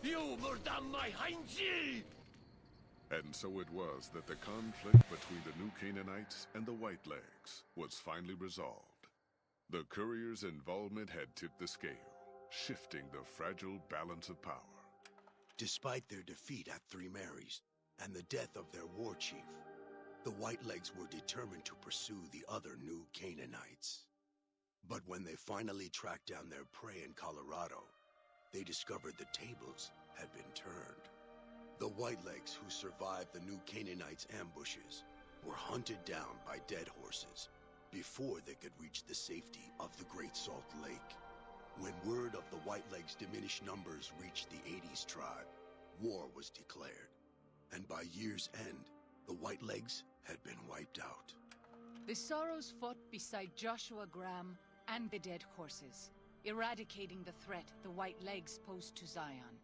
You murdered my Heinzi! And so it was that the conflict between the New Canaanites and the Whitelegs was finally resolved. The courier's involvement had tipped the scale, shifting the fragile balance of power. Despite their defeat at Three Marys and the death of their war chief, the Whitelegs were determined to pursue the other New Canaanites. But when they finally tracked down their prey in Colorado, they discovered the tables had been turned. The Whitelegs who survived the New Canaanites' ambushes were hunted down by dead horses before they could reach the safety of the Great Salt Lake. When word of the Whitelegs' diminished numbers reached the 80s tribe, war was declared, and by year's end, the Whitelegs had been wiped out. The Sorrows fought beside Joshua Graham and the dead horses, eradicating the threat the White Legs posed to Zion.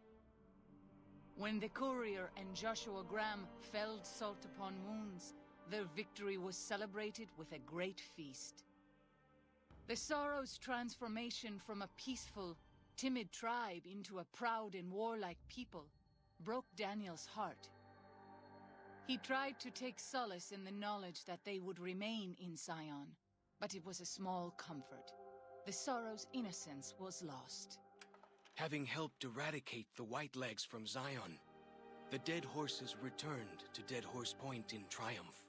When the courier and Joshua Graham felled Salt upon Wounds, their victory was celebrated with a great feast. The Sorrows' transformation from a peaceful, timid tribe into a proud and warlike people broke Daniel's heart. He tried to take solace in the knowledge that they would remain in Zion, but it was a small comfort. The Sorrows' innocence was lost. Having helped eradicate the Whitelegs from Zion, the Dead Horses returned to Dead Horse Point in triumph.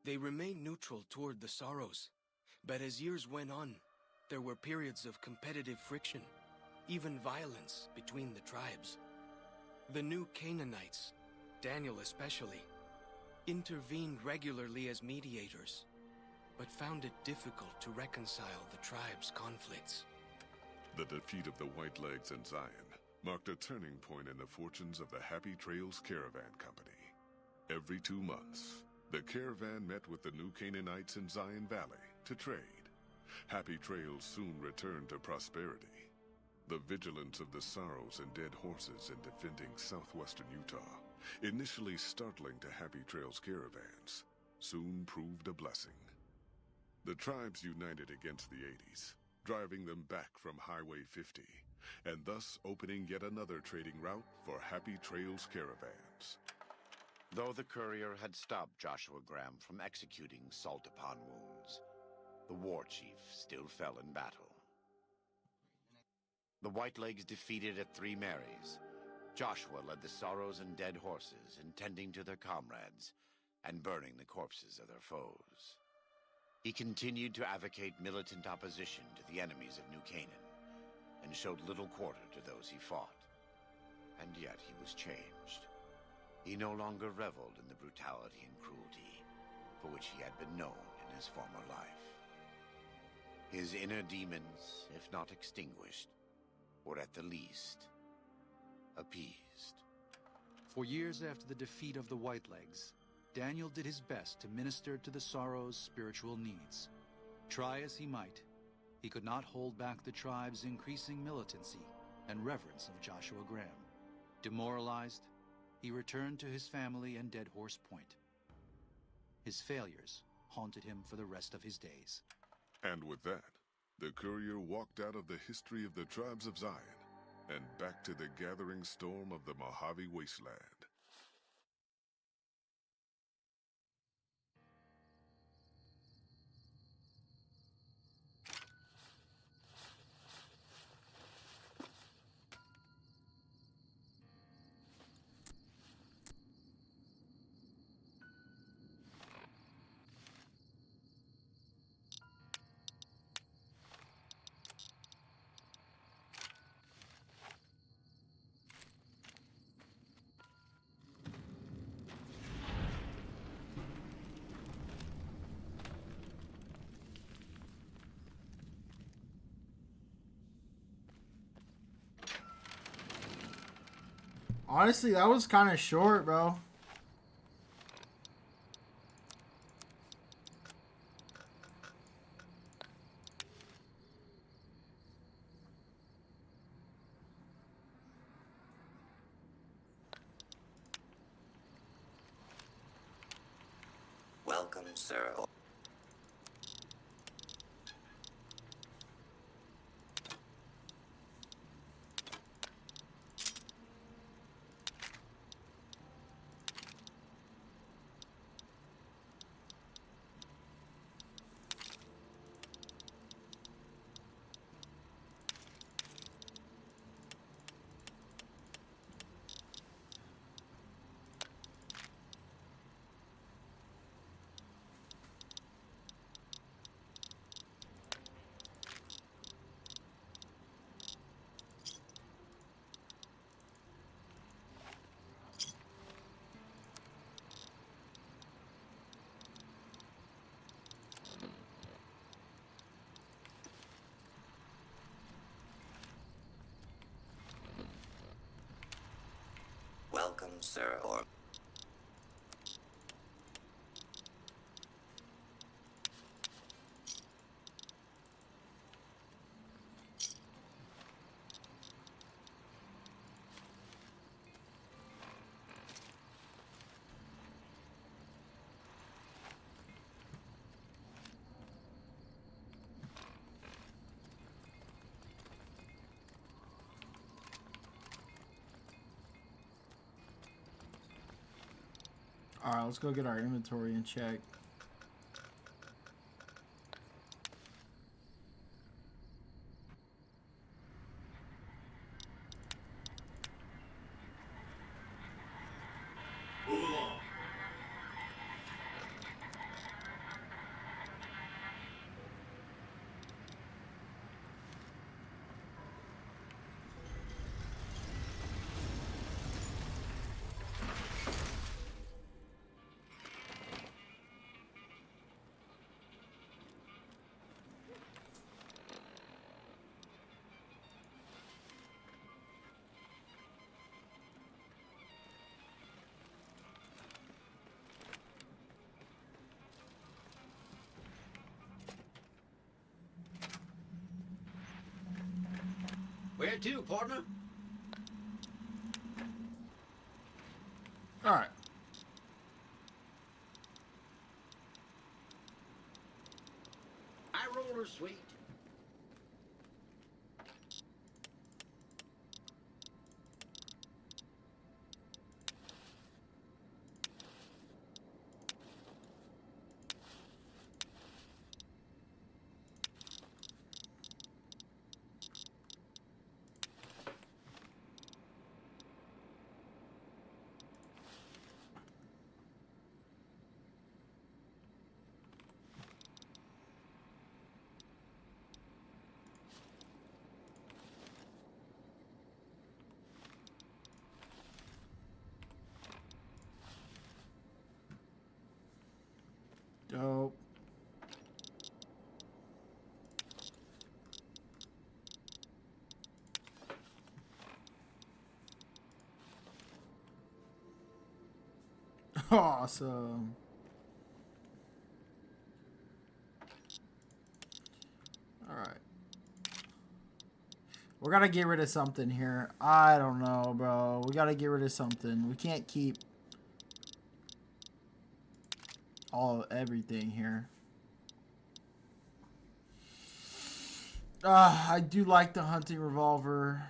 They remained neutral toward the Sorrows, but as years went on, there were periods of competitive friction, even violence between the tribes. The New Canaanites, Daniel especially, intervened regularly as mediators, but found it difficult to reconcile the tribes' conflicts. The defeat of the Whitelegs in Zion marked a turning point in the fortunes of the Happy Trails Caravan Company. Every 2 months, the caravan met with the New Canaanites in Zion Valley to trade. Happy Trails soon returned to prosperity. The vigilance of the Sorrows and Dead Horses in defending southwestern Utah, initially startling to Happy Trails caravans, soon proved a blessing. The tribes united against the 80s, driving them back from Highway 50, and thus opening yet another trading route for Happy Trails caravans. Though the courier had stopped Joshua Graham from executing Salt upon Wounds, the war chief still fell in battle. The Whitelegs defeated at Three Marys. Joshua led the Sorrows and Dead Horses, intending to their comrades and burning the corpses of their foes. He continued to advocate militant opposition to the enemies of New Canaan, and showed little quarter to those he fought. And yet he was changed. He no longer reveled in the brutality and cruelty for which he had been known in his former life. His inner demons, if not extinguished, were at the least appeased. For years after the defeat of the Whitelegs, Daniel did his best to minister to the Sorrows' spiritual needs. Try as he might, he could not hold back the tribe's increasing militancy and reverence of Joshua Graham. Demoralized, he returned to his family and Dead Horse Point. His failures haunted him for the rest of his days. And with that, the courier walked out of the history of the tribes of Zion and back to the gathering storm of the Mojave Wasteland. Honestly, that was kind of short, bro. Welcome, sir. welcome, sir, or... Alright, let's go get our inventory in check. Move along. Where to, partner? Alright. I roller sweet. Dope. Awesome. Alright. We gotta get rid of something here. I don't know, bro. We gotta get rid of something. We can't keep everything here. I do like the hunting revolver.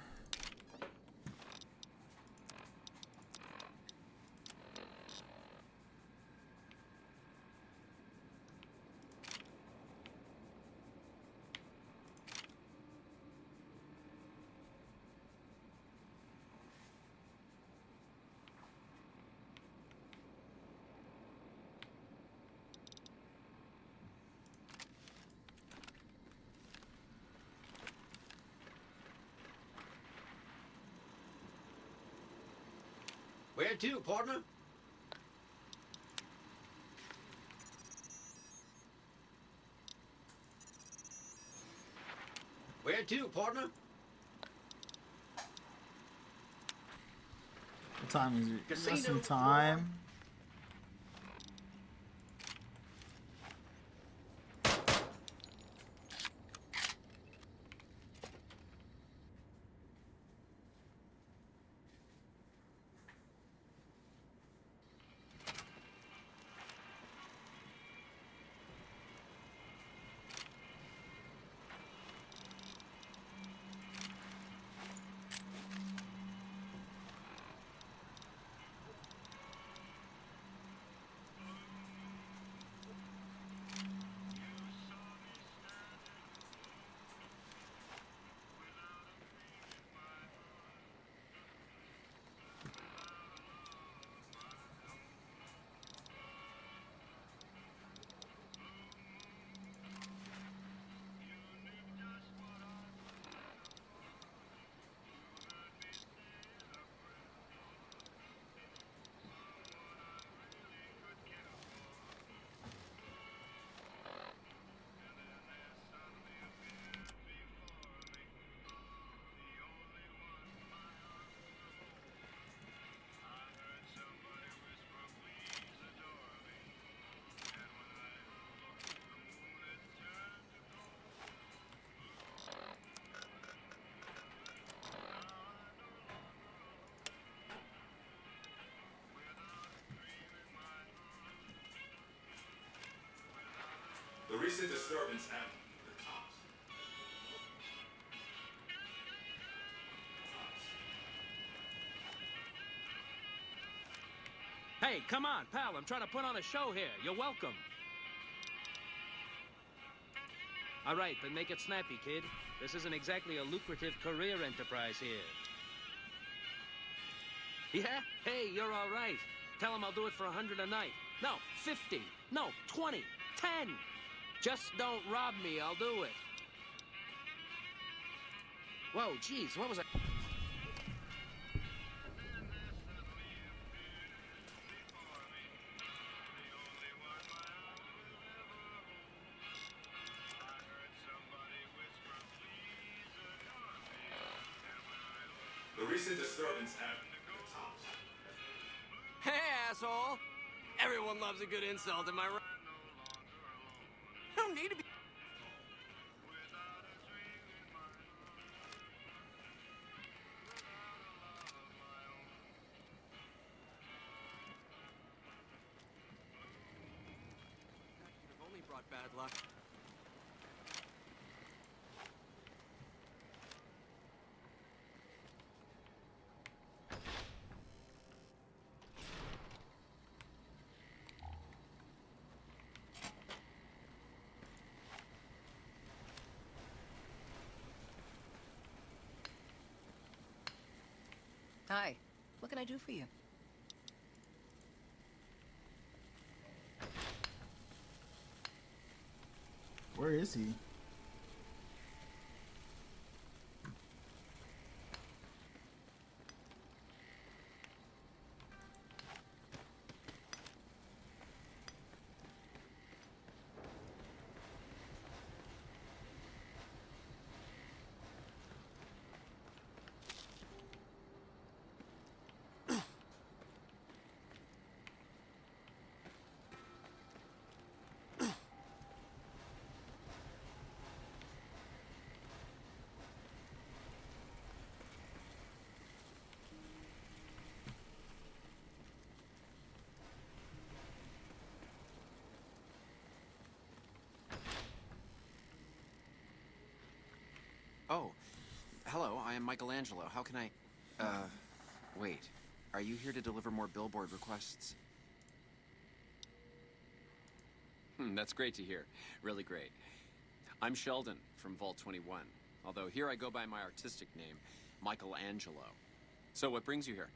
Where to, partner? Where to, partner? What time is it? Casino Just in floor. time. recent disturbance at the tops. Hey, come on, pal. I'm trying to put on a show here. You're welcome. All right, then make it snappy, kid. This isn't exactly a lucrative career enterprise here. Yeah? Hey, you're all right. Tell him I'll do it for 100 a night. No, 50. No, 20. 10. Just don't rob me. I'll do it. Whoa, jeez, what was I... The recent disturbance at the tops. Hey, asshole! Everyone loves a good insult, am I right? I don't need to be... That could have only brought bad luck. Hi. What can I do for you? Where is he? Oh, hello, I am Michelangelo. How can I... wait. Are you here to deliver more billboard requests? That's great to hear. Really great. I'm Sheldon from Vault 21, although here I go by my artistic name, Michelangelo. So what brings you here?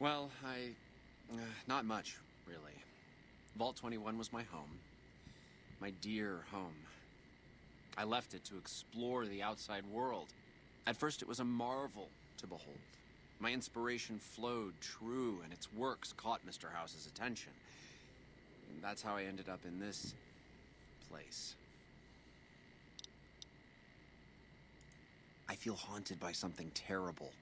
Well, not much, really. Vault 21 was my home. My dear home. I left it to explore the outside world. At first it was a marvel to behold. My inspiration flowed true, and its works caught Mr. House's attention. And that's how I ended up in this place. I feel haunted by something terrible.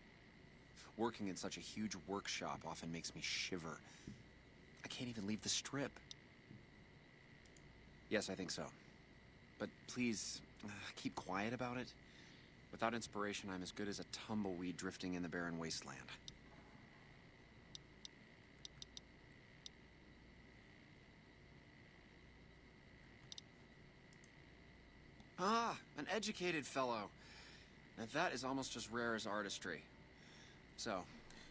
Working in such a huge workshop often makes me shiver. I can't even leave the strip. Yes, I think so. But please, keep quiet about it. Without inspiration, I'm as good as a tumbleweed drifting in the barren wasteland. Ah, an educated fellow. Now that is almost as rare as artistry. So,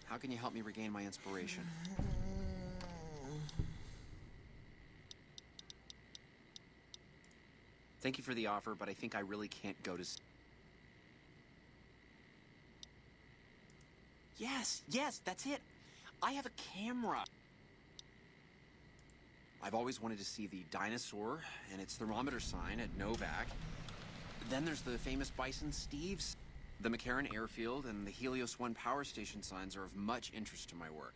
how can you help me regain my inspiration? Thank you for the offer, but I think I really can't go to... Yes, that's it. I have a camera. I've always wanted to see the dinosaur and its thermometer sign at Novak. Then there's the famous Bison Steve's. The McCarran Airfield and the Helios 1 power station signs are of much interest to my work.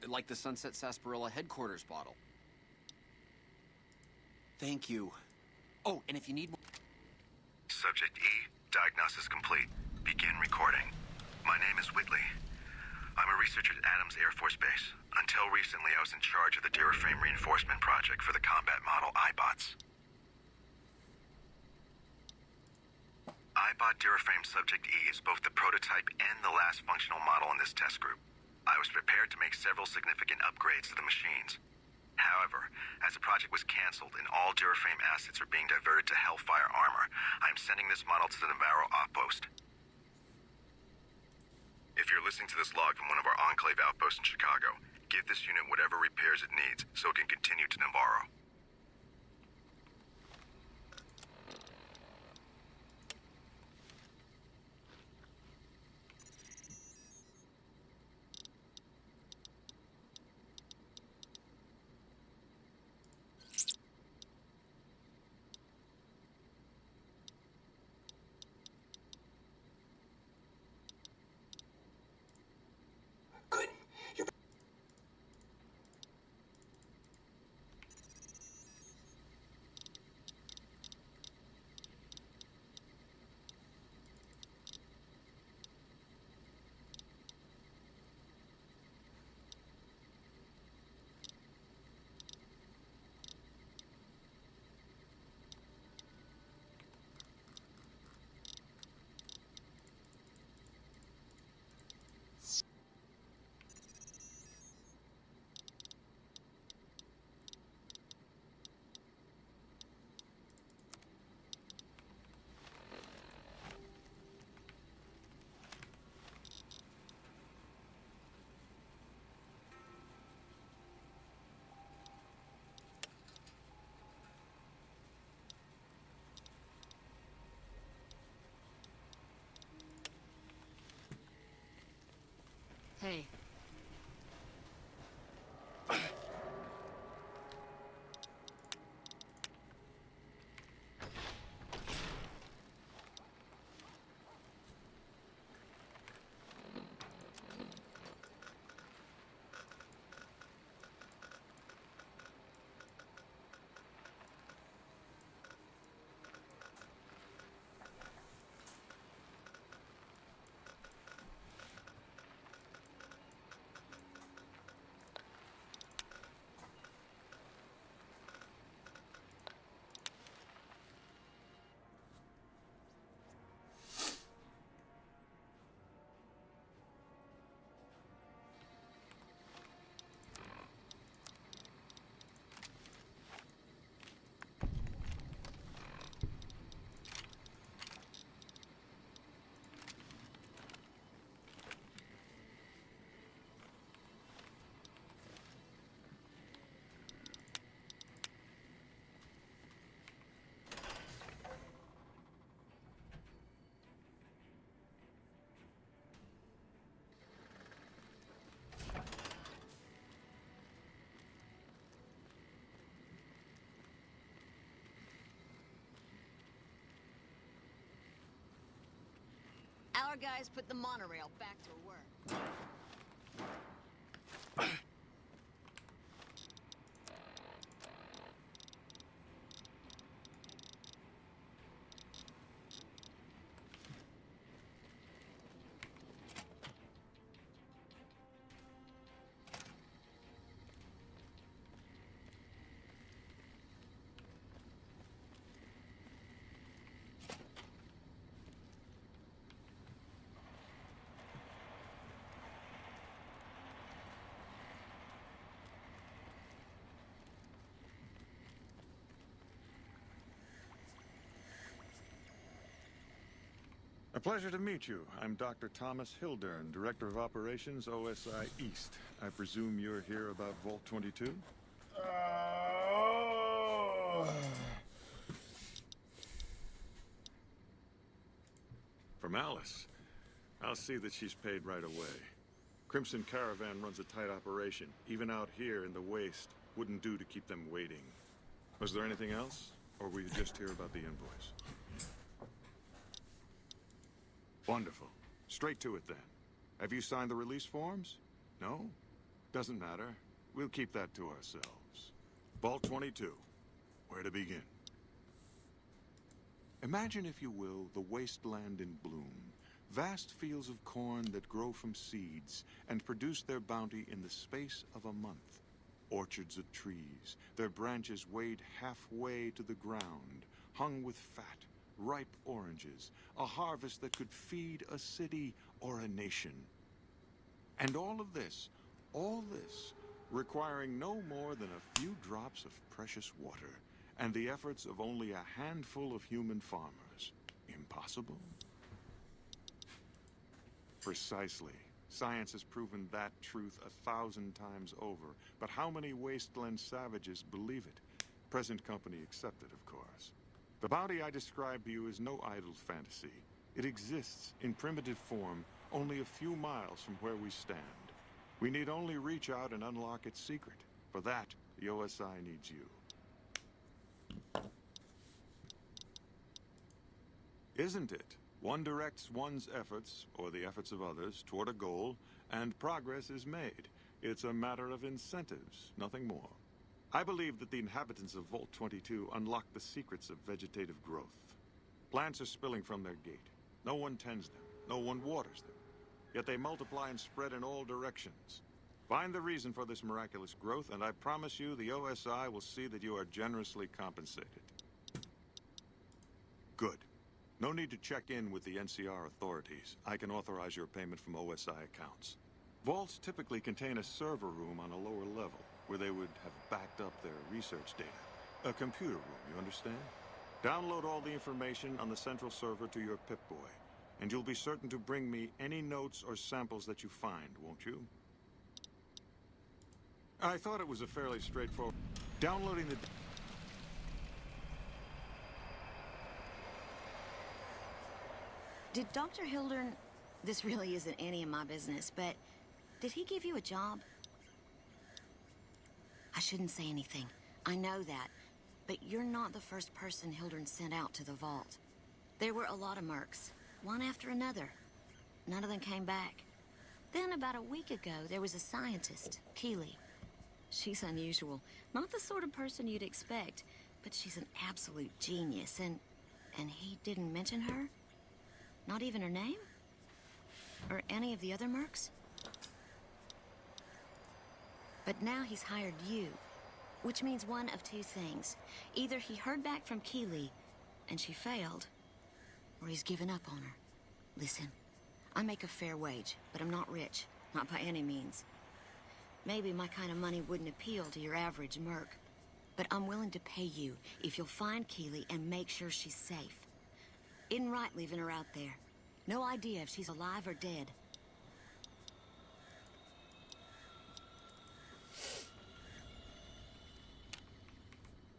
Like the Sunset Sarsaparilla headquarters bottle. Thank you. Oh, and if you need... Subject E, diagnosis complete. Begin recording. My name is Whitley. I'm a researcher at Adams Air Force Base. Until recently, I was in charge of the Duraframe Reinforcement Project for the combat model iBots. iBot Duraframe Subject E is both the prototype and the last functional model in this test group. I was prepared to make several significant upgrades to the machines. However, as the project was canceled and all Duraframe assets are being diverted to Hellfire armor, I am sending this model to the Navarro outpost. If you're listening to this log from one of our Enclave outposts in Chicago, give this unit whatever repairs it needs so it can continue to Navarro. Hey. Our guys put the monorail back to work. A pleasure to meet you. I'm Dr. Thomas Hildern, Director of Operations, OSI East. I presume you're here about Vault 22? From Alice. I'll see that she's paid right away. Crimson Caravan runs a tight operation. Even out here in the waste, wouldn't do to keep them waiting. Was there anything else? Or were you just here about the invoice? Wonderful. Straight to it then. Have you signed the release forms? No? Doesn't matter. We'll keep that to ourselves. Vault 22. Where to begin? Imagine, if you will, the wasteland in bloom. Vast fields of corn that grow from seeds and produce their bounty in the space of a month. Orchards of trees, their branches weighed halfway to the ground, hung with fat, ripe oranges, a harvest that could feed a city or a nation. And all this, requiring no more than a few drops of precious water and the efforts of only a handful of human farmers. Impossible? Precisely. Science has proven that truth 1,000 times over. But how many wasteland savages believe it? Present company accepted, of course. The bounty I described to you is no idle fantasy. It exists in primitive form only a few miles from where we stand. We need only reach out and unlock its secret. For that, the OSI needs you. Isn't it? One directs one's efforts, or the efforts of others, toward a goal, and progress is made. It's a matter of incentives, nothing more. I believe that the inhabitants of Vault 22 unlock the secrets of vegetative growth. Plants are spilling from their gate. No one tends them. No one waters them. Yet they multiply and spread in all directions. Find the reason for this miraculous growth, and I promise you the OSI will see that you are generously compensated. Good. No need to check in with the NCR authorities. I can authorize your payment from OSI accounts. Vaults typically contain a server room on a lower level, where they would have backed up their research data. A computer room, you understand? Download all the information on the central server to your Pip-Boy, and you'll be certain to bring me any notes or samples that you find, won't you? I thought it was a fairly straightforward... Downloading the... Did Dr. Hildern... This really isn't any of my business, but... Did he give you a job? I shouldn't say anything. I know that. But you're not the first person Hildern sent out to the vault. There were a lot of mercs, one after another. None of them came back. Then, about a week ago, there was a scientist, Keeley. She's unusual. Not the sort of person you'd expect, but she's an absolute genius, and he didn't mention her? Not even her name? Or any of the other mercs? But now he's hired you, which means one of two things. Either he heard back from Keeley, and she failed, or he's given up on her. Listen, I make a fair wage, but I'm not rich. Not by any means. Maybe my kind of money wouldn't appeal to your average merc, but I'm willing to pay you if you'll find Keeley and make sure she's safe. Isn't right leaving her out there. No idea if she's alive or dead.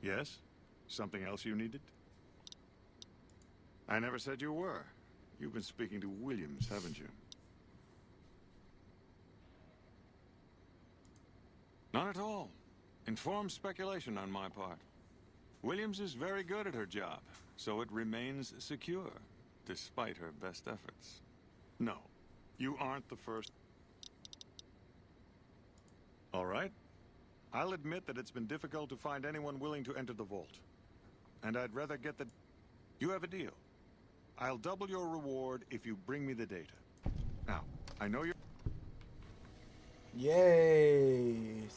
Yes? Something else you needed? I never said you were. You've been speaking to Williams, haven't you? Not at all. Informed speculation on my part. Williams is very good at her job, so it remains secure, despite her best efforts. No, you aren't the first. All right. I'll admit that it's been difficult to find anyone willing to enter the vault. And I'd rather get the... You have a deal. I'll double your reward if you bring me the data. Now, I know you're... Yay!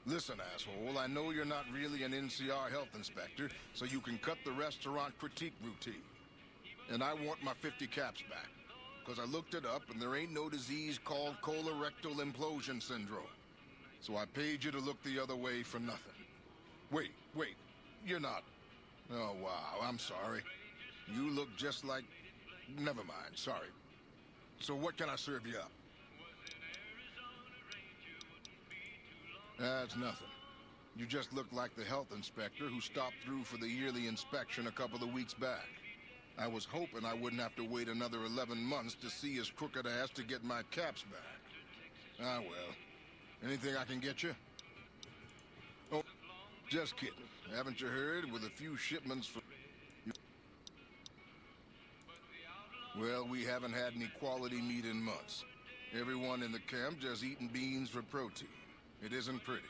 Listen, asshole, I know you're not really an NCR health inspector, so you can cut the restaurant critique routine. And I want my 50 caps back. Because I looked it up, and there ain't no disease called colorectal implosion syndrome. So I paid you to look the other way for nothing. Wait, you're not... Oh, wow, I'm sorry. You look just like... Never mind, sorry. So what can I serve you up? That's nothing. You just look like the health inspector who stopped through for the yearly inspection a couple of weeks back. I was hoping I wouldn't have to wait another 11 months to see his crooked ass to get my caps back. Ah, well. Anything I can get you? Oh, just kidding. Haven't you heard? With a few shipments from... Well, we haven't had any quality meat in months. Everyone in the camp just eating beans for protein. It isn't pretty.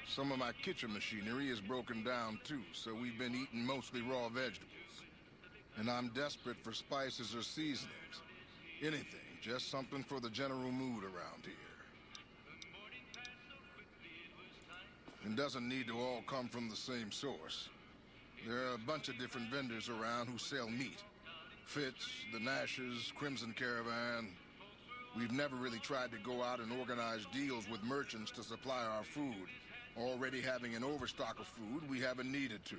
Some of my kitchen machinery is broken down too, so we've been eating mostly raw vegetables. And I'm desperate for spices or seasonings. Anything, just something for the general mood around here. It doesn't need to all come from the same source. There are a bunch of different vendors around who sell meat. Fitz, the Nashes, Crimson Caravan. We've never really tried to go out and organize deals with merchants to supply our food. Already having an overstock of food, we haven't needed to.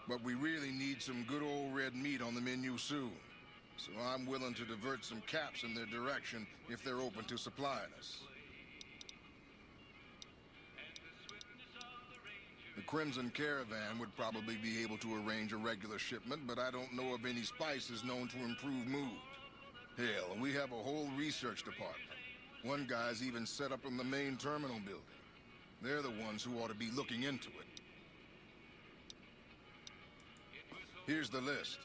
But we really need some good old red meat on the menu soon. So I'm willing to divert some caps in their direction if they're open to supplying us. The Crimson Caravan would probably be able to arrange a regular shipment, but I don't know of any spices known to improve mood. Hell, we have a whole research department. One guy's even set up in the main terminal building. They're the ones who ought to be looking into it. Here's the list.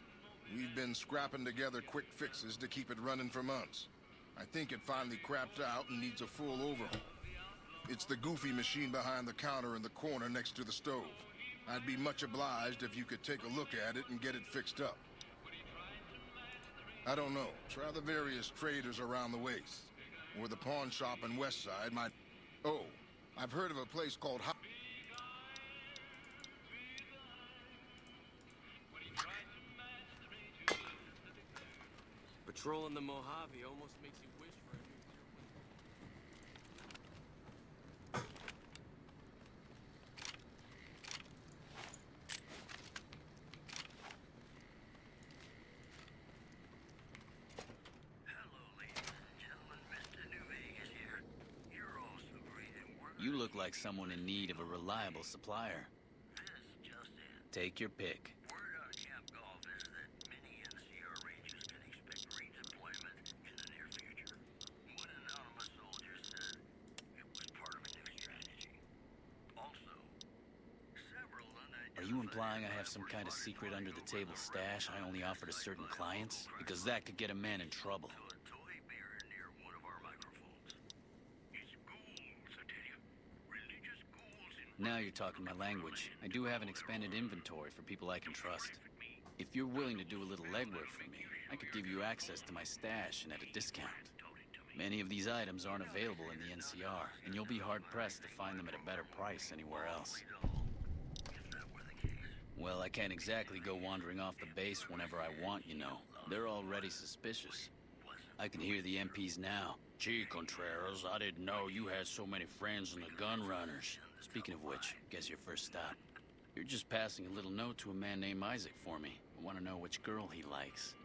We've been scrapping together quick fixes to keep it running for months. I think it finally crapped out and needs a full overhaul. It's the goofy machine behind the counter in the corner next to the stove. I'd be much obliged if you could take a look at it and get it fixed up. I don't know. Try the various traders around the waste. Or the pawn shop in Westside might... Oh, I've heard of a place called... Patrolling the Mojave almost makes you wish for a You look like someone in need of a reliable supplier. Take your pick. Are you implying I have some kind of secret under-the-table stash I only offer to certain clients? Because that could get a man in trouble. Now you're talking my language. I do have an expanded inventory for people I can trust. If you're willing to do a little legwork for me, I could give you access to my stash and at a discount. Many of these items aren't available in the NCR, and you'll be hard-pressed to find them at a better price anywhere else. Well, I can't exactly go wandering off the base whenever I want, you know. They're already suspicious. I can hear the MPs now. Gee, Contreras, I didn't know you had so many friends in the gun runners. Speaking of which, guess your first stop. You're just passing a little note to a man named Isaac for me. I want to know which girl he likes.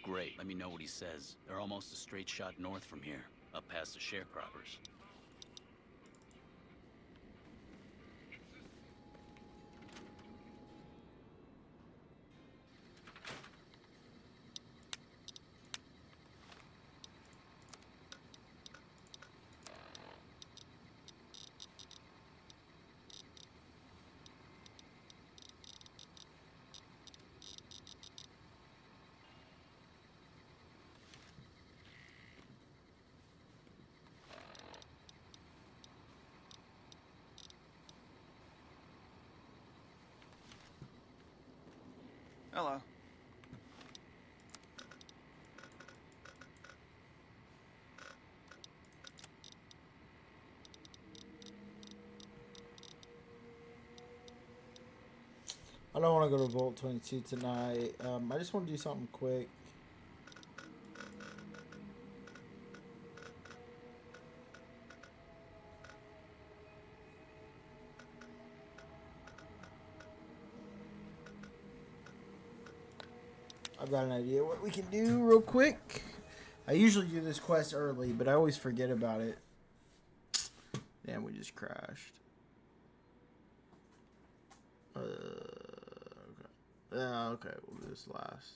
Great, let me know what he says. They're almost a straight shot north from here, up past the sharecroppers. Hello. I don't want to go to Vault 22 tonight. I just want to do something quick. I've got an idea what we can do real quick. I usually do this quest early, but I always forget about it. Damn, we just crashed. Okay. Yeah, okay, we'll do this last.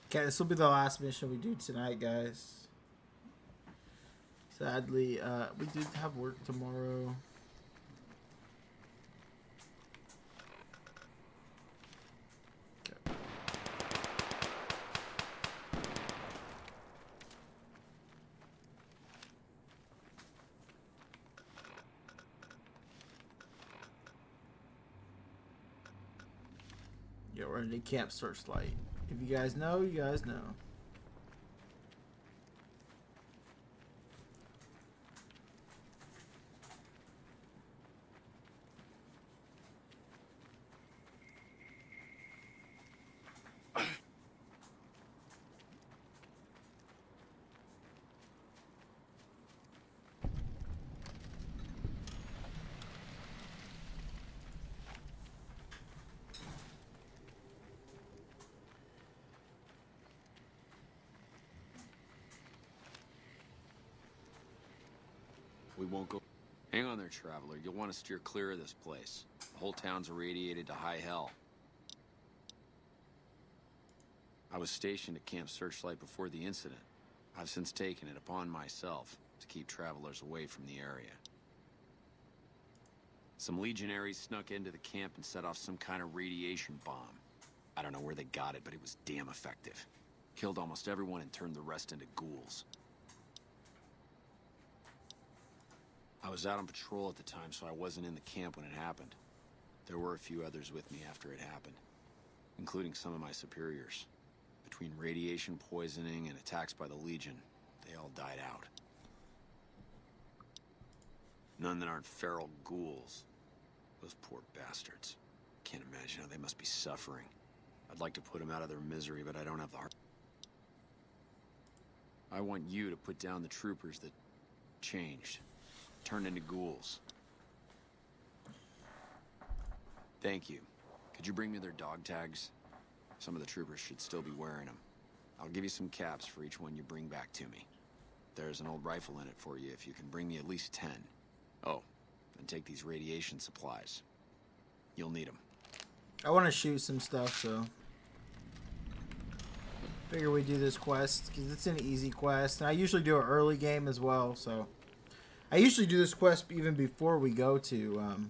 Okay, this will be the last mission we do tonight, guys. Sadly, we do have work tomorrow. Okay. Yeah, we're in the Camp Searchlight. If you guys know, you guys know. We won't go. Hang on there, traveler. You'll want to steer clear of this place. The whole town's irradiated to high hell. I was stationed at Camp Searchlight before the incident. I've since taken it upon myself to keep travelers away from the area. Some legionaries snuck into the camp and set off some kind of radiation bomb. I don't know where they got it, but it was damn effective. Killed almost everyone and turned the rest into ghouls. I was out on patrol at the time, so I wasn't in the camp when it happened. There were a few others with me after it happened, including some of my superiors. Between radiation poisoning and attacks by the Legion, they all died out. None that aren't feral ghouls. Those poor bastards. Can't imagine how they must be suffering. I'd like to put them out of their misery, but I don't have the heart. I want you to put down the troopers that changed. Turned into ghouls. Thank you. Could you bring me their dog tags? Some of the troopers should still be wearing them. I'll give you some caps for each one you bring back to me. There's an old rifle in it for you if you can bring me at least 10. Oh, and take these radiation supplies. You'll need them. I want to shoot some stuff, so figure we do this quest because it's an easy quest. And I usually do an early game as well, so I usually do this quest even before we go to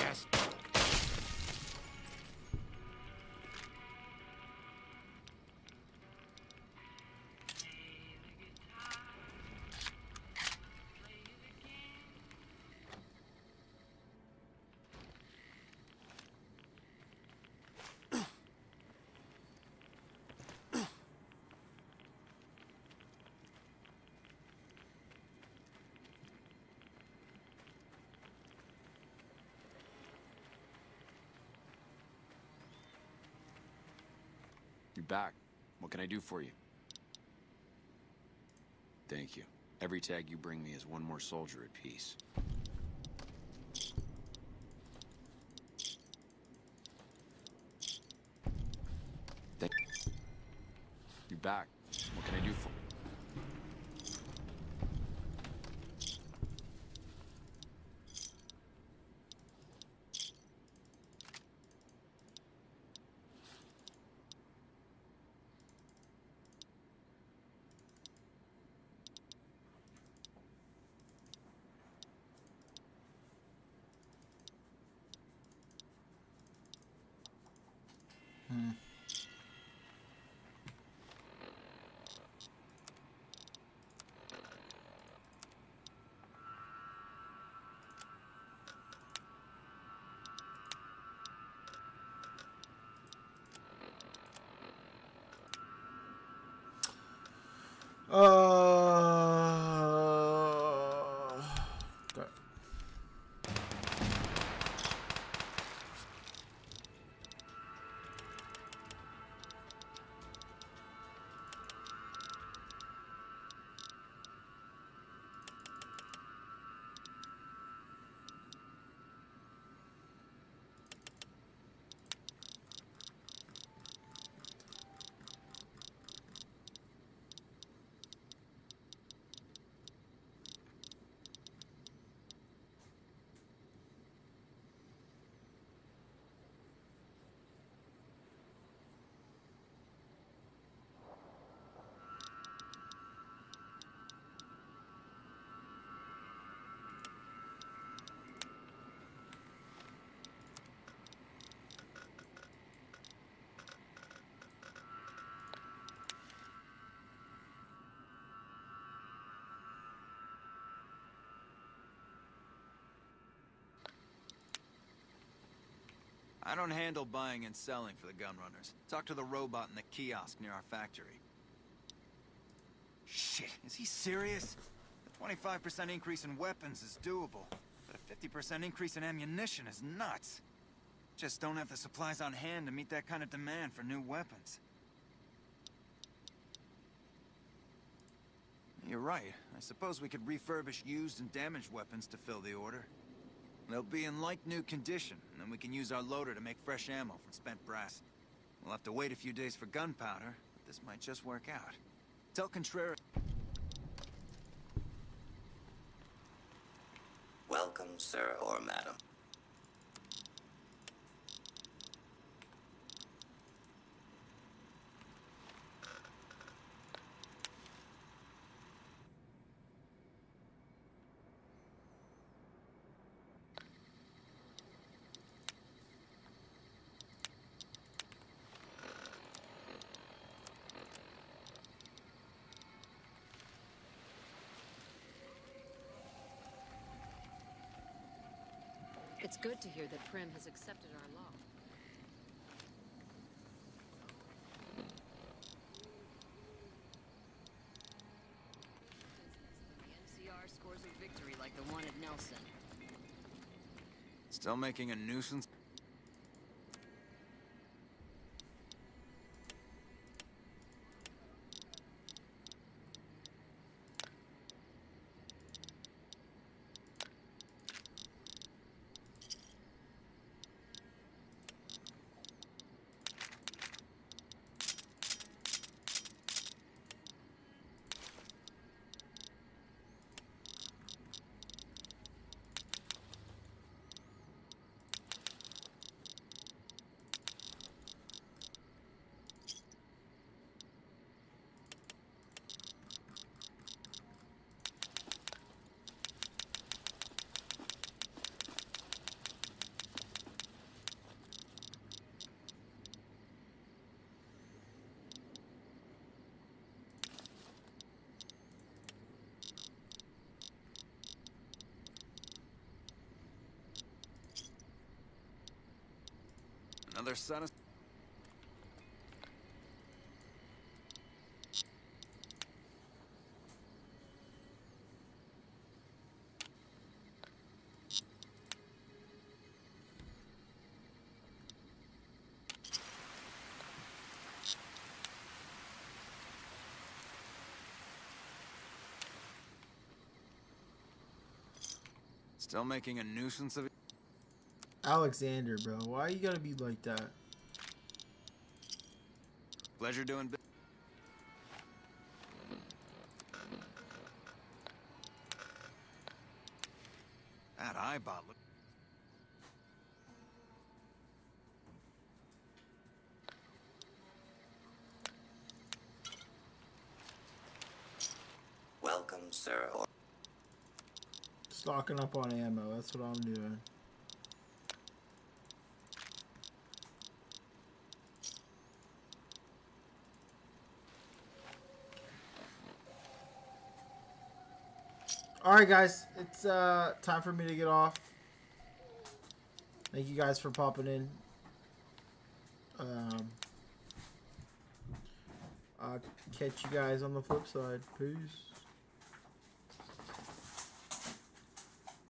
fast. You're back. What can I do for you? Thank you. Every tag you bring me is one more soldier at peace. You're back. What can I do for you? Okay. I don't handle buying and selling for the Gunrunners. Talk to the robot in the kiosk near our factory. Shit, is he serious? A 25% increase in weapons is doable, but a 50% increase in ammunition is nuts. Just don't have the supplies on hand to meet that kind of demand for new weapons. You're right. I suppose we could refurbish used and damaged weapons to fill the order. They'll be in like-new condition, and then we can use our loader to make fresh ammo from spent brass. We'll have to wait a few days for gunpowder, but this might just work out. Tell Contreras... Welcome, sir or madam. It's good to hear that Prim has accepted our law. The NCR scores a victory like the one at Nelson. Still making a nuisance? Another son of... Still making a nuisance of it? Alexander, bro. Why you gotta be like that? Pleasure doing business. That eyebot look... Welcome, sir. Stocking up on ammo. That's what I'm doing. Alright guys, it's time for me to get off. Thank you guys for popping in. I'll catch you guys on the flip side. Peace.